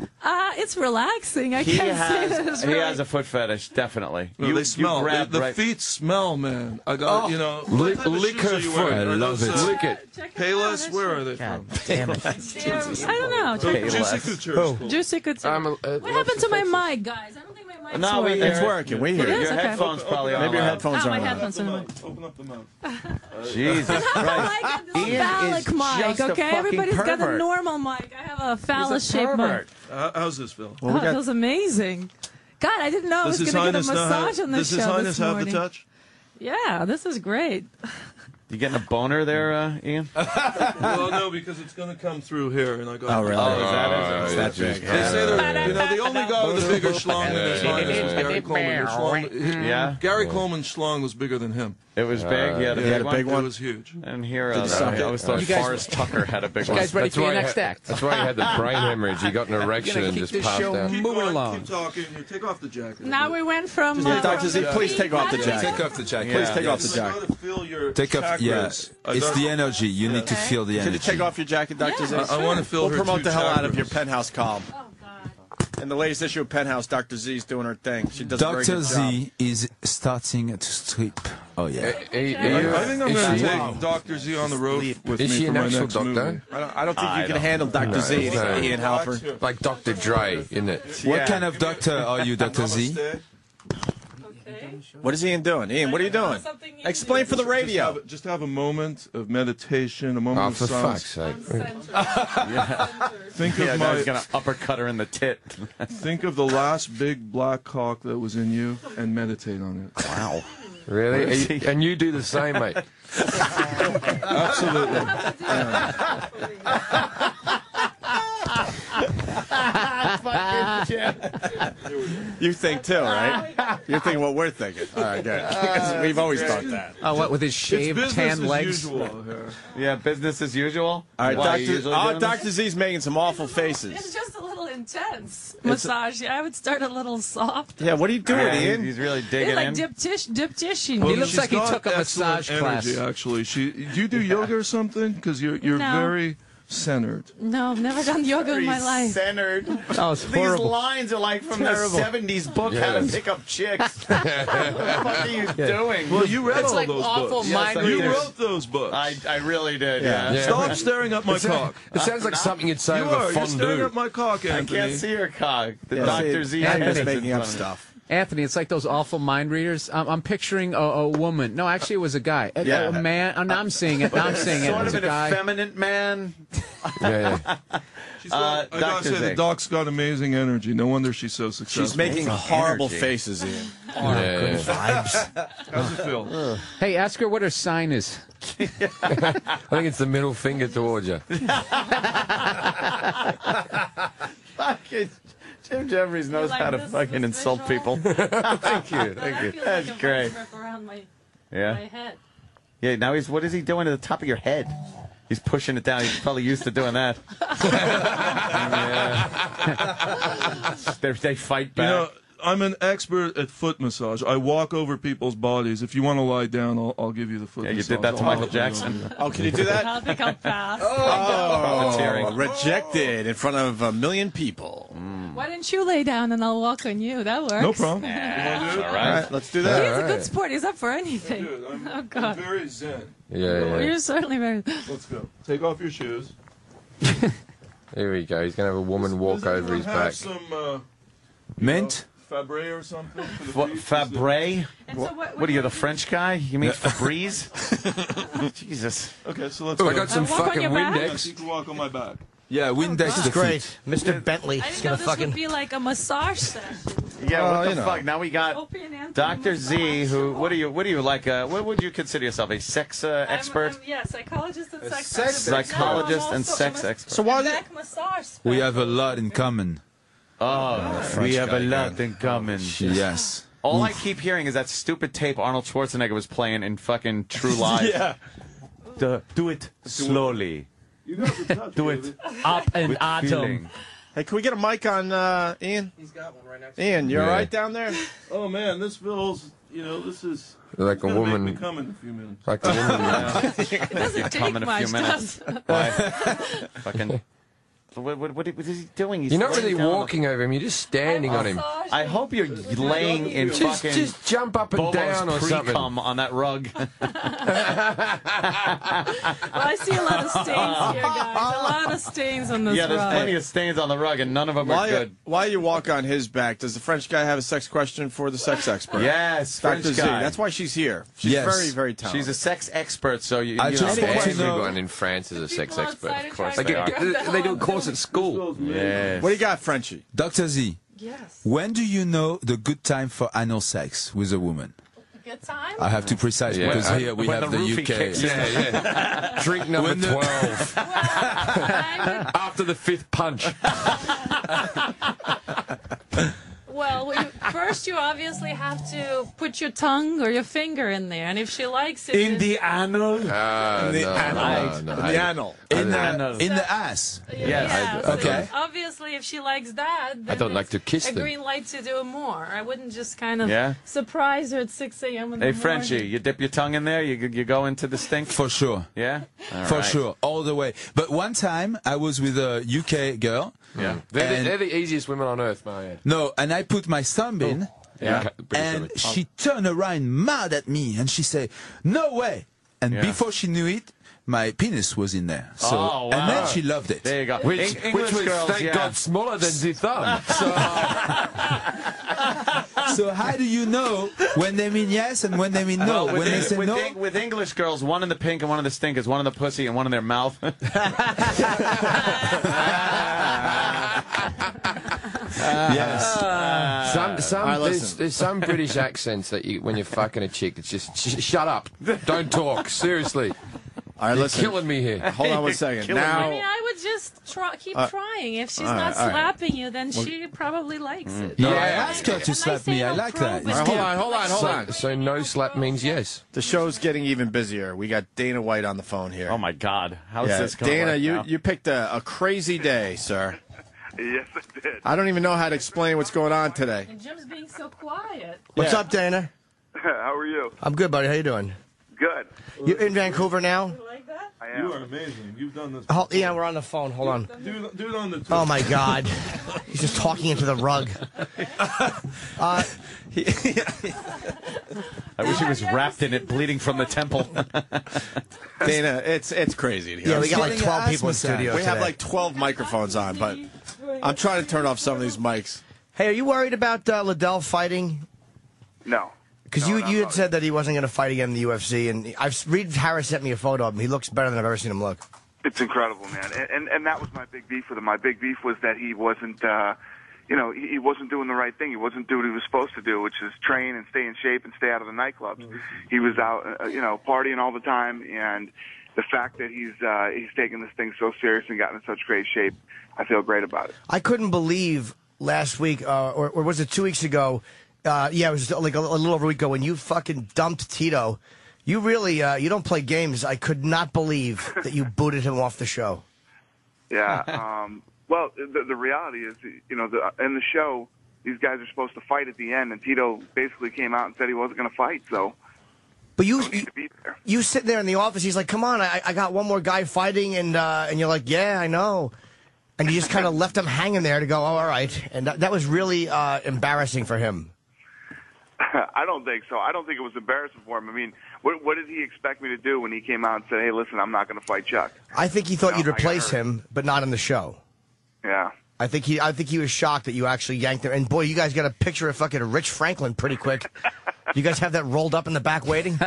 It's relaxing. I He can't say that has it's he really... has a foot fetish, definitely. No, they smell. grabbed The right- feet smell, man. I got you know. Lick- what type of lick shoes her are you foot. wearing? I Are love those, it. Lick it. Check it Payless? out. Where are they from? Damn it. I don't know. Check it Juicy out. Couture. Who? Cool. Juicy Couture. What happened to my mic, guys? I don't think my mic's No, working. It's working. We hear It it. is? Your Okay. headphones probably on. Maybe your headphones Oh, my aren't on. headphones are on. Open up the mouth. Jesus Christ. I got this Ian phallic is mic, just a okay? fucking Everybody's got a pervert. normal mic. I have a He's a phallus-shaped mic. pervert. How's this feel? Oh, it feels amazing. God, I didn't know I was Does His going to get a Highness massage on this Does His show Highness this have the morning. touch? Yeah, this is great. You getting a boner there, Ian? Well, no, because it's going to come through here, and I go. Oh, really? Oh, is that it? It's that big. They say they're, you know, the only guy with a bigger schlong than His Highness was Gary Coleman. The schlong- Yeah. Gary Coleman's schlong was bigger than him. It was big. He had a He had big a big one. It one. was huge. And here, Did you suck I it? always thought You guys- Forrest Tucker had a big You one. guys ready for your next act? That's why he had the brain hemorrhage. He got an erection gonna and keep just this passed show out. Keep moving going, along. Keep talking. Here, take off the jacket. Now we went from... Yeah, Dr. Z, please take off the How do we- jacket. Take off the jacket. Please take off the I jacket. gotta feel your Take off. chakras. Yeah, I it's got- the energy. You need to feel the Could energy. you take off your jacket, Dr. Z? I want to feel We'll her promote two the hell out of chakras. your Penthouse column. Oh, God. In the latest issue of Penthouse, Dr. Z is doing her thing. She does a very Dr. good job. Z is starting to strip. Oh yeah. I think I'm going to take Dr. Z on the road with Is me she for an my actual next doctor? movie. I don't think you can handle Dr. Z, no. Ian Halper. Like Dr. Dre, isn't it? What kind of doctor are you, Dr. Z? Namaste. What is Ian doing? Ian, what are you doing? Explain for the radio. Just have a moment of meditation, a moment Oh, of for silence. fuck's sake. Think Yeah, of now my, he's gonna uppercut her in the tit. think of the last big black cock that was in you, and meditate on it. Wow. Really? And you do the same, mate. Absolutely. You think too, right? You're thinking what we're thinking. All right, good. Because we've always thought that. Oh, what, with his It's shaved business tan as legs? usual here. Yeah, business as usual. All right, Why are you usually doing this? Dr. Z's making some awful It's faces. just a little intense massage. I would start a little soft. Yeah, what are you doing, Yeah, Ian? he's really It's digging like in. dip tissue. Well, He looks she's like he got took a excellent massage class. energy, actually, do you do yoga or something? Because you're No. very centered. No, I've never done yoga in my life. Centered. Oh, it's These horrible. lines are like from Terrible. the 70s book, How to Pick Up Chicks. What the fuck are you doing? Well, you read It's all like those awful books. mind You readers. wrote those books. I really did, Yeah. yeah. Stop staring at my cock. It sounds like something you'd say You over are. You're staring fondue. at my cock, I Anthony. can't see her cock. The Yeah, Dr. see, Z Anthony's head is making in up front of me. stuff. Anthony, it's like those awful mind readers. I'm picturing a woman. No, actually, it was a guy. A man. Oh, now I'm seeing it. Now I'm seeing it. It Sort was of a an guy. effeminate man. Yeah. I gotta Dr. say, Z. the doc's got amazing energy. No wonder she's so successful. She's making horrible energy. faces, Ian. Yeah. How's it feel? Hey, ask her what her sign is. I think it's the middle finger towards you. Fucking Jim Jeffries knows like how to this fucking insult visual? people. Thank you. Thank you. That feels That's like a great. vice grip around my Yeah. My head. Yeah, now what is he doing to the top of your head? He's pushing it down. He's probably used to doing that. They fight back. You know, I'm an expert at foot massage. I walk over people's bodies. If you want to lie down, I'll give you the foot massage. You did that to Michael Jackson. Oh, can you do that? I think I'll pass. Oh, rejected in front of a million people. Why didn't you lay down and I'll walk on you? That works. No problem. All All right, let's do that. He's a good sport. He's up for anything. Oh, God. I'm very zen. You're certainly very... Let's go. Take off your shoes. Here we go. He's going to have a woman walk over his back. Some, mint? Fabre or something? What, Fabre? So What are you, the French guy? You mean Febreze? Jesus. Okay, so let's Oh, go. I got some fucking Yes, you Windex. can walk on my back. Yeah, Windex This is the great. feet. Mr. Bentley I is didn't going know to this fucking... would be like a massage session. Yeah, what you the know. fuck? Now we got Opie and Anthony Dr. Z, massage. who, what are you like, what would you consider yourself, a sex expert? Yeah, psychologist and sex sex expert. psychologist No, I'm and also sex a expert. So why? Back massage We have a lot in common. Oh, we have a lot in common. Yes. All I keep hearing is that stupid tape Arnold Schwarzenegger was playing in fucking True Lies. Yeah. Do it slowly. You got the touch, Do baby. it Up and with atom. feeling. Hey, can we get a mic on Ian? He's got one right next Ian, you all right down there? Oh, man, this feels, this is... Like it's a gonna woman. Make me come in a few minutes. Like a woman. It doesn't Come take in a few much, minutes. does it? Why? Fucking. What is he doing? He's You're not laying really down walking over him. You're just standing on him. Massage. I hope you're laying in Just, fucking just jump up and Bobo's down or something. pre-cum on that rug. Well, I see a lot of stains here, guys. A lot of stains on this Yeah, there's rug. plenty of stains on the rug, and none of them are good. Why you walk on his back? Does the French guy have a sex question for the sex expert? Yes, Dr. French Z. guy. That's why she's here. She's Yes. very, very talented. She's a sex expert, so you. I you just know, want to know. Everyone in France is a sex People expert. outside Of course are they trying to are. grab the They do a hell course out at school. Yes. What do you got, Frenchie? Dr. Z, Yes. when do you know the good time for anal sex with a woman? Good time? I have to precise Yeah. because here we When have the the roofie UK. kicks in. Yeah. Drink number When the- 12. After the fifth punch. Well, first you obviously have to put your tongue or your finger in there, and if she likes it, In the anal. In the anal. In the anal. In Anal. the ass. yeah, I- okay. so obviously, if she likes that, then I don't like it's to kiss a them. green light to do more. I wouldn't just kind of Yeah? surprise her at 6 a.m. in the Hey, morning. Frenchie, you dip your tongue in there, you go into the stink? For sure. Yeah? All For right. sure. All the way. But one time I was with a UK girl. Yeah. And- They're the easiest women on earth, Marianne. No, and I put my thumb in. Yeah. And she turned around mad at me and she said, "No way!" And Yeah. before she knew it, my penis was in there. So, Oh, wow. and then she loved it. There you go. Which English was, girls, thank yeah. God, smaller than the thumb. So how do you know when they mean yes and when they mean no? With, When they say no, with English girls, one in the pink and one in the stink is one in the pussy and one in their mouth. yes. Some All right, listen. there's some British accents that you, when you're fucking a chick, it's just shut up, don't talk. Seriously, All right, you're listen. killing me here. Hold on one second. Killing Now, I mean, I would just keep trying. If she's all right, not all right. slapping you, then she probably likes it. No, I Yeah. asked her to A slap nice me. I anal like probe that. is all right, hold on. So no slap means yes. The show's getting even busier. We got Dana White on the phone here. Oh, my God. How's yeah, this going? Dana, right you, now? you picked a crazy day, sir. Yes, I did. I don't even know how to explain what's going on today. And Jim's being so quiet. What's Yeah. up, Dana? How are you? I'm good, buddy. How you doing? Good. You in Vancouver now? You like that? I You am. are amazing. You've done this. Oh, yeah, we're on the phone. Hold on. Do it on the. Oh my God, he's just talking into the rug. I wish he was wrapped in it, bleeding from the temple. Dana, it's crazy in here. Yeah, we got like getting 12 an people in asthma studio We have today. like 12 microphones on, but I'm trying to turn off some of these mics. Hey, are you worried about Liddell fighting? No. Because No, you not had about said that he wasn't going to fight again in the UFC, and Reed Harris sent me a photo of him. He looks better than I've ever seen him look. It's incredible, man. And that was my big beef with him. My big beef was that he wasn't, he wasn't doing the right thing. He wasn't doing what he was supposed to do, which is train and stay in shape and stay out of the nightclubs. He was out, partying all the time, and the fact that he's taken this thing so serious and gotten in such great shape, I feel great about it. I couldn't believe last week, or was it 2 weeks ago? Yeah, it was like a little over a week ago when you fucking dumped Tito You really, you don't play games. I could not believe that you booted him off the show. Yeah. Well, the reality is, in the show, these guys are supposed to fight at the end, and Tito basically came out and said he wasn't going to fight. So, but you sit there in the office. He's like, "Come on, I got one more guy fighting," and you're like, "Yeah, I know," and you just kind of left him hanging there to go, "Oh, all right," and that was really embarrassing for him. I don't think so. I don't think it was embarrassing for him. I mean, what did he expect me to do when he came out and said, "Hey, listen, I'm not going to fight Chuck"? I think he thought you'd replace him, but not in the show. Yeah. I think he was shocked that you actually yanked him. And boy, you guys got a picture of fucking Rich Franklin pretty quick. You guys have that rolled up in the back waiting?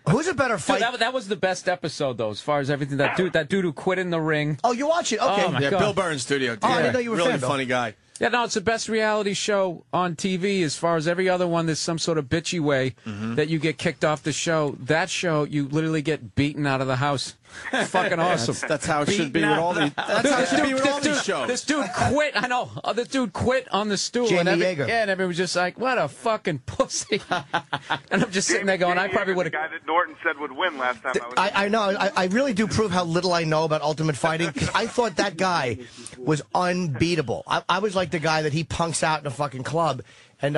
Who's a better fight? Dude, that was the best episode, though, as far as everything. That dude who quit in the ring. Oh, you watch it? Okay. Oh, my Yeah, God. Bill Burr in studio. Oh, I didn't know you were a really fan, Bill. funny guy. Yeah, no, it's the best reality show on TV. As far as every other one, there's some sort of bitchy way that you get kicked off the show. That show, you literally get beaten out of the house. Fucking awesome. That's how it should be with all these. That's how it should be with all these shows. This dude quit. I know. This dude quit on the stool. Jamie and Yeager. Yeah, and everyone was just like, "What a fucking pussy." And I'm just sitting there going, "I probably would have." The guy that Norton said would win last time I know. I really do prove how little I know about Ultimate Fighting. 'Cause I thought that guy was unbeatable. I was like the guy that he punks out in a fucking club. And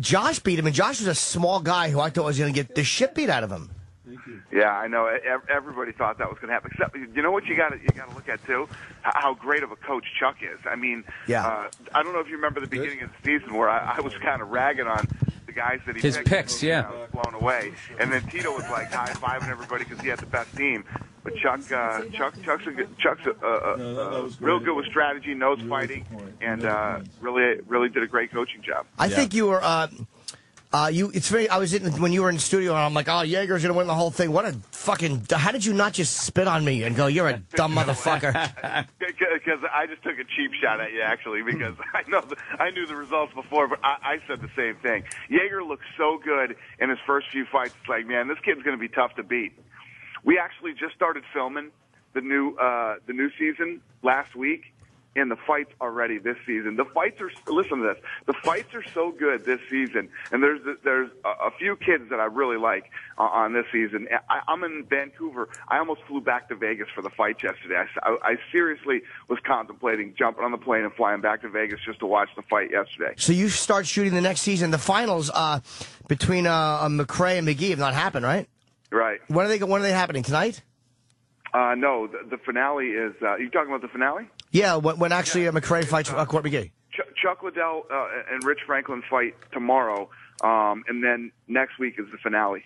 Josh beat him. And Josh was a small guy who I thought was going to get the shit beat out of him. Yeah, I know. Everybody thought that was going to happen. Except, you know what you got to look at too? How great of a coach Chuck is. I mean, yeah. I don't know if you remember the beginning of the season where I was kind of ragging on the guys that he His picked. picks, yeah. I was blown away. And then Tito was like high-fiving everybody because he had the best team. But Chuck's real good with strategy, knows fighting, and really did a great coaching job. I think you were. It's very. I was when you were in the studio, and I'm like, "Oh, Yeager's gonna win the whole thing." What a fucking! How did you not just spit on me and go, "You're a dumb motherfucker"? Because I just took a cheap shot at you, actually, because I knew the results before, but I said the same thing. Yeager looked so good in his first few fights. It's like, man, this kid's going to be tough to beat. We actually just started filming the new season last week. And the fights are ready this season. The fights are, listen to this, the fights are so good this season. And there's a few kids that I really like on this season. I'm in Vancouver. I almost flew back to Vegas for the fight yesterday. I seriously was contemplating jumping on the plane and flying back to Vegas just to watch the fight yesterday. So you start shooting the next season. The finals between McRae and McGee have not happened, right? Right. When are they happening, tonight? No, the finale is, you talking about the finale? Yeah, when actually McRae fights Court McGee. Chuck Liddell and Rich Franklin fight tomorrow, and then next week is the finale.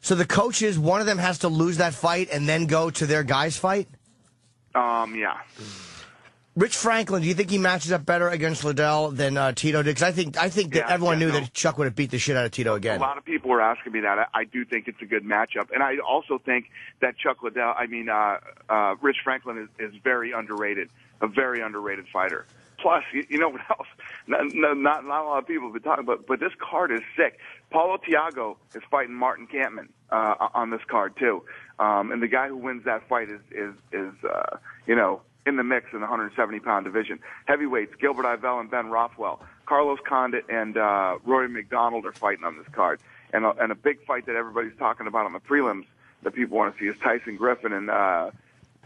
So the coaches, one of them has to lose that fight and then go to their guys' fight? Yeah. Rich Franklin, do you think he matches up better against Liddell than Tito did? Because I think that everyone knew that Chuck would have beat the shit out of Tito again. A lot of people were asking me that. I do think it's a good matchup, and I also think that Rich Franklin is very underrated, a very underrated fighter. Plus, you know what else? Not a lot of people have been talking about, but this card is sick. Paulo Thiago is fighting Martin Kampmann on this card too, and the guy who wins that fight is in the mix in the 170-pound division. Heavyweights, Gilbert Ivell and Ben Rothwell. Carlos Condit and Rory McDonald are fighting on this card. And a big fight that everybody's talking about on the prelims that people want to see is Tyson Griffin and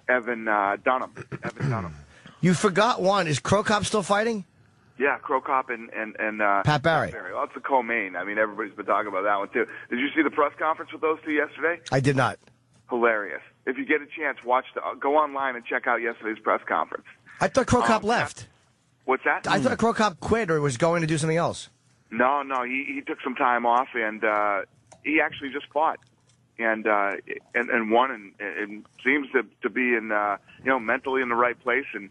Evan Dunham. You forgot one. Is Crow Cop still fighting? Yeah, Crow Cop and Pat Barry. Well, that's the co-main. I mean, everybody's been talking about that one, too. Did you see the press conference with those two yesterday? I did not. Hilarious. If you get a chance, go online and check out yesterday's press conference. I thought Crow Cop left. What's that? I thought Crow Cop quit or was going to do something else. No, he took some time off, and he actually just fought and won, and seems to be in mentally in the right place and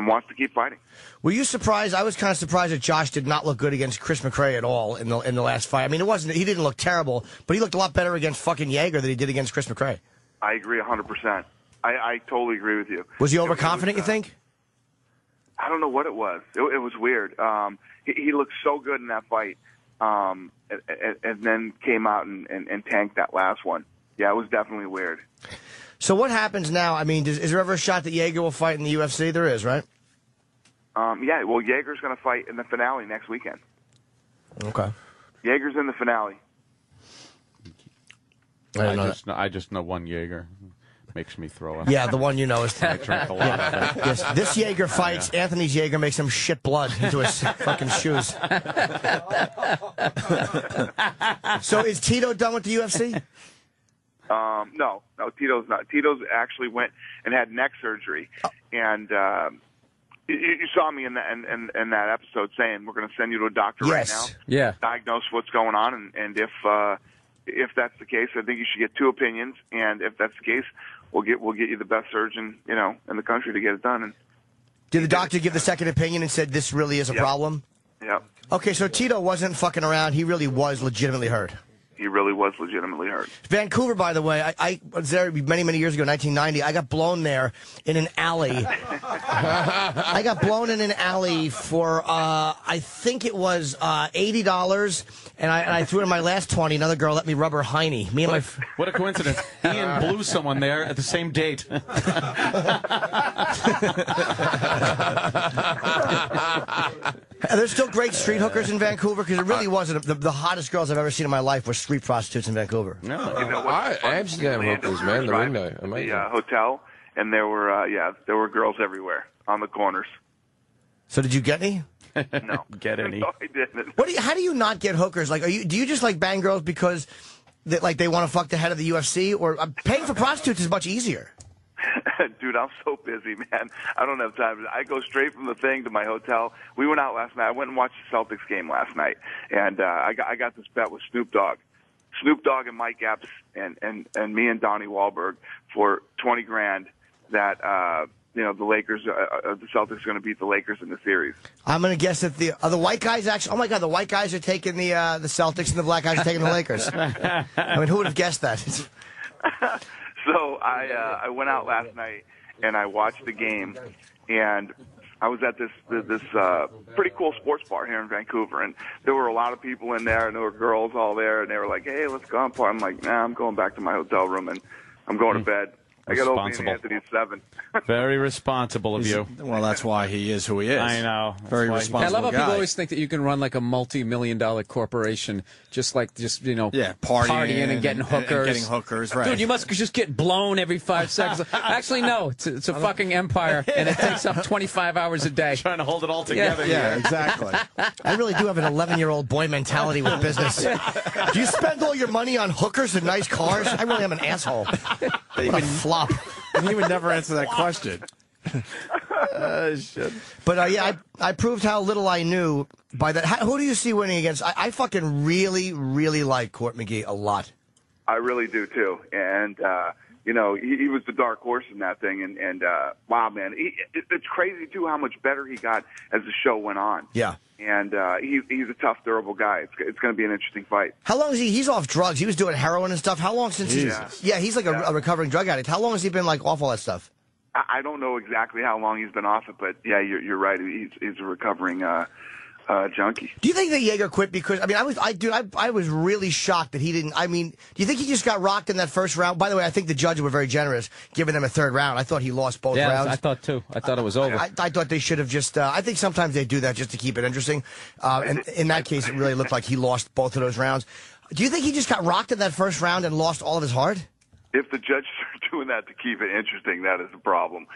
wants to keep fighting. Were you surprised? I was kind of surprised that Josh did not look good against Chris McRae at all in the last fight. I mean, he didn't look terrible, but he looked a lot better against fucking Yeager than he did against Chris McRae. I agree 100%. I totally agree with you. Was he overconfident, you think? I don't know what it was. It was weird. He looked so good in that fight, and then came out and tanked that last one. Yeah, it was definitely weird. So what happens now? I mean, is there ever a shot that Yeager will fight in the UFC? There is, right? Yeah, well, Yeager's going to fight in the finale next weekend. Okay. Yeager's in the finale. I just know one Jaeger. Makes me throw up. Yeah, the one you know is. I drink a lot of it. Yes, this Jaeger fights. Anthony's Jaeger makes him shit blood into his fucking shoes. So is Tito done with the UFC? No, Tito's not. Tito's actually went and had neck surgery, and you saw me in that episode saying we're going to send you to a doctor right now. Yeah. Diagnose what's going on, and if that's the case, I think you should get 2 opinions, and if that's the case, we'll get you the best surgeon in the country to get it done. And did the doctor give the second opinion and said this really is a problem? Yep. Okay, so Tito wasn't fucking around. He really was legitimately hurt. He really was legitimately hurt. Vancouver, by the way, I was there many, many years ago, 1990. I got blown there in an alley. I got blown in an alley for, I think it was $80, and I threw in my last 20. Another girl let me rub her hiney. What a coincidence. Ian blew someone there at the same date. Are there still great street hookers in Vancouver? Because it really wasn't. The hottest girls I've ever seen in my life were street prostitutes in Vancouver. No, Amsterdam hookers, man, the window. Amazing. The hotel, and there were girls everywhere on the corners. So did you get any? No. Get any? No, I didn't. How do you not get hookers? Like, do you just like bang girls because they want to fuck the head of the UFC? Or paying for prostitutes is much easier. Dude, I'm so busy, man. I don't have time. I go straight from the thing to my hotel. We went out last night. I went and watched the Celtics game last night, and I got this bet with Snoop Dogg and Mike Epps and me and Donnie Wahlberg for $20,000 that the Lakers, the Celtics are going to beat the Lakers in the series. I'm going to guess that the white guys actually. Oh my God, the white guys are taking the Celtics and the black guys are taking the Lakers. I mean, who would have guessed that? So I went out last night and I watched the game, and I was at this pretty cool sports bar here in Vancouver, and there were a lot of people in there, and there were girls all there, and they were like, "Hey, let's go on party." I'm like, "Nah, I'm going back to my hotel room and I'm going to bed." I got opening Anthony at 7. Very responsible of you. Well, that's why he is who he is. I know. Very responsible I love how guy. people always think that you can run like a multi-million-dollar corporation, partying and getting hookers. And getting hookers, right. Dude, you must just get blown every 5 seconds. Actually, no. It's a fucking empire, and it takes up 25 hours a day. Trying to hold it all together. Yeah, exactly. I really do have an 11-year-old boy mentality with business. Do you spend all your money on hookers and nice cars? I really am an asshole. What a flop. He would never answer that question. Shit. But I proved how little I knew by that. Who do you see winning against? I fucking really, really like Court McGee a lot. I really do too, and he was the dark horse in that thing, and wow, man, it's crazy too how much better he got as the show went on. Yeah, and he's a tough, durable guy. It's going to be an interesting fight. How long is he? He's off drugs. He was doing heroin and stuff. How long since he's like a recovering drug addict. How long has he been like off all that stuff? I don't know exactly how long he's been off it, but yeah, you're right. He's a recovering junkie. Do you think that Jaeger quit because I was really shocked that he didn't. I mean, do you think he just got rocked in that first round? By the way, I think the judges were very generous giving them a third round. I thought he lost both rounds. I thought too. I thought it was over. I thought they should have just. I think sometimes they do that just to keep it interesting. And in that case, it really looked like he lost both of those rounds. Do you think he just got rocked in that first round and lost all of his heart? If the judges are doing that to keep it interesting, that is a problem.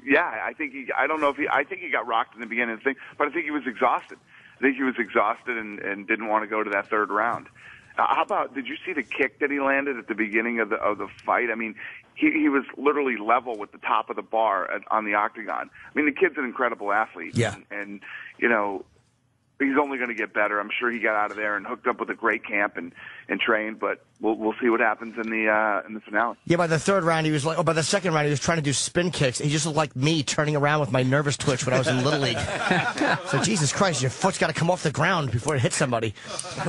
Yeah, I think I don't know if I think he got rocked in the beginning of the thing, but I think he was exhausted. I think he was exhausted and didn't want to go to that third round. How about, did you see the kick that he landed at the beginning of the fight? I mean, he was literally level with the top of the bar on the octagon. I mean, the kid's an incredible athlete. Yeah. And he's only going to get better. I'm sure he got out of there and hooked up with a great camp and trained, but we'll see what happens in the finale. Yeah, by the third round, he was like, by the second round, he was trying to do spin kicks. He just looked like me turning around with my nervous twitch when I was in Little League. So, Jesus Christ, your foot's got to come off the ground before it hits somebody.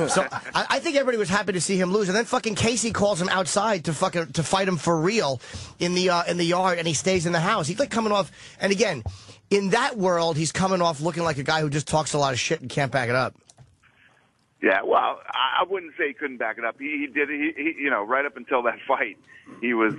So, I think everybody was happy to see him lose. And then fucking Casey calls him outside to fight him for real in the yard, and he stays in the house. He's like coming off, and again, in that world, he's coming off looking like a guy who just talks a lot of shit and can't back it up. Yeah, well, I wouldn't say he couldn't back it up. He did. He right up until that fight, he was,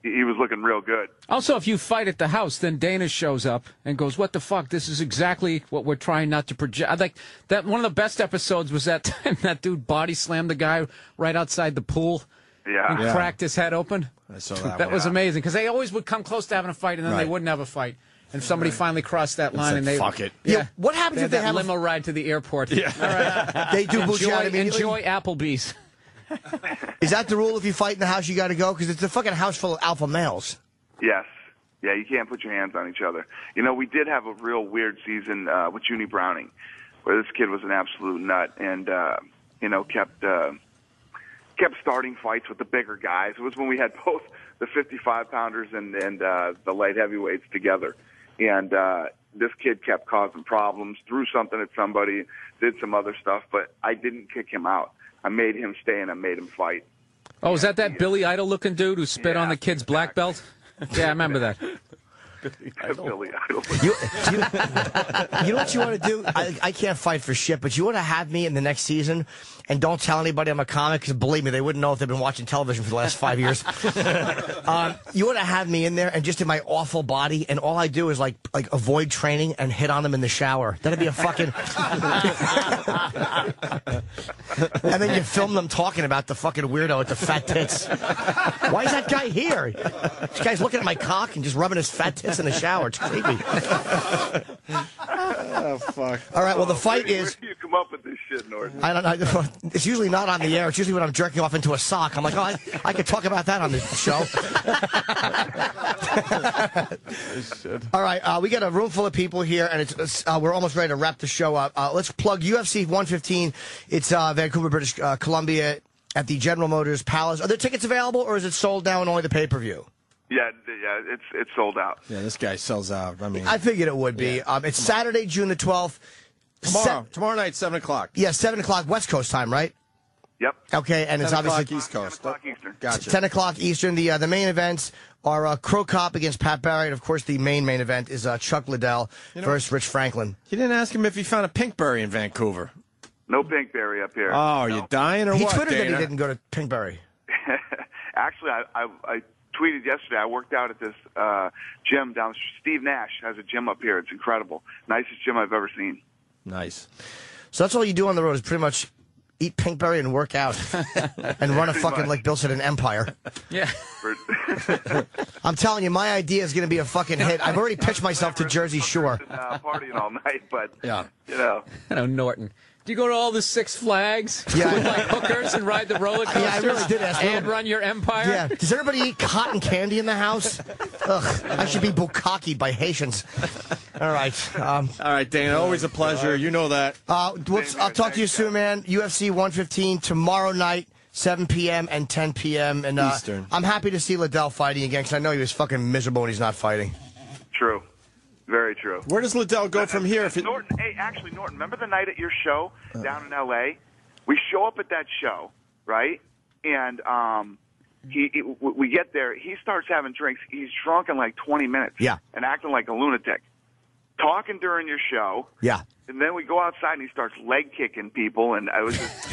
he was looking real good. Also, if you fight at the house, then Dana shows up and goes, "What the fuck? This is exactly what we're trying not to project." I like that. One of the best episodes was that time that dude body slammed the guy right outside the pool. Yeah. And cracked his head open. I saw that. That was amazing because they always would come close to having a fight and then they wouldn't have a fight. And somebody finally crossed that line and they fuck it. Yeah. What happens if they that have limo ride to the airport? Yeah. All right. They do boot you out immediately? Enjoy Applebee's. Is that the rule? If you fight in the house, you got to go? Because it's a fucking house full of alpha males. Yes. Yeah, you can't put your hands on each other. You know, we did have a real weird season with Junie Browning, where this kid was an absolute nut and, kept starting fights with the bigger guys. It was when we had both the 55-pounders and the light heavyweights together. And this kid kept causing problems, threw something at somebody, did some other stuff, but I didn't kick him out. I made him stay and I made him fight. Oh, is that Billy Idol-looking dude who spit on the kid's black belt? Yeah, I remember that. Billy Idol. You know what you want to do? I can't fight for shit, but you want to have me in the next season and don't tell anybody I'm a comic because believe me, they wouldn't know if they've been watching television for the last 5 years. You want to have me in there and just in my awful body, and all I do is like avoid training and hit on them in the shower. That'd be a fucking. And then you film them talking about the fucking weirdo with the fat tits. Why is that guy here? This guy's looking at my cock and just rubbing his fat tits in the shower. It's creepy. Oh, fuck. All right, well, the fight is... Where do you come up with this shit, Norton? I don't know. It's usually not on the air. It's usually when I'm jerking off into a sock. I'm like, oh, I could talk about that on the show. All right, we got a room full of people here, and it's we're almost ready to wrap the show up. Let's plug UFC 115. It's Vancouver, British Columbia, at the General Motors Palace. Are there tickets available, or is it sold now and only the pay-per-view? Yeah, it's sold out. Yeah, this guy sells out. I mean, I figured it would be. Yeah. It's Saturday, June the 12th. Tomorrow night, 7 o'clock. Yeah, 7 o'clock West Coast time, right? Yep. Okay, and it's 10 obviously o'clock East Coast. 10 o'clock Eastern. Gotcha. 10 o'clock Eastern. The main events are Crow Cop against Pat Barry, and of course the main event is Chuck Liddell versus Rich Franklin. You didn't ask him if he found a Pinkberry in Vancouver. No Pinkberry up here. Oh, are you dying or He what, tweeted Dana? that he didn't go to Pinkberry. Actually, I tweeted yesterday. I worked out at this gym down. Steve Nash has a gym up here. It's incredible. Nicest gym I've ever seen. Nice. So that's all you do on the road is pretty much eat Pinkberry and work out and run a fucking, like Bill said, an empire. Yeah. I'm telling you, my idea is going to be a fucking hit. I've already pitched myself to Jersey Shore. Partying all night, but yeah, you know. Hello, Norton. Do you go to all the Six Flags Yeah. with like hookers and ride the roller coasters Yeah, I really did ask and Will. run your empire? Yeah. Does everybody eat cotton candy in the house? Ugh, I should be bukkakied by Haitians. All right. All right, Dana. Always a pleasure. You know that. I'll talk to you soon, man. UFC 115 tomorrow night, 7 p.m. and 10 p.m. And Eastern. I'm happy to see Liddell fighting again because I know he was fucking miserable when he's not fighting. True. Very true. Where does Liddell go from here? Norton, Norton, remember the night at your show down in L.A.? We show up at that show, right? And we get there. He starts having drinks. He's drunk in like 20 minutes. Yeah. And acting like a lunatic. Talking during your show. Yeah. And then we go outside and he starts leg kicking people, and I was just,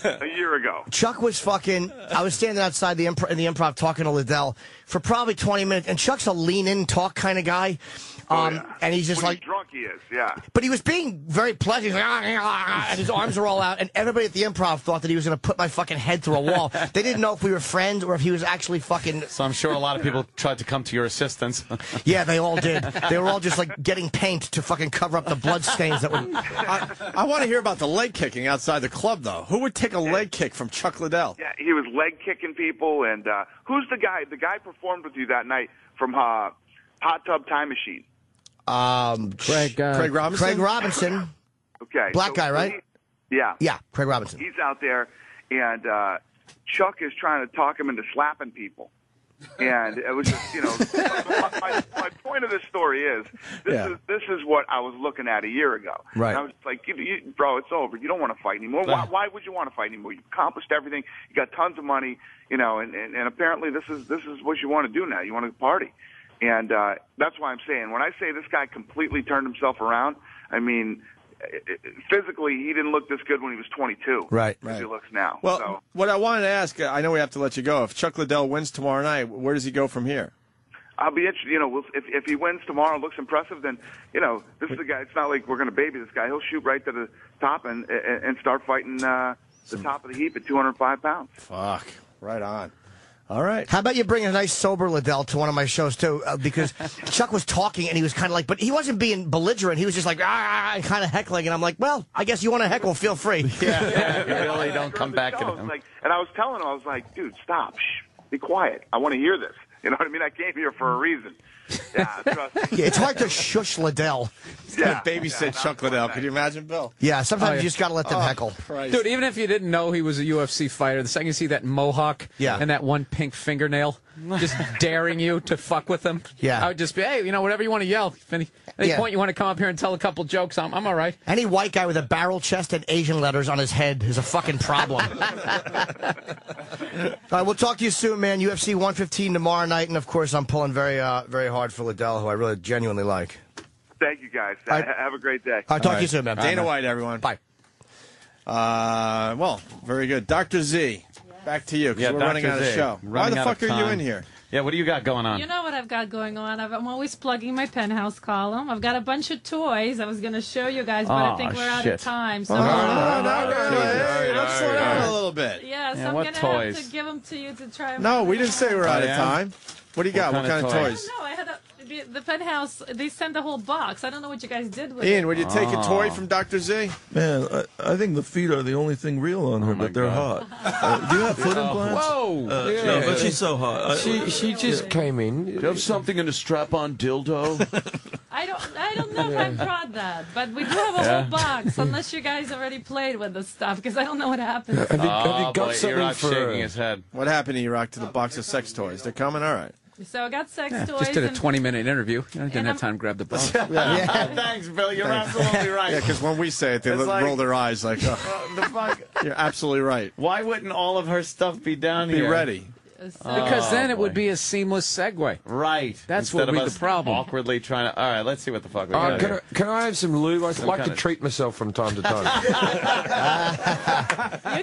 a year ago. Chuck was fucking. I was standing outside in the improv talking to Liddell for probably 20 minutes, and Chuck's a lean in talk kind of guy. And he's just when like he's drunk, he is, yeah. But he was being very pleasant. He's like, and his arms are all out, and everybody at the improv thought that he was going to put my fucking head through a wall. They didn't know if we were friends or if he was actually fucking. So I'm sure a lot of people tried to come to your assistance. Yeah, they all did. They were all just like getting paint to fucking cover up the blood stains that would. I want to hear about the leg kicking outside the club, though. Who would take a leg kick from Chuck Liddell? Yeah, he was leg kicking people, and who's the guy? The guy performed with you that night from Hot Tub Time Machine. Craig Robinson. Craig Robinson. Okay. Black guy, right? Yeah. Yeah, Craig Robinson. He's out there, and Chuck is trying to talk him into slapping people. And it was just, my point of this story is, this is what I was looking at a year ago. Right. And I was like, bro, it's over. You don't want to fight anymore. Why would you want to fight anymore? You've accomplished everything. You got tons of money, and apparently this is what you want to do now. You want to party. And that's why I'm saying, when I say this guy completely turned himself around, I mean, physically, he didn't look this good when he was 22. Right. As he looks now. Well, So. what I wanted to ask, I know we have to let you go. If Chuck Liddell wins tomorrow night, where does he go from here? I'll be interested. If he wins tomorrow, looks impressive, then this is the guy. It's not like we're going to baby this guy. He'll shoot right to the top and start fighting the top of the heap at 205 pounds. Fuck, right on. All right. How about you bring a nice sober Liddell to one of my shows too? Because Chuck was talking and he was kind of like, but he wasn't being belligerent. He was just like and kind of heckling, and I'm like, well, I guess you want to heckle, feel free. Yeah, you really don't come back at him. And I was telling him, I was like, dude, stop, be quiet. I want to hear this. You know what I mean? I came here for a reason. Yeah, trust me. Yeah, it's hard to shush Liddell. Yeah, babysit Chuck Liddell. Could you imagine, Bill? Yeah, sometimes you just got to let them heckle. Christ. Dude, even if you didn't know he was a UFC fighter, the second you see that mohawk and that one pink fingernail just daring you to fuck with him, I would just be, hey, whatever you want to yell. If any point you want to come up here and tell a couple jokes, I'm all right. Any white guy with a barrel chest and Asian letters on his head is a fucking problem. All right, we'll talk to you soon, man. UFC 115 tomorrow night, and of course, I'm pulling very hard for Liddell, who I really genuinely like. Thank you, guys. Have a great day. I'll talk to you soon, man. Dana White, everyone. Bye. Well, very good. Dr. Z, back to you, because we're running out of show. Why the fuck are you in here? Yeah, what do you got going on? You know what I've got going on? I'm always plugging my Penthouse column. I've got a bunch of toys I was going to show you guys, but I think we're out of time. So Let's slow down a little bit. Yeah, so I'm going to have to give them to you to try them. No, we didn't say we're out of time. What do you got? What kind of toys? No, I had the Penthouse. They sent a whole box. I don't know what you guys did with it. Ian, would you take a toy from Dr. Z? Man, I think the feet are the only thing real on her, but they're hot. Do you have foot implants? Whoa! No, but she's so hot. She just came in. Do you have something in a strap-on dildo? I don't know if I've tried that, but we do have a whole box. Unless you guys already played with the stuff, because I don't know what happened. Have you got something for? Shaking his head. What happened to E-Rock to the box of sex toys? They're coming? All right. So I got sex toys. Just did a and 20-minute interview. I didn't have time to grab the box. Thanks, Bill. You're absolutely right. Yeah, because when we say it, they roll their eyes like, oh. You're absolutely right. Why wouldn't all of her stuff be down here? Be ready. Because then it would be a seamless segue. Right. That's what would be the problem. Awkwardly trying to. All right, let's see what the fuck we got. Can I have some lube? I like to treat myself from time to time.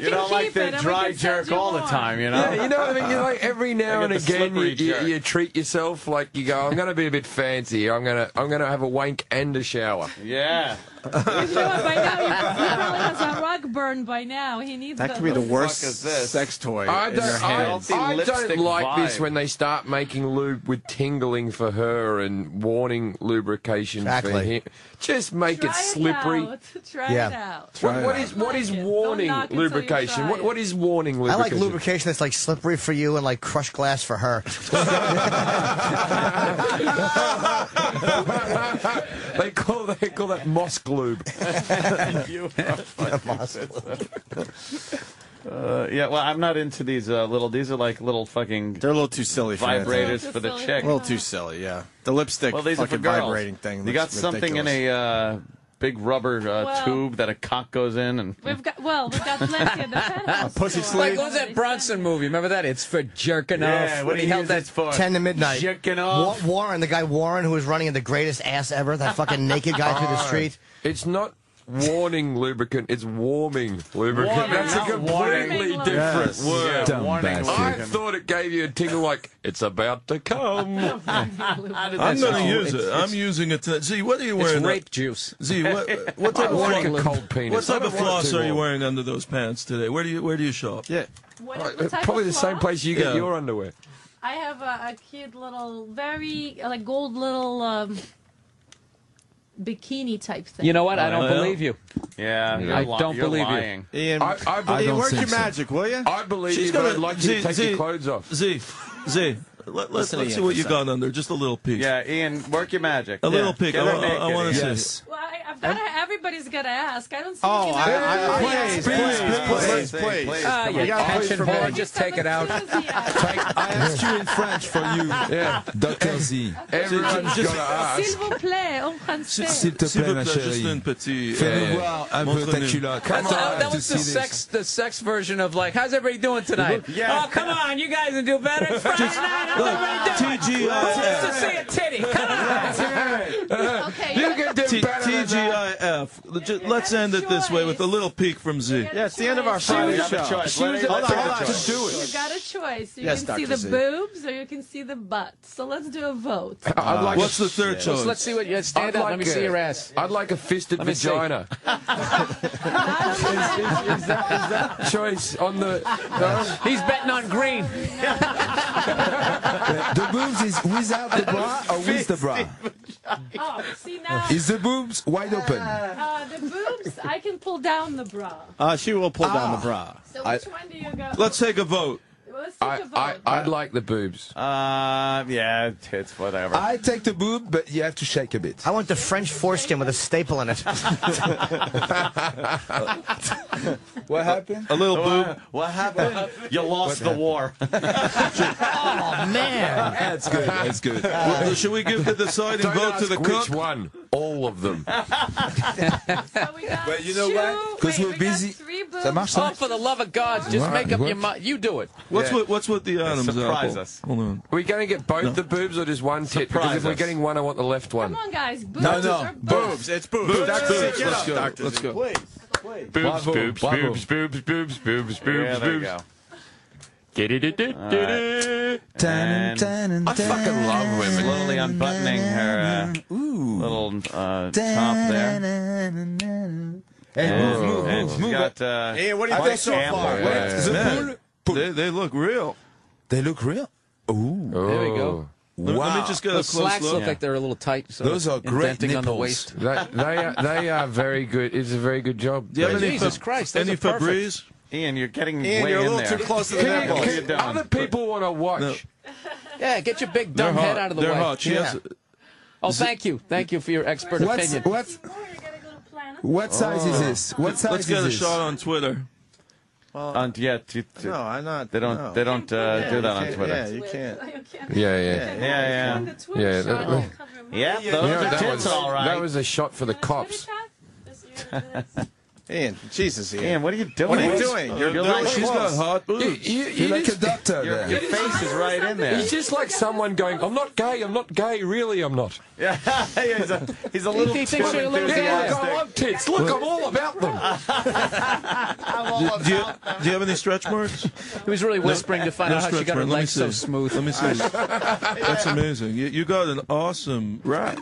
You don't like the dry jerk all the time, you know? Yeah, you know what I mean? You're like every now and again you treat yourself. Like you go, I'm going to be a bit fancy. I'm going to have a wank and a shower. Yeah. You know what, by now he probably has a rug burn by now. He needs that could be the worst sex toy in your hands. I don't like vibe. this when they start making lube with tingling for her and warning lubrication for him. Just make it slippery. Try it out. What is warning lubrication? What is warning lubrication? I like lubrication that's like slippery for you and like crushed glass for her. They call that Moss lube. You are yeah, well, I'm not into these these are like little fucking... They're a little too silly for vibrators for the chick. A little too silly, yeah. The lipstick these are for fucking girls. vibrating thing. You got something in a big rubber tube that a cock goes in, and we've got plenty of the Penthouse. Pussy toys. Like, what was that Bronson movie? Remember that? It's for jerking off. What he held that for? 10 to midnight. Jerking off. Warren, the guy Warren who was running in the greatest ass ever, that fucking naked guy through the street. It's not warning lubricant, it's warming lubricant. That's a completely different word. I thought it gave you a tingle like, it's about to come. I'm going to use it. I'm using it to... Z, what are you wearing? It's rape juice. Z, what type of cold penis? What type of floss are you wearing under those pants today? Where do you shop? Yeah. Probably the same place you get your underwear. I have a cute little, very, like, gold little... bikini type thing. You know what? I don't believe you. Yeah, I don't believe lying. you. Ian, Ian, work your magic, will you? I believe you, but I'd like you to take your clothes off. Z, let's see what you got under. Just a little peek. Yeah, Ian, work your magic. A little peek. I want to see. Well, I've got everybody's got to ask. I don't see please. Attention, boy, just take it out. I asked you in French for you. Yeah, Dr. Z. Everyone's got to ask. S'il vous plaît, en français. S'il te plaît, ma Juste chérie. une petite... Fais-nous voir un peu ta culotte. That was the sex version of like, how's everybody doing tonight? Yeah. Oh, come on, you guys can do better. It's Friday night. How's everybody doing? Just to see a titty. Come on. Okay. You can do better than that. TGIF. Let's end it this way with a little peek from Z. Yeah, it's the end of our Friday show. She was Hold on. You got a choice. You Yes, can see Dr. the Z. boobs or you can see the butt. So let's do a vote. What's the third choice? Let's see what you stand up. Let me see your ass. I'd like a fisted Let me see. vagina. is that choice on the? He's betting on green. The boobs is without the bra or with the bra? Oh, see now. Is the boobs wide open? The boobs, I can pull down the bra. She will pull down the bra. So which one do you go? Let's take a vote. Let's take a vote. I'd like the boobs. Yeah, tits, whatever. I take the boob, but you have to shake a bit. I want the French foreskin with a staple in it. What happened? A little boob. What happened? You lost the war. Oh, man. That's good. That's good. Well, should we give the deciding Don't vote to ask the which cook? one. All of them. So we got But you know what? Because we're busy. Ça marche, Oh, ça? for the love of God, just What? make up your What? mind. You do it. What's with the Adam's surprise apple? us. Hold on. Are we going to get both the boobs or just one tit? Because if we're us. getting one, I want the left one. Come on, guys. Boobs No, or no. butts? It's boobs. Boobs, Dr. boobs. Z, get Let's up, go. Dr. Let's Z. go. Please. Boobs, Bravo, boobs, bravo. boobs, boobs, boobs, boobs, boobs, Yeah, there you boobs. go. And I fucking love women. slowly unbuttoning her little top there. Hey, move, And move, she's move. got, Hey, what do you think so far? Man, they look real. They look real. Ooh. There we go. Let me just get a Those close slacks look. look like they're a little tight. So Those are great indenting on the nipples. waist. They are very good. It's a very good job. Do you have any Jesus Christ, those any are perfect. Febreze? Ian, you're getting Ian, way you're a in little there. too close to the Can nipple. What are you you, doing? other people want to watch. Yeah, get your big They're dumb hot. head out of the They're way. hot. She has, Oh, thank you. Thank you for your expert What's, opinion. what size is this? What size let's get is a this? shot on Twitter. Well, Yeah, no, I'm not. they don't. No. They don't do that on Yeah, Twitter. you can't. Yeah. Yeah, You those know, are that tits, was all right. that was a shot for the cops. Ian, Jesus, Ian. Ian, what are you doing? What are you doing? You're really She's got close. hot boobs. You're like a doctor Your there. face is right in there. He's just like someone going, I'm not gay, really I'm not. Yeah, he's a little He too thinks you're a little Yeah, enthusiastic. look, I love tits. Look, I'm all about them. Do you have any stretch marks? He was really whispering to find No out how she stretch got her mark. Let me legs so see. smooth. Let me see. That's amazing. You got an awesome rack.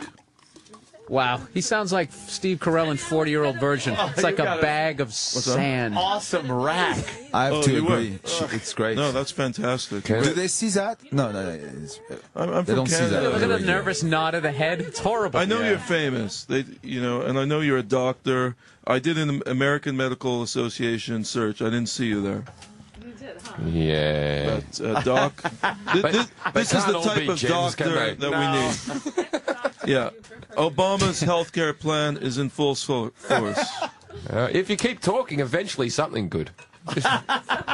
Wow, he sounds like Steve Carell in 40-Year-Old Virgin. It's like a bag of sand. Awesome rack. I have Oh, to you agree. would. It's great. No, that's fantastic. Do they see that? No. It's, I'm they from don't see Canada. that. Look at the nervous nod of the head. It's horrible. I know you're famous. And I know you're a doctor. I did an American Medical Association search. I didn't see you there. You did, huh? Yeah. But, Doc, this is can't the all type be of gems, can doctor they? that we need. Yeah. Obama's health care plan is in full force. If you keep talking, eventually something good.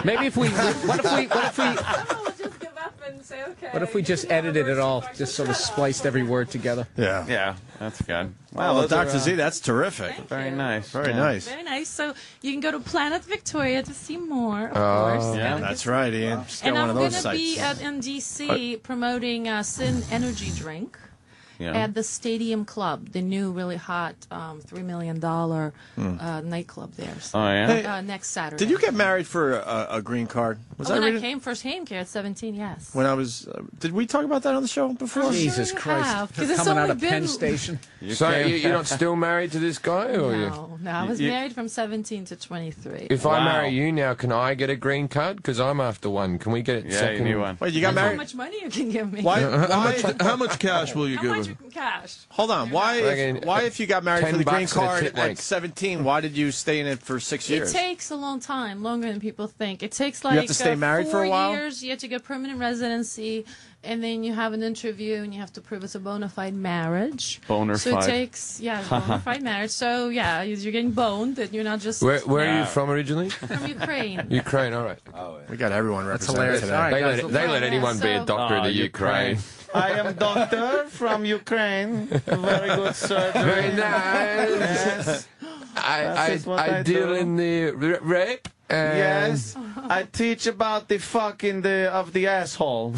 Maybe if we, what if we, We'll just give up and say, okay. what if we just edited it all, just sort of spliced every word together? Yeah. Yeah, that's good. Wow, well, Dr. Z, that's terrific. Very nice. Very nice. Very nice. So you can go to Planet Victoria to see more, of course. Yeah, that's right, Ian. Just get And one I'm of those going to be sites. in D.C. promoting Sin Energy Drink. Yeah. At the Stadium Club, the new really hot $3 million nightclub there. So, Oh, yeah? Hey, next Saturday. Did you get married for a green card? Was when that I came first hand care at 17, yes. When I was, did we talk about that on the show before? I'm Jesus sure you Christ. have, 'cause it's Coming out only of Penn been- Station. So you're not still married to this guy? Or No, I was married from 17 to 23. If I marry you now, can I get a green card? Because I'm after one. Can we get it second? you need one. Wait, you got That's how married? much money you can give me. How much cash will you How give much her? cash? Hold on. Why, if you got married for the green $10 and a card tit at wank. 17, why did you stay in it for 6 It years? takes a long time, longer than people think. It takes like You have to stay married for a 4 while? years. You have to get permanent residency, and then you have an interview, and you have to prove it's a bona fide marriage. Bona So it fide. takes, bona fide marriage. So yeah, you're getting boned, and you're not just Where are you from originally? from Ukraine. Ukraine, all right. We got everyone represented hilarious. today. All right, They guys, let, let's- anyone be a So- doctor in the Ukraine. I am doctor from Ukraine. Very good surgery. Very nice. Yes. That is what I I deal do. in the rape. And Yes. I teach about the fucking of the asshole.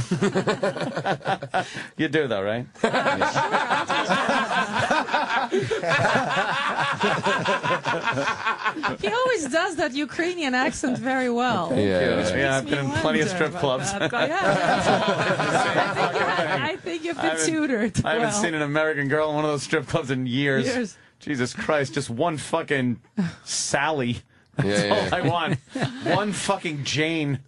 You do though, right? He always does that Ukrainian accent very well. Yeah, I've been in plenty of strip clubs. I think you've been tutored. I haven't seen an American girl in one of those strip clubs in years. Jesus Christ, just one fucking Sally. That's all I want. One fucking Jane.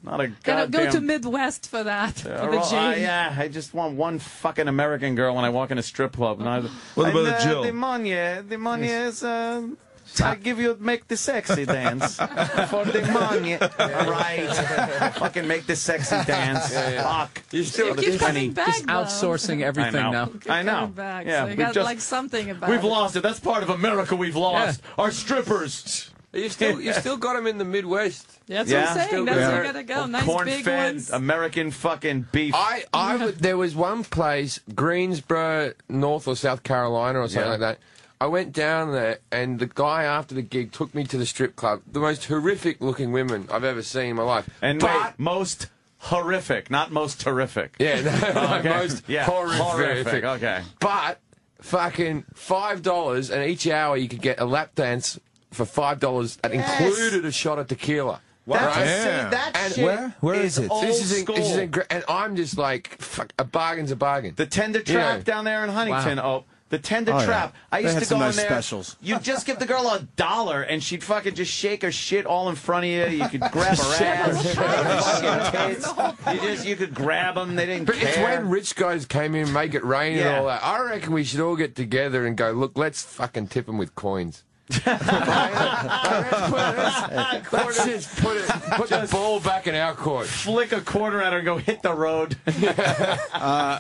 Not a goddamn... Go to Midwest for that, for the Jane. Yeah, I just want one fucking American girl when I walk in a strip club. What about a Jill? The money is... I make the sexy dance for the money. Right. Fucking make the sexy dance. Fuck. You keep coming back, just outsourcing everything now. I know. Back, yeah, so you got like something about we've lost it. That's part of America we've lost. Our strippers. You still got them in the Midwest. That's what I'm saying. That's where you gotta go. Nice big corn-fed ones. American fucking beef. There was one place, Greensboro, North or South Carolina or something like that. I went down there, and the guy after the gig took me to the strip club. The most horrific-looking women I've ever seen in my life. And most horrific, not most terrific. Yeah, most horrific. Okay. But fucking $5, and each hour you could get a lap dance for $5 that included a shot of tequila. Where is it? This is and I'm just like, fuck, a bargain's a bargain. The Tender Trap down there in Huntington. Wow. Oh, the Tender Trap. I used to go in there. Specials. You'd just give the girl $1, and she'd fucking just shake her shit all in front of you. You could grab her ass. You could grab them. They didn't care. It's when rich guys came in, make it rain and all that. I reckon we should all get together and go, look, let's fucking tip them with coins. Let's just put the ball back in our court. Flick a quarter at her and go hit the road.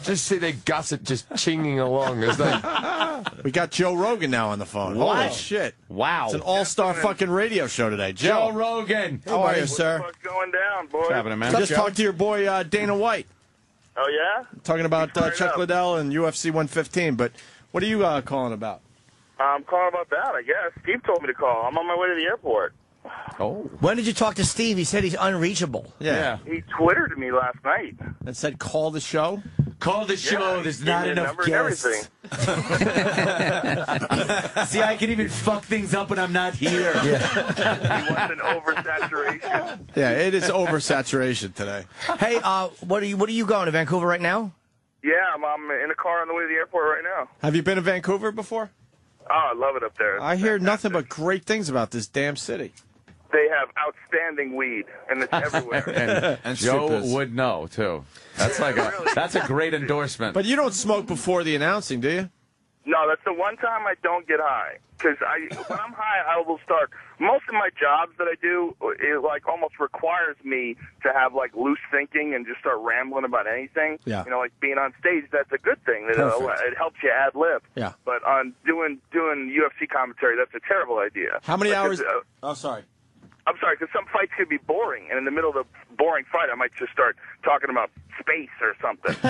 Just see their gusset just chinging along as they... We got Joe Rogan now on the phone. Wow. Holy shit. Wow. It's an all-star fucking radio show today. Joe Rogan. How are you, sir? What's going down, boy? What's happening, man? Just talked to your boy Dana White. Oh, yeah? Talking about Chuck Liddell and UFC 115, but what are you calling about? I'm calling about that, I guess. Steve told me to call. I'm on my way to the airport. Oh. When did you talk to Steve? He said he's unreachable. Yeah. He Twittered me last night. And said, call the show? Call the show. There's not enough guests. See, I can even fuck things up when I'm not here. He wants an oversaturation. Yeah, it is oversaturation today. Hey, what are you going to Vancouver right now? Yeah, I'm in a car on the way to the airport right now. Have you been to Vancouver before? Oh, I love it up there. I hear nothing but great things about this damn city. They have outstanding weed, and it's everywhere. and Joe would know, too. That's like that's a great endorsement. But you don't smoke before the announcing, do you? No, that's the one time I don't get high. Because when I'm high, I will start. Most of my jobs that I do, it like almost requires me to have like loose thinking and just start rambling about anything. Yeah. You know, like being on stage, that's a good thing. It helps you ad lib. Yeah. But on doing UFC commentary, that's a terrible idea. How many hours? Oh, sorry. I'm sorry, because some fights could be boring, and in the middle of the boring fight, I might just start talking about space or something. You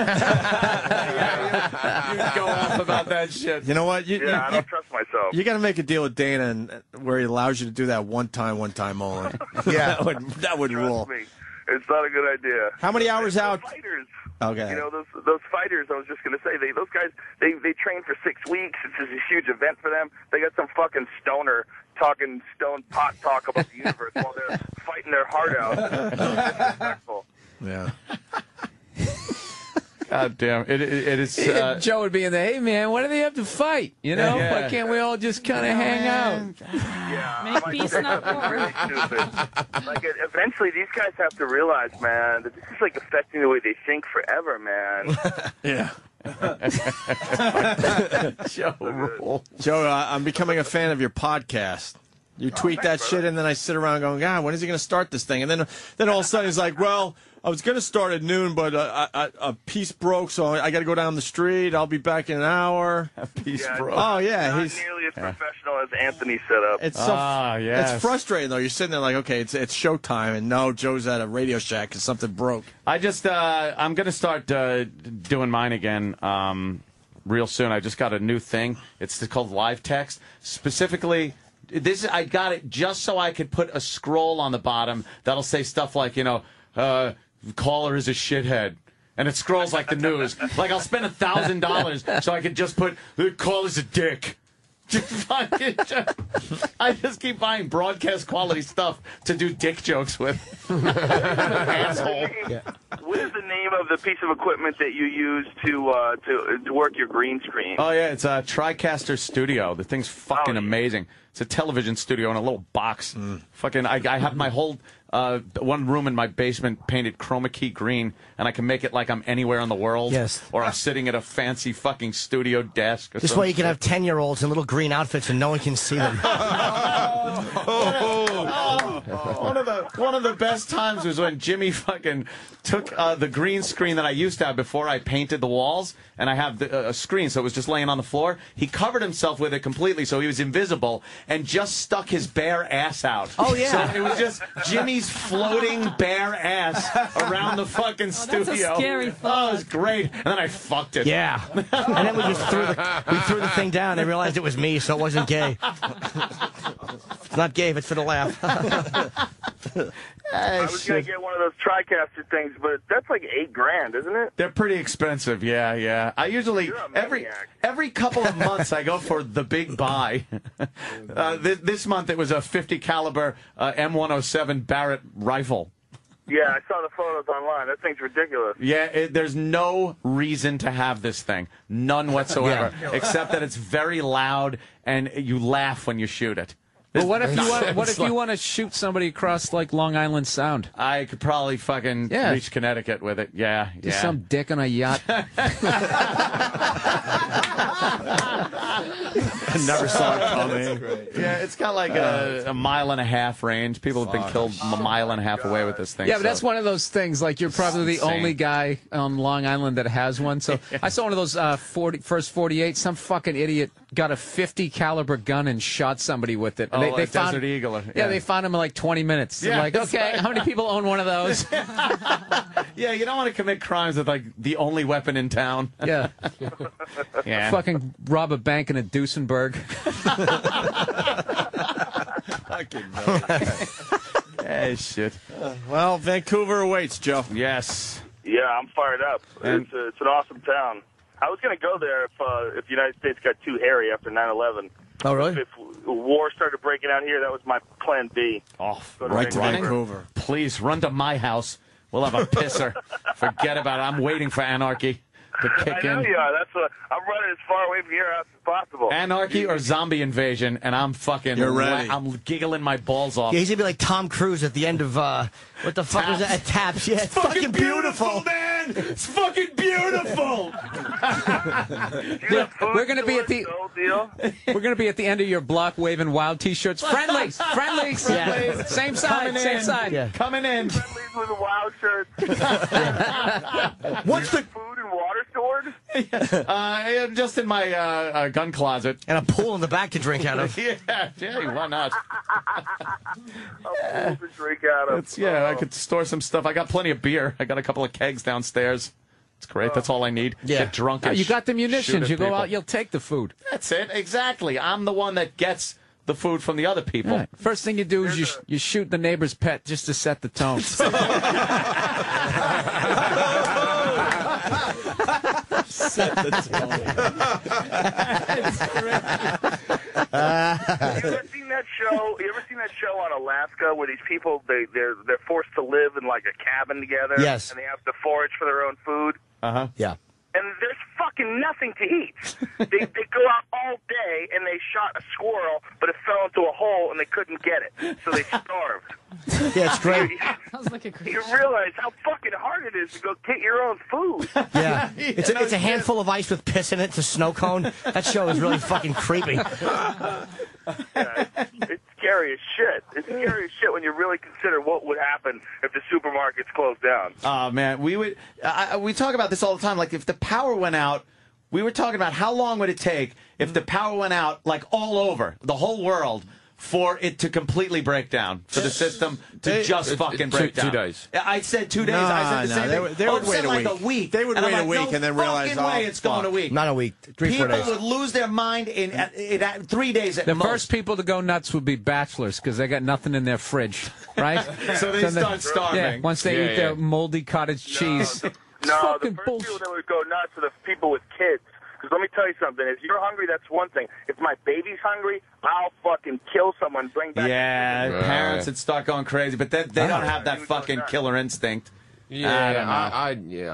go off about that shit. You know what? I don't trust myself. You got to make a deal with Dana where he allows you to do that one time only. Yeah. that would rule. Me, it's not a good idea. How many hours out? Fighters. Okay. You know, those fighters, I was just going to say, those guys, they train for 6 weeks. It's just a huge event for them. They got some fucking stoner talking stone pot talk about the universe while they're fighting their heart out. Disrespectful. Yeah. God damn. It is... Joe would be in there, hey, man, why do they have to fight? You know? Yeah. Why can't we all just kind of hang out? Yeah. Make peace, not war. Really stupid. Like, eventually, these guys have to realize, man, that this is, like, affecting the way they think forever, man. Yeah. Joe, I'm becoming a fan of your podcast. You tweet that shit, and then I sit around going, God, when is he going to start this thing? And then all of a sudden he's like, well, I was going to start at noon, but a piece broke, so I got to go down the street. I'll be back in an hour. A piece broke. Oh, yeah. Not nearly as professional as Anthony set up. It's so it's frustrating, though. You're sitting there like, okay, it's showtime, and no, Joe's at a Radio Shack because something broke. I'm going to start doing mine again real soon. I just got a new thing. It's called live text. Specifically, I got it just so I could put a scroll on the bottom that'll say stuff like, caller is a shithead. And it scrolls like the news. Like, I'll spend $1,000 so I can just put, the caller's a dick. I just keep buying broadcast quality stuff to do dick jokes with. Asshole. Yeah. What is the name of the piece of equipment that you use to work your green screen? Oh, yeah, it's a TriCaster Studio. The thing's fucking amazing. It's a television studio in a little box. Fucking, I have my whole one room in my basement painted chroma key green, and I can make it like I'm anywhere in the world. Yes. Or I'm sitting at a fancy fucking studio desk. Or This way you can have 10-year-olds in little green outfits and no one can see them. One of the best times was when Jimmy fucking took the green screen that I used to have before I painted the walls, and I have a screen, so it was just laying on the floor. He covered himself with it completely, so he was invisible, and just stuck his bare ass out. Oh, yeah. So it was just Jimmy's floating bare ass around the fucking studio. That's a scary thought. Oh, it was great. And then I fucked it. Yeah. And then we just threw the thing down and realized it was me, so it wasn't gay. It's not gay if it's for the laugh. I was going to get one of those TriCaster things, but that's like $8,000, isn't it? They're pretty expensive, yeah. I usually every couple of months I go for the big buy. This month it was a 50 caliber M107 Barrett rifle. Yeah, I saw the photos online. That thing's ridiculous. Yeah, there's no reason to have this thing, none whatsoever, except that it's very loud and you laugh when you shoot it. But what if you want to shoot somebody across like Long Island Sound? I could probably fucking reach Connecticut with it. Yeah, Just some dick on a yacht. I never saw it coming. Yeah, it's got like a mile and a half range. People have been killed a mile and a half away with this thing. Yeah, but that's one of those things. Like, you're probably the only guy on Long Island that has one. So I saw one of those first 48. Some fucking idiot got a 50 caliber gun and shot somebody with it. They found Desert Eagle. Yeah, they found him in like 20 minutes. Yeah, like, okay, how many people own one of those? Yeah, you don't want to commit crimes with like the only weapon in town. Yeah. Yeah. Fucking rob a bank in a Duesenberg. Hey, shit. Well, Vancouver awaits, Joe. Yes. Yeah, I'm fired up. And- It's an awesome town. I was going to go there if the United States got too hairy after 9/11. Oh, really? If war started breaking out here, that was my plan B. Oh, right to Vancouver. Please, run to my house. We'll have a pisser. Forget about it. I'm waiting for anarchy to kick I know in. you are. That's what I'm running as far away from your house as possible. Anarchy or zombie invasion, and I'm fucking. You're ready. I'm giggling my balls off. Yeah, he's going to be like Tom Cruise at the end of, what the fuck was that? At Taps. Yeah, it's fucking beautiful. man. It's fucking beautiful. We're going to be at the we're going to be at the end of your block waving wild T-shirts. Friendlies. Yeah. Same side. Same side. Yeah. Coming in. Friendlies with the wild shirts. What's the food and water stored? Just in my gun closet. and a pool in the back to drink out of? Yeah, why not? A pool to drink out of. I could store some stuff. I got plenty of beer. I got a couple of kegs downstairs. It's great. That's all I need. Yeah. Get drunk. No, and you got the shoot munitions. at You go people. out, you'll take the food. That's it. Exactly. I'm the one that gets the food from the other people. Right. First thing you do is you shoot the neighbor's pet just to set the tone. Set the tone. You ever seen that show? You ever seen that show on Alaska where these people they're forced to live in like a cabin together? Yes. And they have to forage for their own food. Yeah. And there's fucking nothing to eat. They go out all day and they shot a squirrel, but it fell into a hole and they couldn't get it, so they starved. Yeah, it's great. Sounds like a great You realize how fucking hard it is to go get your own food. Yeah. It's a handful of ice with piss in it. It's a snow cone. That show is really fucking creepy. Yeah, it's scary as shit. It's scary as shit when you really consider what would happen if the supermarkets closed down. Oh man, we talk about this all the time. Like if the power went out, we were talking about how long would it take if the power went out, like all over the whole world, for it to completely break down, for the system to just fucking break down. 2 days. I said 2 days. I said the same thing. They would wait like a week. They would wait a week and then realize, fucking way it's going a week. Not a week. 3-4 People days. would lose their mind in 3 days at The most. first people to go nuts would be bachelors because they got nothing in their fridge, right? So they start starving. Yeah, once they eat their moldy cottage cheese. No, the first people that would go nuts are the people with kids. Because let me tell you something. If you're hungry, that's one thing. If my baby's hungry, I'll fucking kill someone, bring back... Yeah, parents would start going crazy, but they don't have that fucking killer instinct. Yeah, You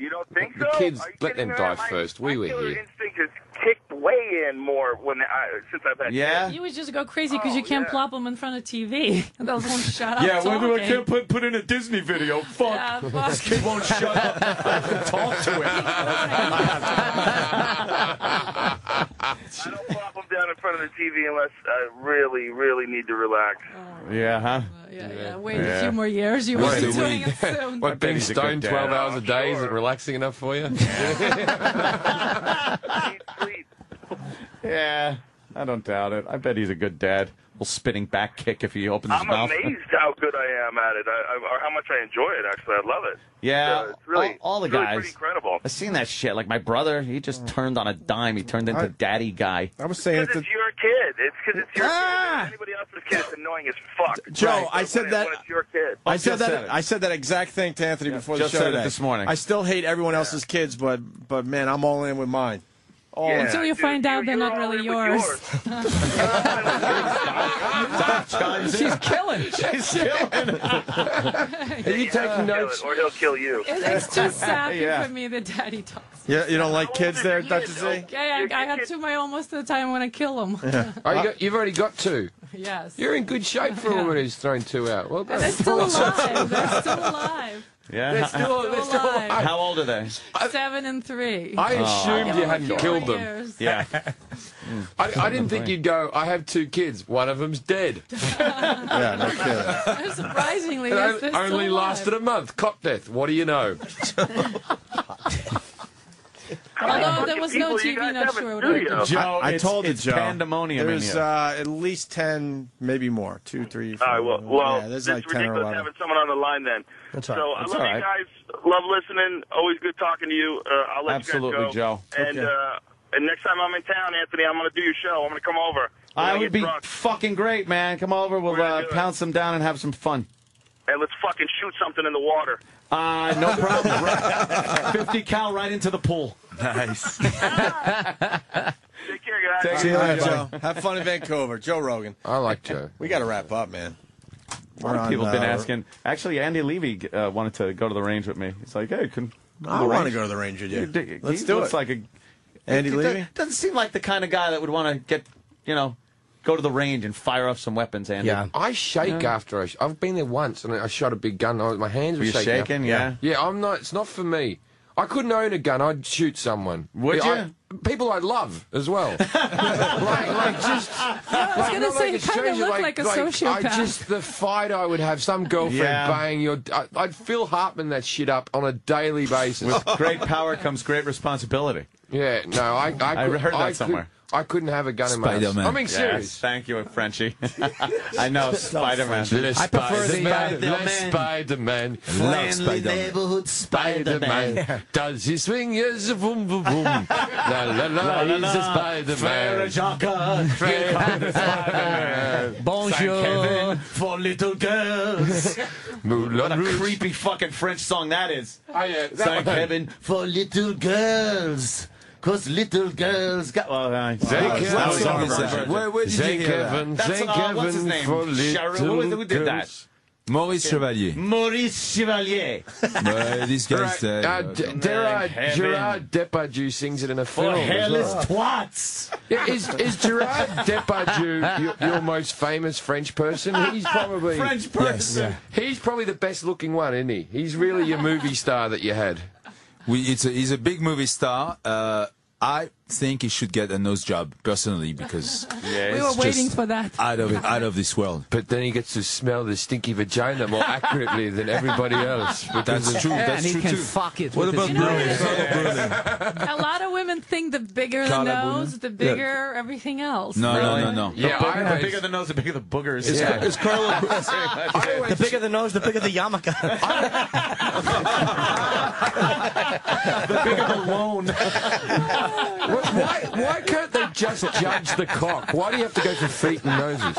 don't think the so? kids, Are you let kidding them me? die first. We were killer here. instinct has kicked way in more since I've had kids. You would just go crazy because you can't plop them in front of TV. Those won't shut up. Yeah, talking. I can't put in a Disney video. Fuck. Yeah, fuck. This kid won't shut up. I have to talk to him. I don't plop them down in front of the TV unless I really, really need to relax. Yeah, huh? Yeah. Wait a few more years. You won't be doing it soon. What, being he's a good stoned dad. 12 hours a day isn't relaxing enough for you? Yeah, I don't doubt it. I bet he's a good dad. Little spinning back kick if he opens his I'm mouth. amazed how good I am at it, or how much I enjoy it, actually. I love it. Yeah, It's really, all the it's really guys. pretty incredible. I've seen that shit. Like my brother, he just turned on a dime. He turned into daddy guy. I was saying Because it's your kid. It's because it's your kid. Anybody else's kid is annoying as fuck. Joe, Right. I But said when that. When it's your kid. I said Just that. said it. I said that exact thing to Anthony before the Just show said it today. this morning. I still hate everyone else's kids, but man, I'm all in with mine. All in. Until you find out they're not really yours. She's killing. She's killing. Are you taking notes? Or he'll kill you. It's too sappy for me that daddy talks. Yeah, you don't like kids there, Dr. Z? Yeah, I got two my own most of the time when I kill them. Oh, you've already got 2. Yes. You're in good shape for a woman who's thrown 2 out. Well done. And they're still alive. They're still alive. Yeah. They're still alive. How old are they? 7 and 3 I assumed you hadn't killed them. Years. Yeah. I didn't think you'd go, I have 2 kids. One of them's dead. Yeah, no kidding. Surprisingly, It yes, they're still only alive. lasted a month. Cop death. What do you know? Although there was no TV, not sure what it was. Joe, I told you, it's Joe. pandemonium in There's here. at least 10, maybe more. 2, 3, 4. All right, well, yeah, there's it's like 10 or ridiculous 11. having someone on the line then. That's So all right. I That's love all you right. guys. Love listening. Always good talking to you. I'll let Absolutely, you guys go. Joe. And, Okay. and next time I'm in town, Anthony, I'm going to do your show. I'm going to come over. We're I gonna would get be drunk, fucking great, man. Come over. We'll We're gonna do it. pounce them down and have some fun. and let's fucking shoot something in the water. No problem. 50 cal right into the pool. Nice. Take care, guys. See you later, Joe. Have fun in Vancouver. Joe Rogan. I like Joe. We got to wrap up, man. A lot of people have been asking. Actually, Andy Levy wanted to go to the range with me. He's like, hey, I want to go to the range with you. Let's he do looks it. like a Andy Levy? Doesn't seem like the kind of guy that would want to get, go to the range and fire off some weapons, Andy. Yeah. I shake after I've been there once and I shot a big gun. My hands were Were you shaking. shaking? Yeah. Yeah, I'm not. It's not for me. I couldn't own a gun. I'd shoot someone. Would you? People I love as well. like just. I was going to say, you kind of look like a sociopath. The fight I would have, some girlfriend bang I'd Phil Hartman that shit up on a daily basis. With great power comes great responsibility. Yeah, no, I heard that somewhere. I couldn't have a gun in my house. Spider-Man. I'm being serious. Yes, thank you, Frenchie. I know, Spider-Man. I prefer the Spider-Man. Friendly neighborhood Spider-Man. Does he swing? Yes, boom, boom, boom. La la la, he's a Spider-Man. Spider-Man. Bonjour. Kevin for little girls. What a creepy fucking French song that is. Saint Kevin for little girls. Cause little girls got. Well, Where did you hear that? That's what's his name? Who did that? Maurice Chevalier. Maurice Chevalier. This guy's... Gerard Depardieu sings it in a film. For hairless as well. twats. Yeah, is Gerard Depardieu your most famous French person? He's probably French person. He's probably the best looking one, isn't he? He's really your movie star that you had. He's a big movie star. I think he should get a nose job personally because Yeah, We were waiting for that. out of this world. But then he gets to smell the stinky vagina more accurately than everybody else. That's true. That's and he true can too. fuck it. What with about his Bruning? nose. A lot of women think the bigger the Carla nose, Bruning? the bigger everything else. No, no. Yeah, I the bigger the nose, the bigger the boogers. Is Carla? The bigger the nose, the bigger the yarmulke. the bigger the loan. Why can't they just judge the cock? Why do you have to go for feet and noses?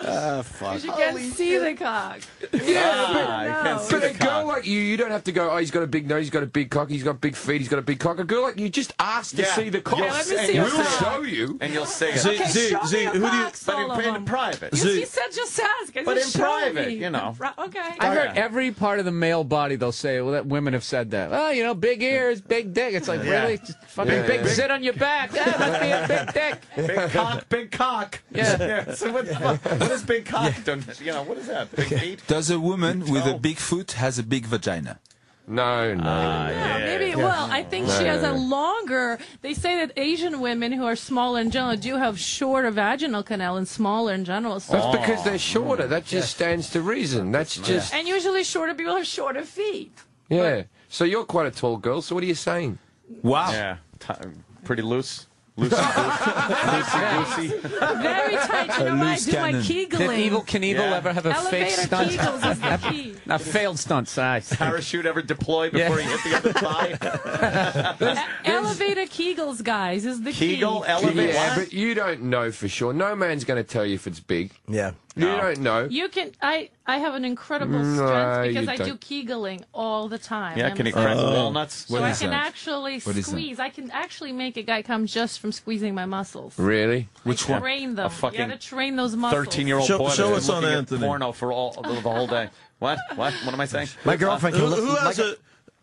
Fuck. You can't see the cock. But a girl like you don't have to go, oh, he's got a big nose, he's got a big cock, he's got big feet, he's got a big cock. A girl like you just ask to see the cock. Yeah, let me see your We'll cock. show you. And you'll see it. Z, who do you? But in private. You said just ask. I But said in show private, me. you know. Okay. I've heard every part of the male body they'll say, well, that women have said that. Oh, you know, big ears, big dick. It's like, really? Just fucking big zit on your back. That must be a big dick. Big cock, big cock. Yeah. So what is big cock? You know, what is that? Big feet? Does a woman with a big foot has a big vagina? No. Maybe. Well, I think she has a longer. They say that Asian women who are smaller in general do have shorter vaginal canal and smaller in general. So. That's because they're shorter. That just stands to reason. That's just... And usually shorter people have shorter feet. Yeah. So you're quite a tall girl, so what are you saying? Wow. Yeah. Pretty loose. Loosey. Very tight. You know what? I do my Kegling. Did Evel Knievel ever have a fake Elevator stunt? Kegels is the key. A failed stunt size. Parachute ever deployed before he hit the other thigh? Elevator Kegels, guys, is the Kegel, key. elevator. Yeah, but you don't know for sure. No man's going to tell you if it's big. Yeah. You don't know. You can. I have an incredible No, strength because you I do don't. Kegling all the time. Yeah, can he crack walnuts? So I can actually What is that? squeeze. I can actually make a guy come just from squeezing my muscles. Really? Which I one? train them. A fucking You gotta train those muscles. 13-year-old Show- boy show that's us on looking at Anthony. porno for the whole day. What? What am I saying? My girlfriend can Who has a?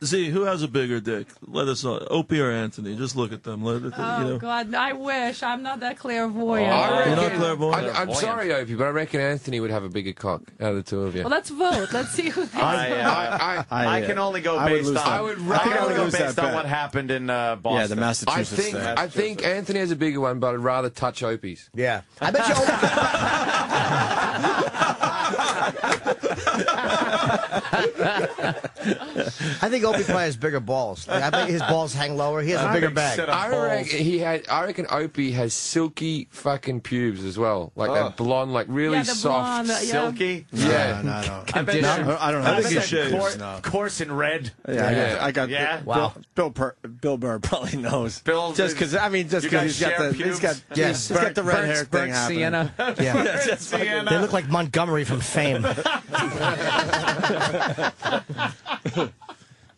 Z, who has a bigger dick? Let us know. Opie or Anthony? Just look at them. Oh, God, I wish. I'm not that clairvoyant. You're not clairvoyant. I'm sorry, Opie, but I reckon Anthony would have a bigger cock out of the two of you. Well, let's vote. Let's see who thinks. I can only go based on. I would only go based on what happened in Boston. Yeah, the Massachusetts thing. I think Anthony has a bigger one, but I'd rather touch Opie's. Yeah. I bet I think Opie probably has bigger balls. Like, I bet his balls hang lower. He has a bigger bag. I reckon Opie has silky fucking pubes as well, like that blonde, like really the soft, blonde, silky. Yeah. No. I bet I don't know. I think he shaves. Coarse and red. Yeah, I got. Yeah. Wow. Bill Burr probably knows. Bill, just because he's got share he's got pubes? he's got the red hair thing Burnt happening. Sienna. Yeah. Sienna. They look like Montgomery from Fame.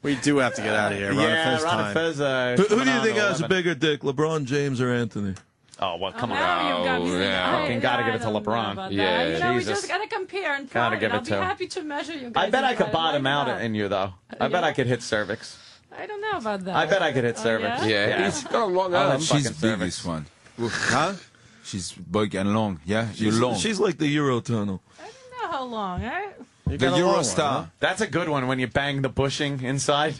We do have to get out of here. Ron Fez. Who do you think has a bigger dick, LeBron James or Anthony? Oh, well, come Now on. you've got me thinking, Fucking gotta give it to I don't know LeBron. about Yeah, that. You know, we Jesus. just gotta compare and Gotta private. give it I'll be to him. happy to measure you guys. I bet I in could private. bottom Why out not? in you, though. I bet I could hit cervix. I don't know about that. I bet I could hit cervix. Yeah, he's got a long I'll arm. have She's fucking big, cervix. this one. Huh? She's big and long. Yeah, you're long. She's like the Eurotunnel. I don't know how long. The Eurostar. That's a good one when you bang the bushing inside.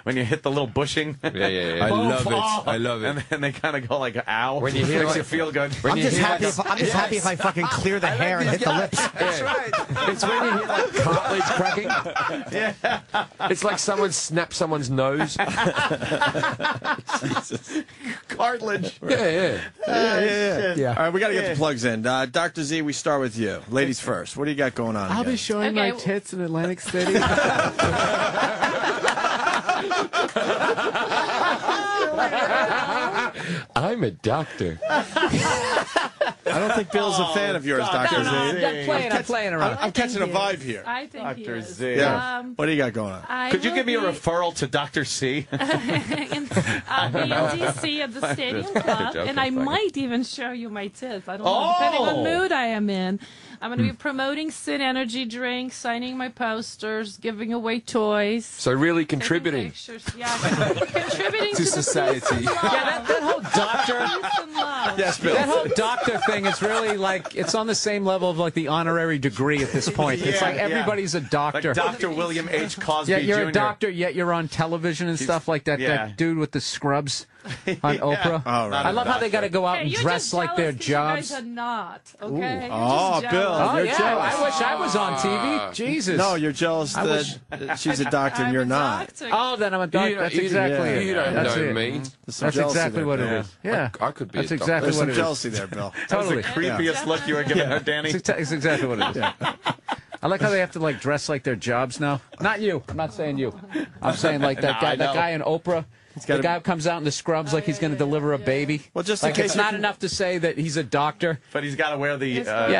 When you hit the little bushing. Yeah. I love it. I love it. And then they kind of go like, ow. When you hear makes like- you feel good. I'm just happy if I fucking clear the hair and hit the lips. That's right. It's when you hear like cartilage cracking. Yeah. It's like someone snapped someone's nose. Cartilage. Yeah. Yeah. All right, we got to get the plugs in. Dr. Z, we start with you. Ladies first. What do you got going on? I'll again? be showing my tits in Atlantic City. I'm a doctor. I don't think Bill's a fan of yours, Dr. Z. I'm playing around. I'm catching a vibe here. I think he Dr. is. Z. Yeah. What do you got going on? I Could you will give me a be- referral to Dr. C? I'll be in DC at the Stadium Club, joking, and I fucking. might even show you my tits. I don't know, depending on mood I am in. I'm going to be promoting Sin Energy drinks, signing my posters, giving away toys. So really contributing. Pictures. Yeah, contributing To the society. peace and love. Yeah, that whole doctor. Peace and love. Yes, Bill. That whole doctor thing thing, it's really like it's on the same level of like the honorary degree at this point. It's like everybody's a doctor. Like Dr. William H. Cosby Yeah, you're Jr. a doctor, yet you're on television and stuff like that. That dude with the scrubs on Oprah. Oh, right. I love how they got to go out and you're dress just like their jealous 'cause you jobs. guys are not, okay? Oh, Bill, Oh, you're yeah, jealous. I wish I was on TV. Jesus. No, you're jealous that she's a doctor and you're not. Oh, then I'm a doctor. That's exactly it. You don't That's know it. me. There's some That's jealousy exactly there, what Bill. it is. Yeah. I could be That's a exactly There's what some it is. jealousy there, Bill. Totally. That was the creepiest look you were giving her, Danny. It's exactly what it is. I like how they have to like dress like their jobs now. Not you. I'm not saying you. I'm saying like that guy. That guy in Oprah. The guy who comes out in the scrubs like he's going to deliver a baby. Well, just like in case it's not enough to say that he's a doctor. But he's got to wear the uniform.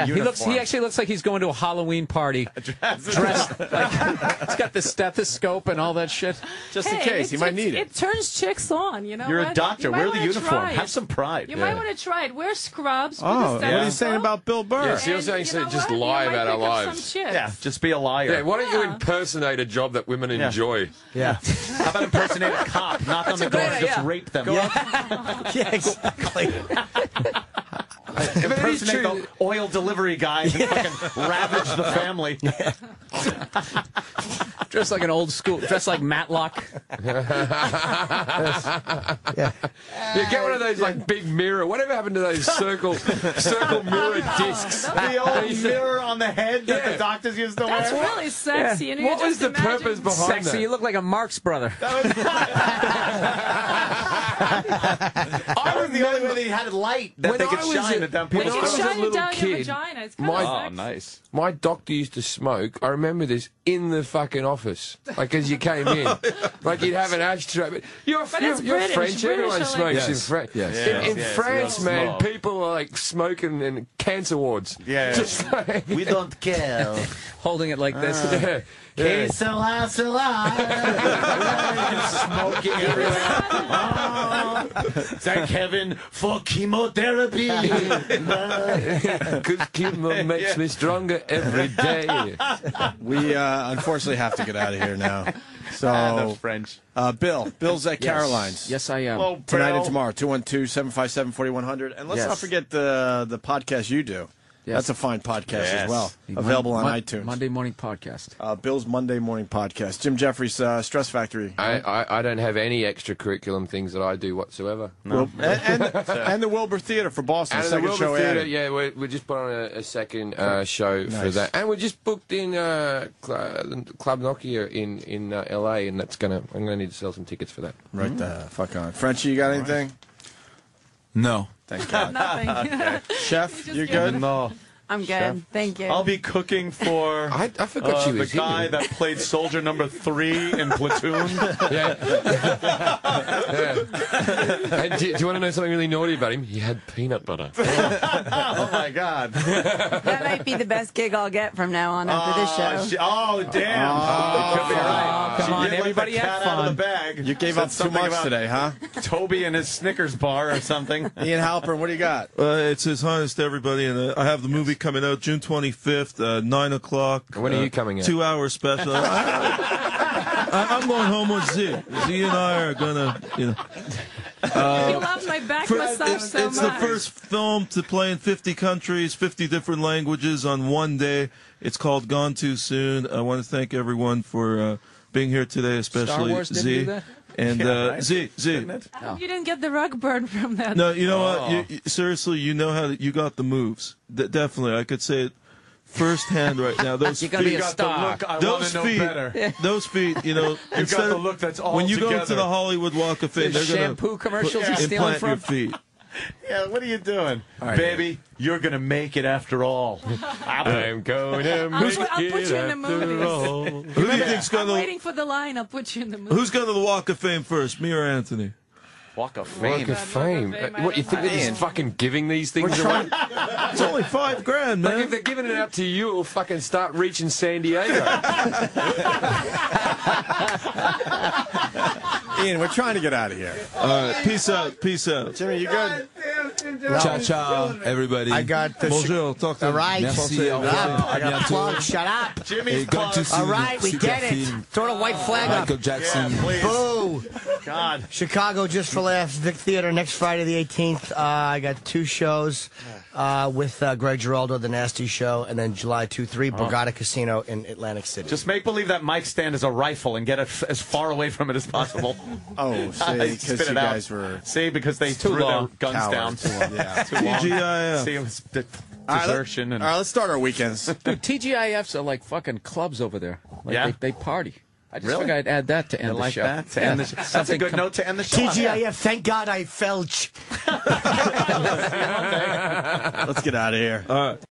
He actually looks like he's going to a Halloween party. Dressed like he's got the stethoscope and all that shit. Just in case, he might need it. It turns chicks on, you know. You're what? a doctor. You might Wear the wanna uniform. try Have it. some pride. You might want to try it. Wear scrubs. With Oh, a what are you saying stethoscope. about Bill Burr? Yeah, so you're saying just lie about our lives. Some chicks. Yeah, just be a liar. Yeah, why don't you impersonate a job that women enjoy? Yeah. How about impersonate a cop? Knock on the door and just rape them. Yeah, exactly. Impersonate the oil delivery guy and fucking ravage the family. Dressed like an old school. Dressed like Matlock. Yeah, get one of those like big mirror. Whatever happened to those circle mirror discs? The old mirror on the head that the doctors used to wear. That's really sexy. And you What just was the imagine purpose behind Sexy. that? You look like a Marx brother. I was the only way they had light that When they could I was shine a- it down when people's I was a shine it little down your kid, vagina. It's kind my- of Oh, sexy. nice. My doctor used to smoke. I remember this in the fucking office, like as you came in, like you'd have an ashtray. But you're it's French. British. Everyone British smokes in Yes. France. Yes. In Yes, France, we all man, smoke. people are like smoking in cancer wards. Yeah. Just like, We don't care. Holding it like this. yeah. Que cela, smoking everywhere. Oh, thank heaven for chemotherapy. Good chemo makes me stronger every day. We unfortunately have to get out of here now. So, The French. Bill's at Caroline's. Yes, I am. Hello, Tonight Bill. and tomorrow, 212-757-4100. And let's Yes. not forget the podcast you do. Yes. That's a fine podcast Yes. as well. Available on iTunes. Monday morning podcast. Bill's Monday Morning Podcast. Jim Jeffries, Stress Factory. I don't have any extra curriculum things that I do whatsoever. No. And the Wilbur Theater for Boston. And the second Wilbur show Theatre, added. yeah, we just put on a second show for Nice. that, and we just booked in Club Nokia in LA, and I'm gonna need to sell some tickets for that. Right the fuck on. Frenchie, you got anything? No. Thank God. Nothing. Chef, you're good? No. I'm good. Thank you. I'll be cooking for I forgot she the was guy here. that played soldier number 3 in Platoon. Yeah. And do you want to know something really naughty about him? He had peanut butter. Oh, my God. That might be the best gig I'll get from now on after this show. Oh, damn. Could be right. come She on, did let everybody the have cat out of fun. the bag. You gave Said up too something much about today, huh? Toby and his Snickers bar or something. Ian Halpern, what do you got? It's His Highness to everybody, and I have the movie coming out June 25th, 9 o'clock. When are you coming out? 2-hour special. I'm going home with Z. Z and I are gonna, You love my back massage so it's much. the first film to play in 50 countries, 50 different languages on one day. It's called Gone Too Soon. I want to thank everyone for being here today, especially Star Wars didn't Z. do that? And right. Z. You didn't get the rug burn from that. No, you know what? Seriously, you know how you got the moves. Definitely, I could say it firsthand right now. Those You're gonna be feet, a star. Look, I want those to know feet, better. those feet. You know, You've instead got the of- look that's all when you go together. to the Hollywood Walk of Fame, The they're gonna shampoo commercials he's stealing implant from? your feet. Yeah, what are you doing? right. Baby, you're going to make it after all. I'm going to I'll make put you in the movies. Who do you think's I'm gonna waiting for the line. I'll put you in the movie. Who's going to the Walk of Fame first, me or Anthony? Walk of Fame. Walk of Fame. What, you think they're just fucking giving these things away? It's only $5,000, Like, if man. they're giving it out to you, it'll fucking start reaching San Diego. Ian, we're trying to get out of here. All right, peace out, peace out. Jimmy, you good? Ciao, ciao, everybody. I got the. Bonjour, talk to All right. Merci, au Shut up. revoir, I à got a bientôt. plug. Shut up. Jimmy's Gone Too plug. Soon, All right, we super get it. film. Throw the white flag up. Michael Jackson. Boo. God. Chicago, Just for Laughs, Vic Theater next Friday the 18th. I got 2 shows. with Greg Giraldo, The Nasty Show, and then July 2-3, Borgata Casino in Atlantic City. Just make believe that mic stand is a rifle and get it as far away from it as possible. Oh, see, because you guys were... See, because they threw their guns down. Too long. Yeah. Too long. TGIF. See, it was desertion. All right, let's start our weekends. Dude, TGIFs are like fucking clubs over there. Like Yeah? They party. I just Really? figured I'd add that to end You the like show. that? To end the show. That's a good note to end the show. TGIF, thank God I felch. Let's get out of here. All right.